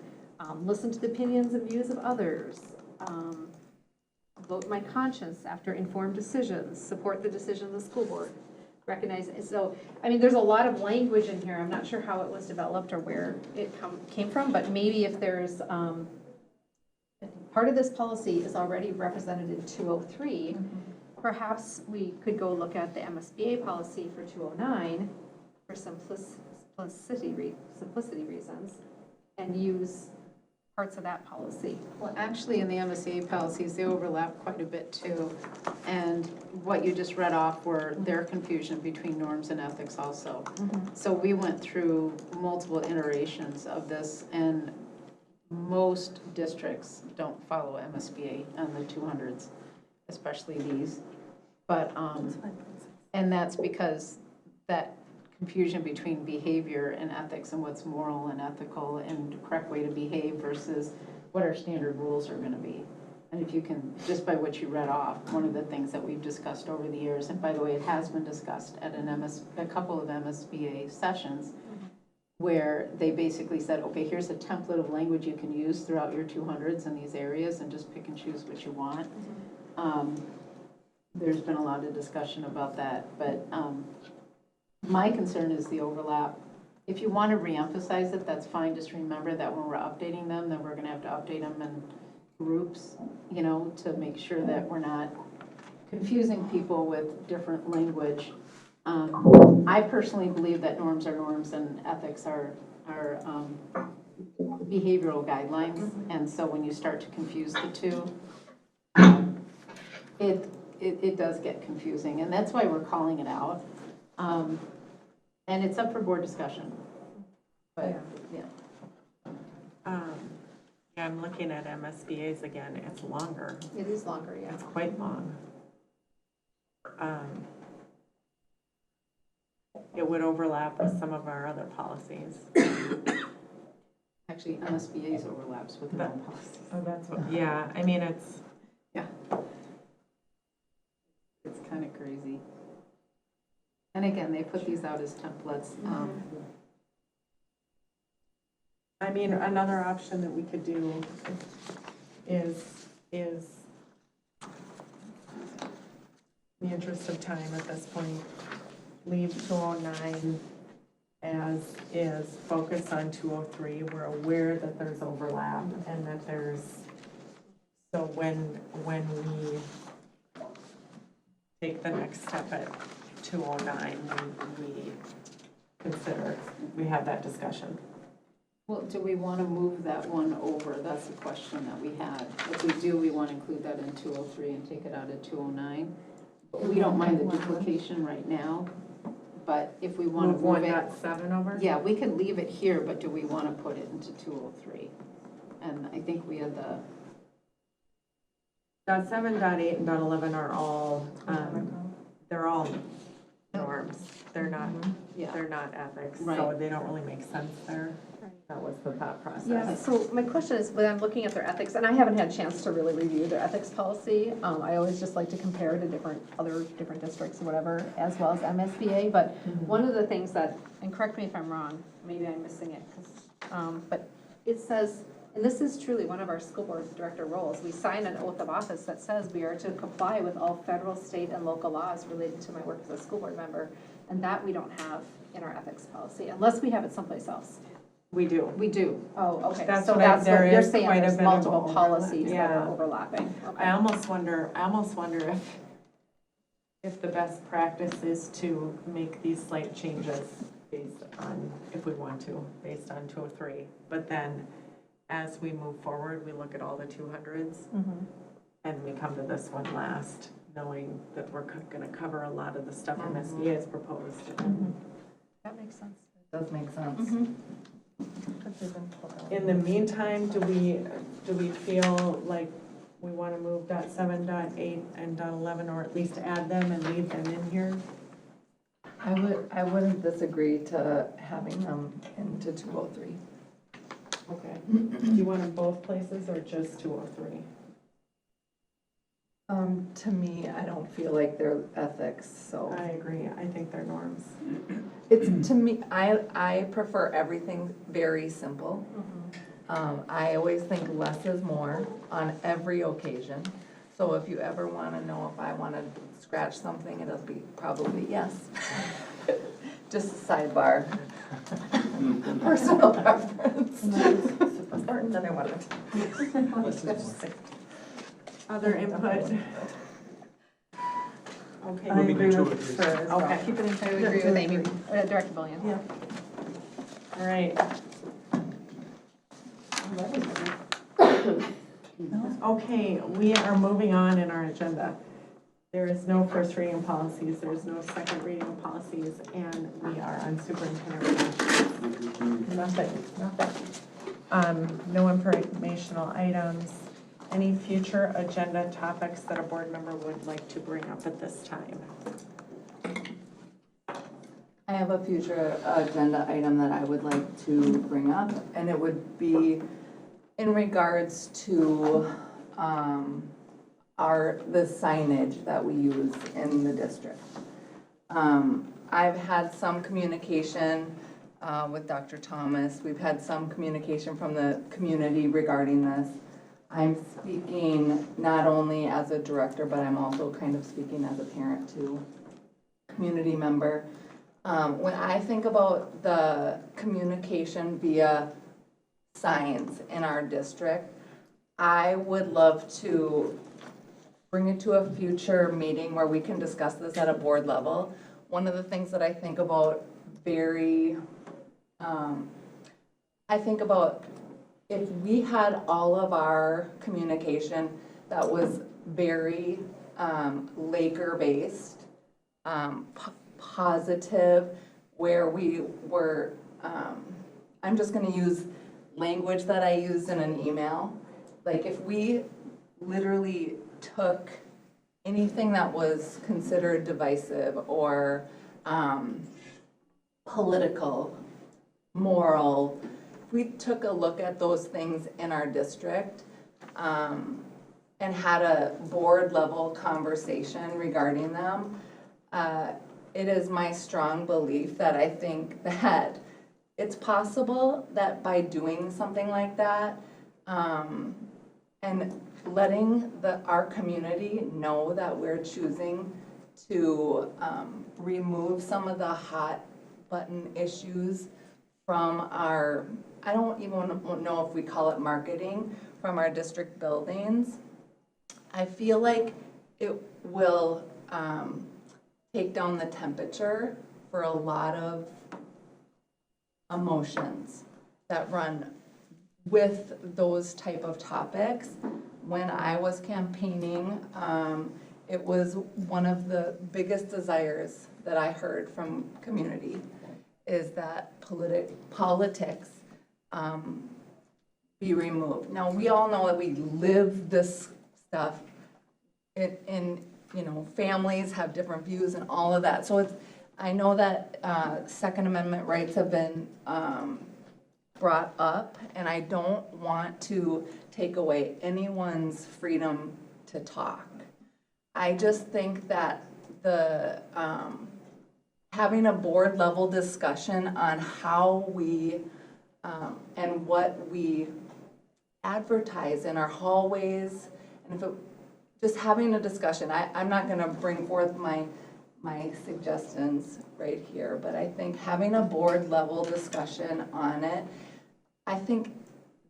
listen to the opinions and views of others, vote my conscience after informed decisions, support the decision of the school board, recognize it. So, I mean, there's a lot of language in here. I'm not sure how it was developed or where it came from, but maybe if there's, part of this policy is already represented in 203, perhaps we could go look at the MSBA policy for 209 for simplicity reasons and use parts of that policy. Well, actually, in the MSA policies, they overlap quite a bit too. And what you just read off were their confusion between norms and ethics also. So we went through multiple iterations of this, and most districts don't follow MSBA on the 200s, especially these. But, and that's because that confusion between behavior and ethics and what's moral and ethical and the correct way to behave versus what our standard rules are gonna be. And if you can, just by what you read off, one of the things that we've discussed over the years, and by the way, it has been discussed at a couple of MSBA sessions, where they basically said, okay, here's a template of language you can use throughout your 200s in these areas and just pick and choose what you want. There's been a lot of discussion about that, but my concern is the overlap. If you want to reemphasize it, that's fine. Just remember that when we're updating them, then we're going to have to update them in groups, you know, to make sure that we're not confusing people with different language. I personally believe that norms are norms and ethics are behavioral guidelines. And so when you start to confuse the two, it does get confusing. And that's why we're calling it out. And it's up for board discussion. But, yeah. Yeah, I'm looking at MSBA's again. It's longer. It is longer, yeah. It's quite long. It would overlap with some of our other policies. Actually, MSBA's overlaps with their own policies. Oh, that's what, yeah, I mean, it's, It's kind of crazy. And again, they put these out as templates. I mean, another option that we could do is in the interest of time at this point, leave 209 as is, focus on 203. We're aware that there's overlap and that there's, so when we take the next step at 209, we consider, we have that discussion. Well, do we want to move that one over? That's the question that we had. If we do, we want to include that in 203 and take it out of 209. But we don't mind the duplication right now, but if we want to move it. 1.7 over? Yeah, we can leave it here, but do we want to put it into 203? And I think we had the, .7, .8, and .11 are all, they're all norms. They're not, yeah. they're not ethics, so Right. they don't really make sense there. That was the thought process. Yeah, so my question is, when I'm looking at their ethics, and I haven't had a chance to really review their ethics policy, I always just like to compare to different districts or whatever, as well as MSBA, but one of the things that, and correct me if I'm wrong, maybe I'm missing it, but it says, and this is truly one of our school board director roles, we sign an oath of office that says we are to comply with all federal, state, and local laws related to my work as a school board member, and that we don't have in our ethics policy, unless we have it someplace else. We do. We do, oh, okay. That's So what that's there what you're is saying, quite a there's bit of multiple overlap. policies that Yeah. are overlapping. Okay. I almost wonder if the best practice is to make these slight changes based on, if we want to, based on 203. But then, as we move forward, we look at all the 200s, and we come to this one last, knowing that we're gonna cover a lot of the stuff MSBA has proposed. That makes sense. Does make sense. In the meantime, do we feel like we want to move .7, .8, and .11, or at least add them and leave them in here? I wouldn't disagree to having them into 203. Okay. Do you want them both places or just 203? To me, I don't feel like they're ethics, so. I agree. I think they're norms. It's, to me, I prefer everything very simple. I always think less is more on every occasion. So if you ever want to know if I want to scratch something, it'll be probably yes. Just a sidebar. Personal preference. Super important that I wanted. Other input? Okay. I agree with Okay. Keep it in. I would agree with Amy, Director Bullion. Yeah. All right. Okay, we are moving on in our agenda. There is no first reading of policies, there is no second reading of policies, and we are on superintendent relations. Nothing. No informational items. Any future agenda topics that a board member would like to bring up at this time? I have a future agenda item that I would like to bring up, and it would be in regards to the signage that we use in the district. I've had some communication with Dr. Thomas. We've had some communication from the community regarding this. I'm speaking not only as a director, but I'm also kind of speaking as a parent too, community member. When I think about the communication via signs in our district, I would love to bring it to a future meeting where we can discuss this at a board level. One of the things that I think about I think about if we had all of our communication that was very Laker-based, positive, where we were, I'm just gonna use language that I used in an email. Like if we literally took anything that was considered divisive or political, moral, if we took a look at those things in our district and had a board level conversation regarding them, it is my strong belief that I think that it's possible that by doing something like that and letting our community know that we're choosing to remove some of the hot button issues from our, I don't even know if we call it marketing, from our district buildings, I feel like it will take down the temperature for a lot of emotions that run with those type of topics. When I was campaigning, it was one of the biggest desires that I heard from community is that politics be removed. Now, we all know that we live this stuff in you know, families have different views and all of that. So it's, I know that Second Amendment rights have been brought up, and I don't want to take away anyone's freedom to talk. I just think that the having a board level discussion on how we and what we advertise in our hallways, and if it, just having a discussion. I'm not going to bring forth my suggestions right here, but I think having a board level discussion on it I think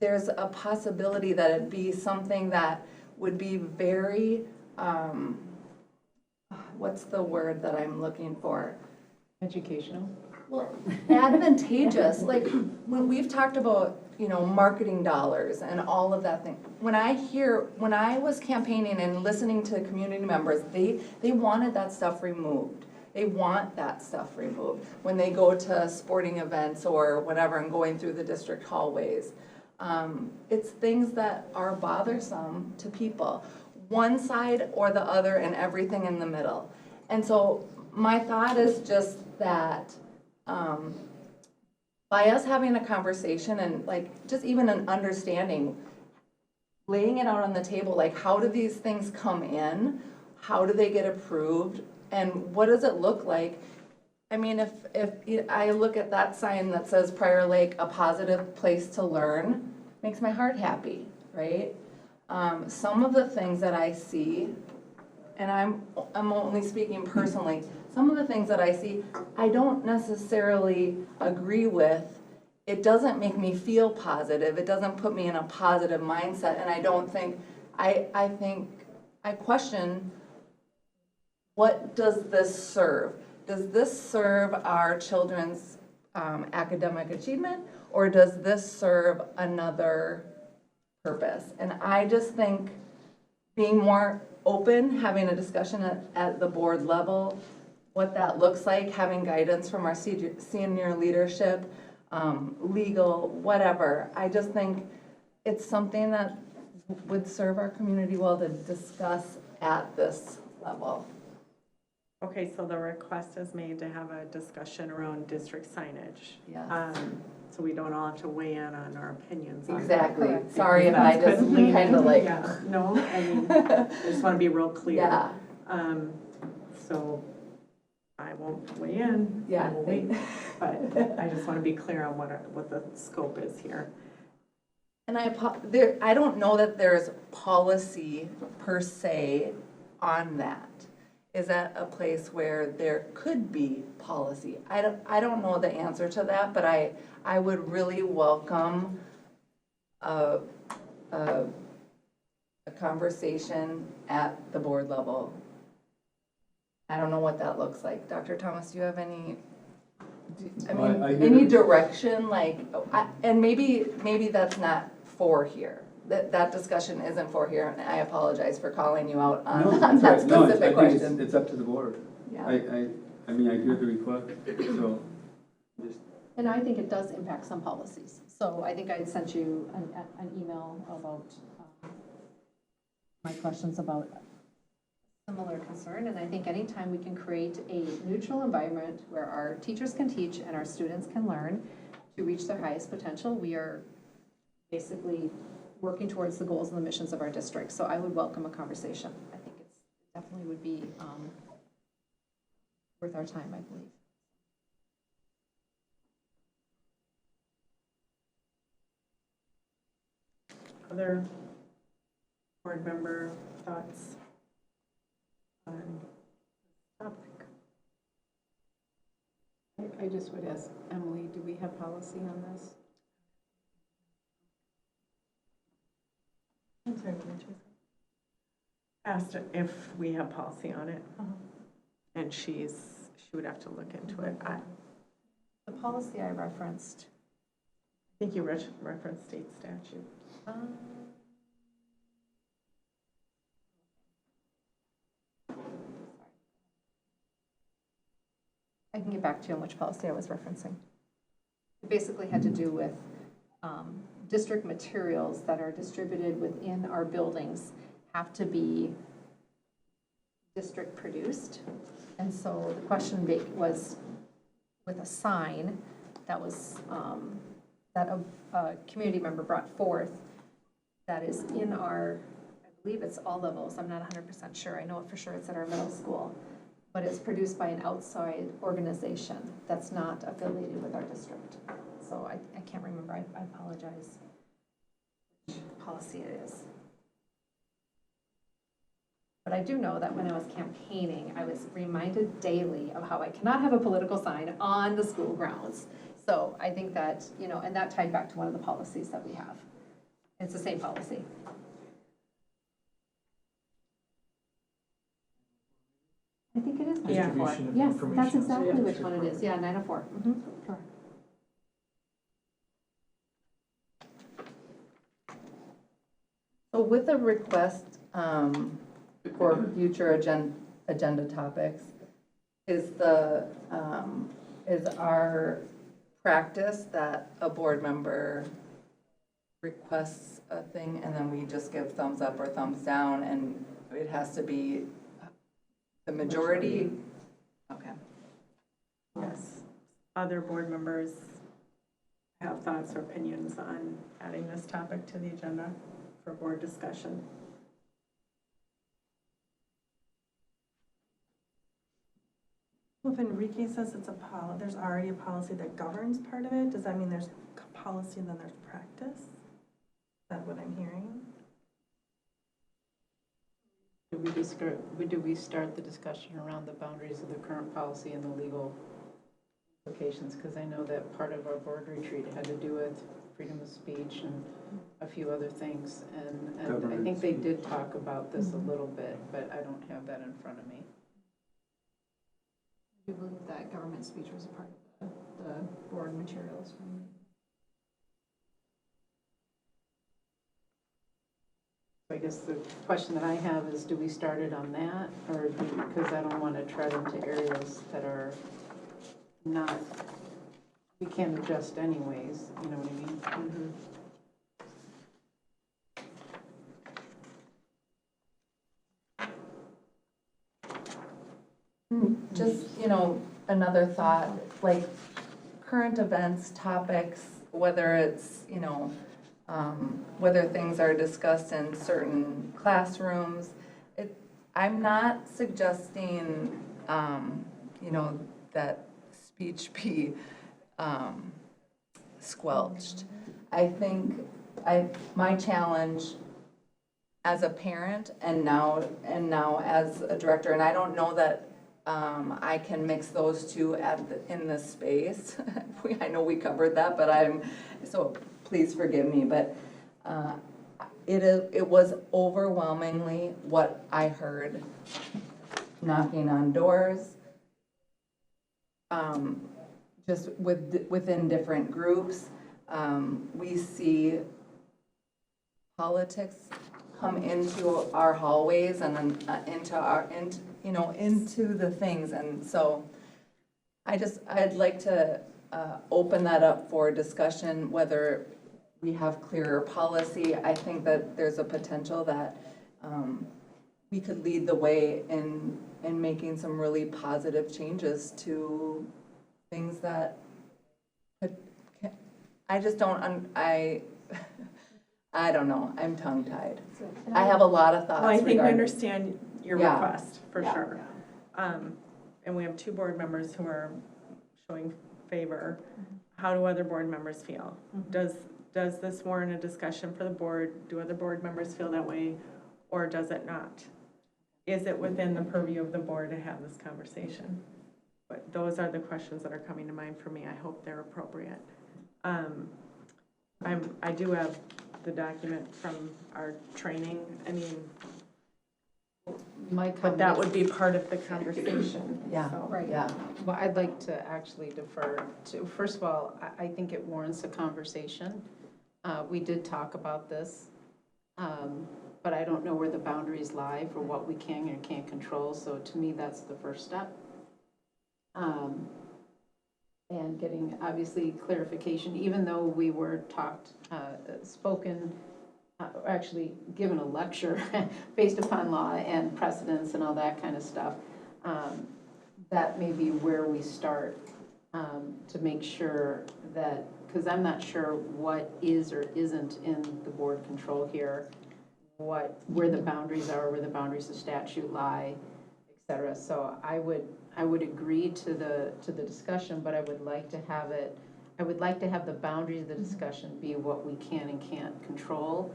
there's a possibility that it'd be something that would be very, what's the word that I'm looking for? Educational? Well, advantageous, like, when we've talked about, you know, marketing dollars and all of that thing. When I was campaigning and listening to community members, they wanted that stuff removed. They want that stuff removed when they go to sporting events or whatever and going through the district hallways. It's things that are bothersome to people, one side or the other and everything in the middle. And so my thought is just that, by us having a conversation and like, just even an understanding, laying it out on the table, like how do these things come in? How do they get approved? And what does it look like? I mean, if I look at that sign that says Prior Lake, a positive place to learn, makes my heart happy, right? Some of the things that I see, and I'm only speaking personally, some of the things that I see, I don't necessarily agree with. It doesn't make me feel positive. It doesn't put me in a positive mindset. And I don't think, I think, I question, what does this serve? Does this serve our children's academic achievement, or does this serve another purpose? And I just think being more open, having a discussion at the board level, what that looks like, having guidance from our senior leadership, legal, whatever. I just think it's something that would serve our community well to discuss at this level. Okay, so the request is made to have a discussion around district signage. Yes. So we don't all have to weigh in on our opinions on that. Exactly. Sorry if I just kind of like. Yeah, no, I mean, I just want to be real clear. Yeah. So I won't weigh in. Yeah. We'll wait, but I just want to be clear on what the scope is here. And I don't know that there's policy per se on that. Is that a place where there could be policy? I don't know the answer to that, but I would really welcome a conversation at the board level. I don't know what that looks like. Dr. Thomas, do you have any, any direction? Like, and maybe that's not for here. That discussion isn't for here, and I apologize for calling you out on that specific question. It's up to the board. Yeah. I mean, I hear the request, so just. And I think it does impact some policies. So I think I had sent you an email about my questions about similar concern. And I think anytime we can create a neutral environment where our teachers can teach and our students can learn to reach their highest potential, we are basically working towards the goals and the missions of our district. So I would welcome a conversation. I think it definitely would be worth our time, I believe. Other board member thoughts on the topic? I just would ask Emily, do we have policy on this? I'm sorry, what did you say? Asked if we have policy on it, and she would have to look into it. I The policy I referenced. think you referenced state statute. I can get back to you on which policy I was referencing. It basically had to do with district materials that are distributed within our buildings have to be district produced. And so the question was with a sign that was, that a community member brought forth that is in our, I believe it's all levels, I'm not 100% sure, I know it for sure it's at our middle school, but it's produced by an outside organization that's not affiliated with our district. So I can't remember, I apologize which policy it is. But I do know that when I was campaigning, I was reminded daily of how I cannot have a political sign on the school grounds. So I think that, you know, and that tied back to one of the policies that we have. It's the same policy. I think it is 904. Distribution of Yes, information. that's exactly Yeah. which one it is. Yeah, 904. Correct. So with a request for future agenda topics, is our practice that a board member requests a thing and then we just give thumbs up or thumbs down, and it has to be the majority? Okay. Yes. Other board members have thoughts or opinions on adding this topic to the agenda for board discussion? Well, if Enrique says it's there's already a policy that governs part of it, does that mean there's policy and then there's practice? Is that what I'm hearing? Do we start the discussion around the boundaries of the current policy and the legal implications? Because I know that part of our board retreat had to do with freedom of speech and a few other things. And I think they did talk about this a little bit, but I don't have that in front of me. I do believe that government speech was a part of the board materials from. I guess the question that I have is, do we start it on that? Or because I don't want to tread into areas that are not, we can't adjust anyways, you know what I mean? Mm-hmm. Just, you know, another thought, like current events, topics, whether it's, you know, whether things are discussed in certain classrooms. I'm not suggesting, you know, that speech be squelched. I think my challenge as a parent and now as a director, and I don't know that I can mix those two in this space. I know we covered that, but so please forgive me, but it was overwhelmingly what I heard knocking on doors, just within different groups. We see politics come into our hallways and then into the things, and so I'd like to open that up for discussion, whether we have clearer policy. I think that there's a potential that we could lead the way in making some really positive changes to things that I just don't, I don't know, I'm tongue-tied. I have a lot of thoughts. Well, I think we regarding- understand your Yeah. request, for Yeah. sure. And we have two board members who are showing favor. How do other board members feel? Does this warrant a discussion for the board? Do other board members feel that way, or does it not? Is it within the purview of the board to have this conversation? But those are the questions that are coming to mind for me. I hope they're appropriate. I do have the document from our training. I mean, My but comment that is- would be part of the conversation. Yeah, so. Right. Yeah, Well, I'd like to actually defer to, first of all, I think it warrants a conversation. We did talk about this, but I don't know where the boundaries lie for what we can and can't control, so to me, that's the first step. And getting, obviously, clarification, even though we were actually given a lecture based upon law and precedents and all that kind of stuff. That may be where we start to make sure that, because I'm not sure what is or isn't in the board control here, where the boundaries are, where the boundaries of statute lie, et cetera. So I would agree to the discussion, but I would like to have the boundaries of the discussion be what we can and can't control,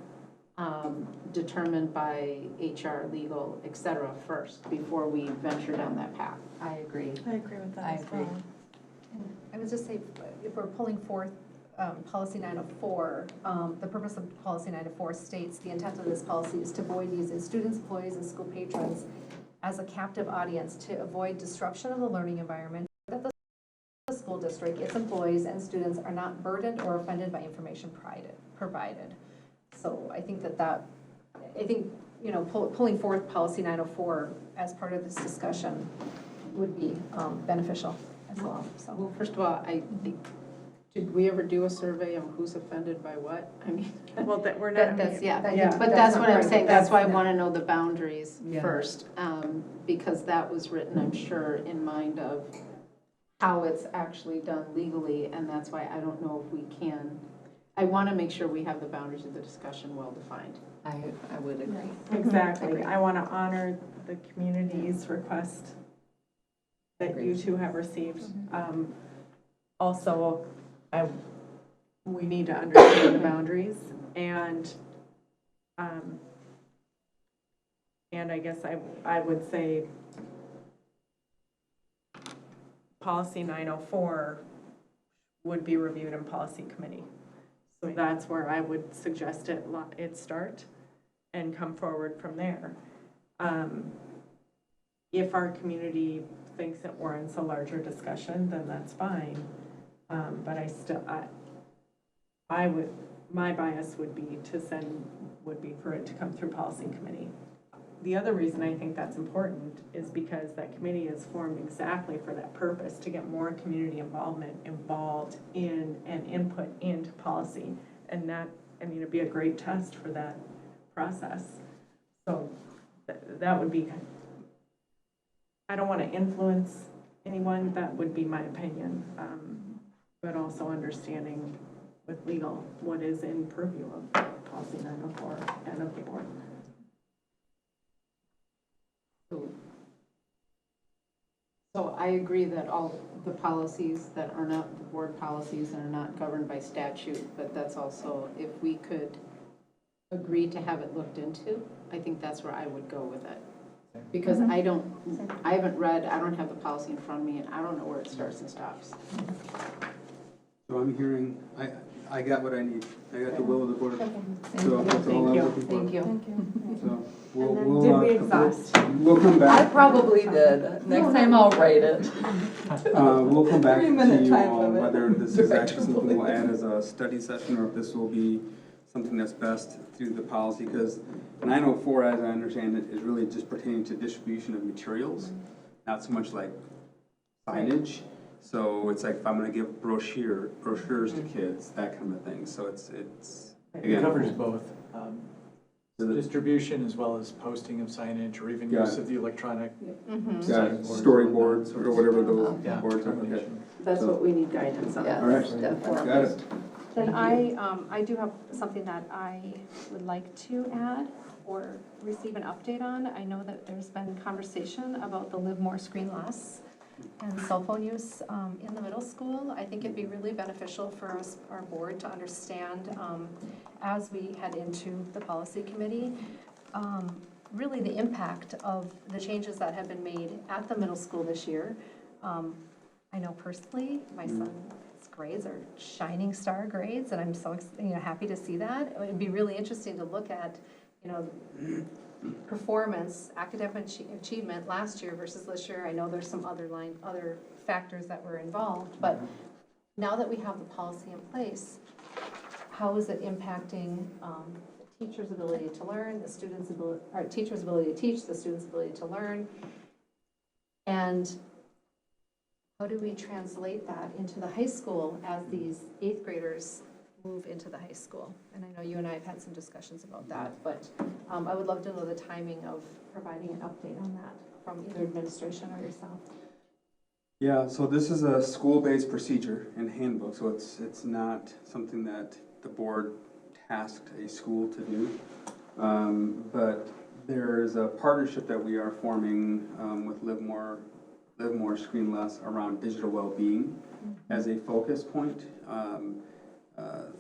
determined by HR, legal, et cetera, first, before we venture down that path. I agree. I agree with that I as agree. well. I would just say, if we're pulling forth policy 904, the purpose of policy 904 states, the intent of this policy is to avoid using students, employees, and school patrons as a captive audience to avoid disruption of the learning environment, that the school district, its employees, and students are not burdened or offended by information provided. So I think pulling forth policy 904 as part of this discussion would be beneficial as well, so. Well, first of all, did we ever do a survey on who's offended by what? I mean. Well, that we're not. That's, yeah, Yeah. but that's what I'm saying, that's why I Yeah. want to know the boundaries Yeah. first. Because that was written, I'm sure, in mind of how it's actually done legally, and that's why I don't know if we can. I want to make sure we have the boundaries of the discussion well defined. I would agree. Exactly. I want to honor the community's request that you two have received. Also, we need to understand the boundaries, and I guess I would say policy 904 would be reviewed in policy committee. So that's where I would suggest it start and come forward from there. If our community thinks it warrants a larger discussion, then that's fine. But my bias would be for it to come through policy committee. The other reason I think that's important is because that committee is formed exactly for that purpose, to get more community involved in and input into policy. And that, it'd be a great test for that process. So that would be, I don't want to influence anyone, that would be my opinion. But also understanding with legal what is in purview of policy 904 and of the board. So I agree that all the policies that are not the board policies and are not governed by statute, but that's also, if we could agree to have it looked into, I think that's where I would go with it. Because I haven't read, I don't have the policy in front of me, and I don't know where it starts and stops. So I'm hearing, I got what I need. I got the will of the board. Thank So that's all I'm you. looking for. Thank you. So Did we exhaust? We'll come I back. probably did. Next time I'll write it. We'll come back to 3-minute you time on limit. whether this is actually something we'll add as a study session, or if this will be something that's best through the policy, because 904, as I understand it, is really just pertaining to distribution of materials, not so much like signage. So it's like if I'm gonna give brochures to kids, that kind of thing. So it's It again, covers both, So the- distribution as well as posting of signage, or even Got use it. of the electronic. storyboards or whatever those Yeah, boards are. Okay. combination. That's what we need guidance on. Yeah, All right. definitely. Got it. Then I do have something that I would like to add or receive an update on. I know that there's been conversation about the Live More Screen Less and cell phone use in the middle school. I think it'd be really beneficial for us, our board, to understand as we head into the policy committee, really the impact of the changes that have been made at the middle school this year. I know personally, my son's grades are shining star grades, and I'm so happy to see that. It would be really interesting to look at, performance, academic achievement last year versus this year. I know there's some other factors that were involved, but now that we have the policy in place, how is it impacting the teacher's ability to learn, the student's ability, or teacher's ability to teach, the student's ability to learn, and how do we translate that into the high school as these 8th graders move into the high school? And I know you and I have had some discussions about that, but I would love to know the timing of providing an update on that from either administration or yourself. Yeah, so this is a school-based procedure and handbook, so it's not something that the board tasked a school to do. But there is a partnership that we are forming with Live More Screen Less around digital well-being as a focus point.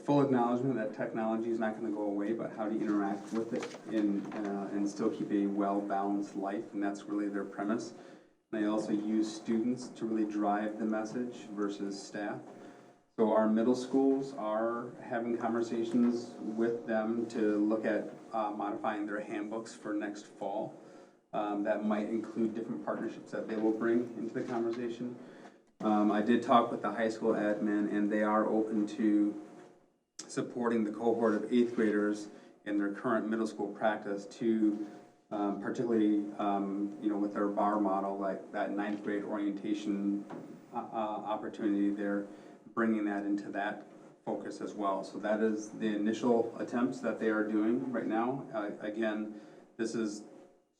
Full acknowledgement that technology is not going to go away, but how to interact with it and still keep a well-balanced life, and that's really their premise. They also use students to really drive the message versus staff. So our middle schools are having conversations with them to look at modifying their handbooks for next fall. That might include different partnerships that they will bring into the conversation. I did talk with the high school admin, and they are open to supporting the cohort of 8th graders in their current middle school practice to particularly, with their BAR model, like that 9th grade orientation opportunity, they're bringing that into that focus as well. So that is the initial attempts that they are doing right now. Again, this is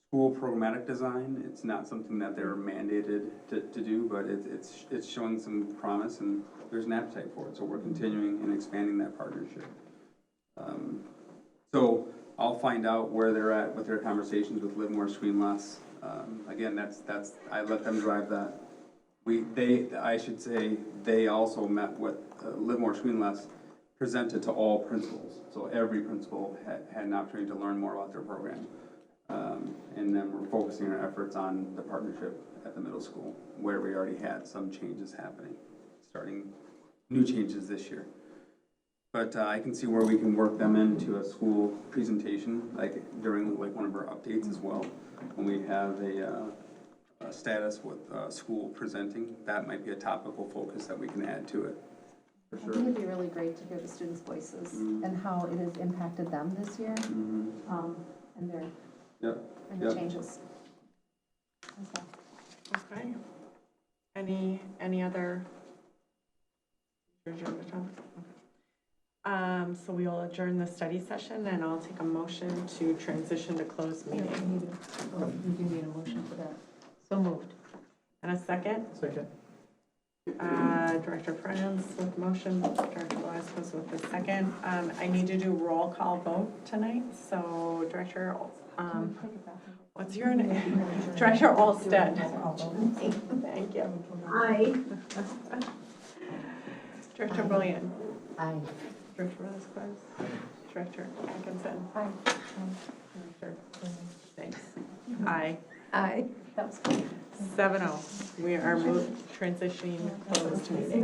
school programmatic design. It's not something that they're mandated to do, but it's showing some promise, and there's an appetite for it. So we're continuing and expanding that partnership. So I'll find out where they're at with their conversations with Live More, Scream Less. Again, that's I let them drive that. I should say, they also met with Live More, Scream Less, presented to all principals. So every principal had an opportunity to learn more about their program. And then we're focusing our efforts on the partnership at the middle school, where we already had some changes happening, starting new changes this year. But I can see where we can work them into a school presentation, like during one of our updates as well. When we have a status with school presenting, that might be a topical focus that we can add to it. For I sure. think it'd be really great to hear the students' voices and how it has impacted them this year, and their and the changes. Okay. Any other? So we will adjourn the study session, and I'll take a motion to transition to closed meeting. You do need a motion for that. So moved. And a second? Second. Director Franz with motion, Director Velazquez with the second. I need to do roll call vote tonight, so Director, what's your name? Director Olsted. Thank you. Aye. Director Bullion. Aye. Director Velazquez. Director Atkinson. Aye. Director, thanks. Aye. Aye. That was good. 7-0. We are transitioning closed meeting.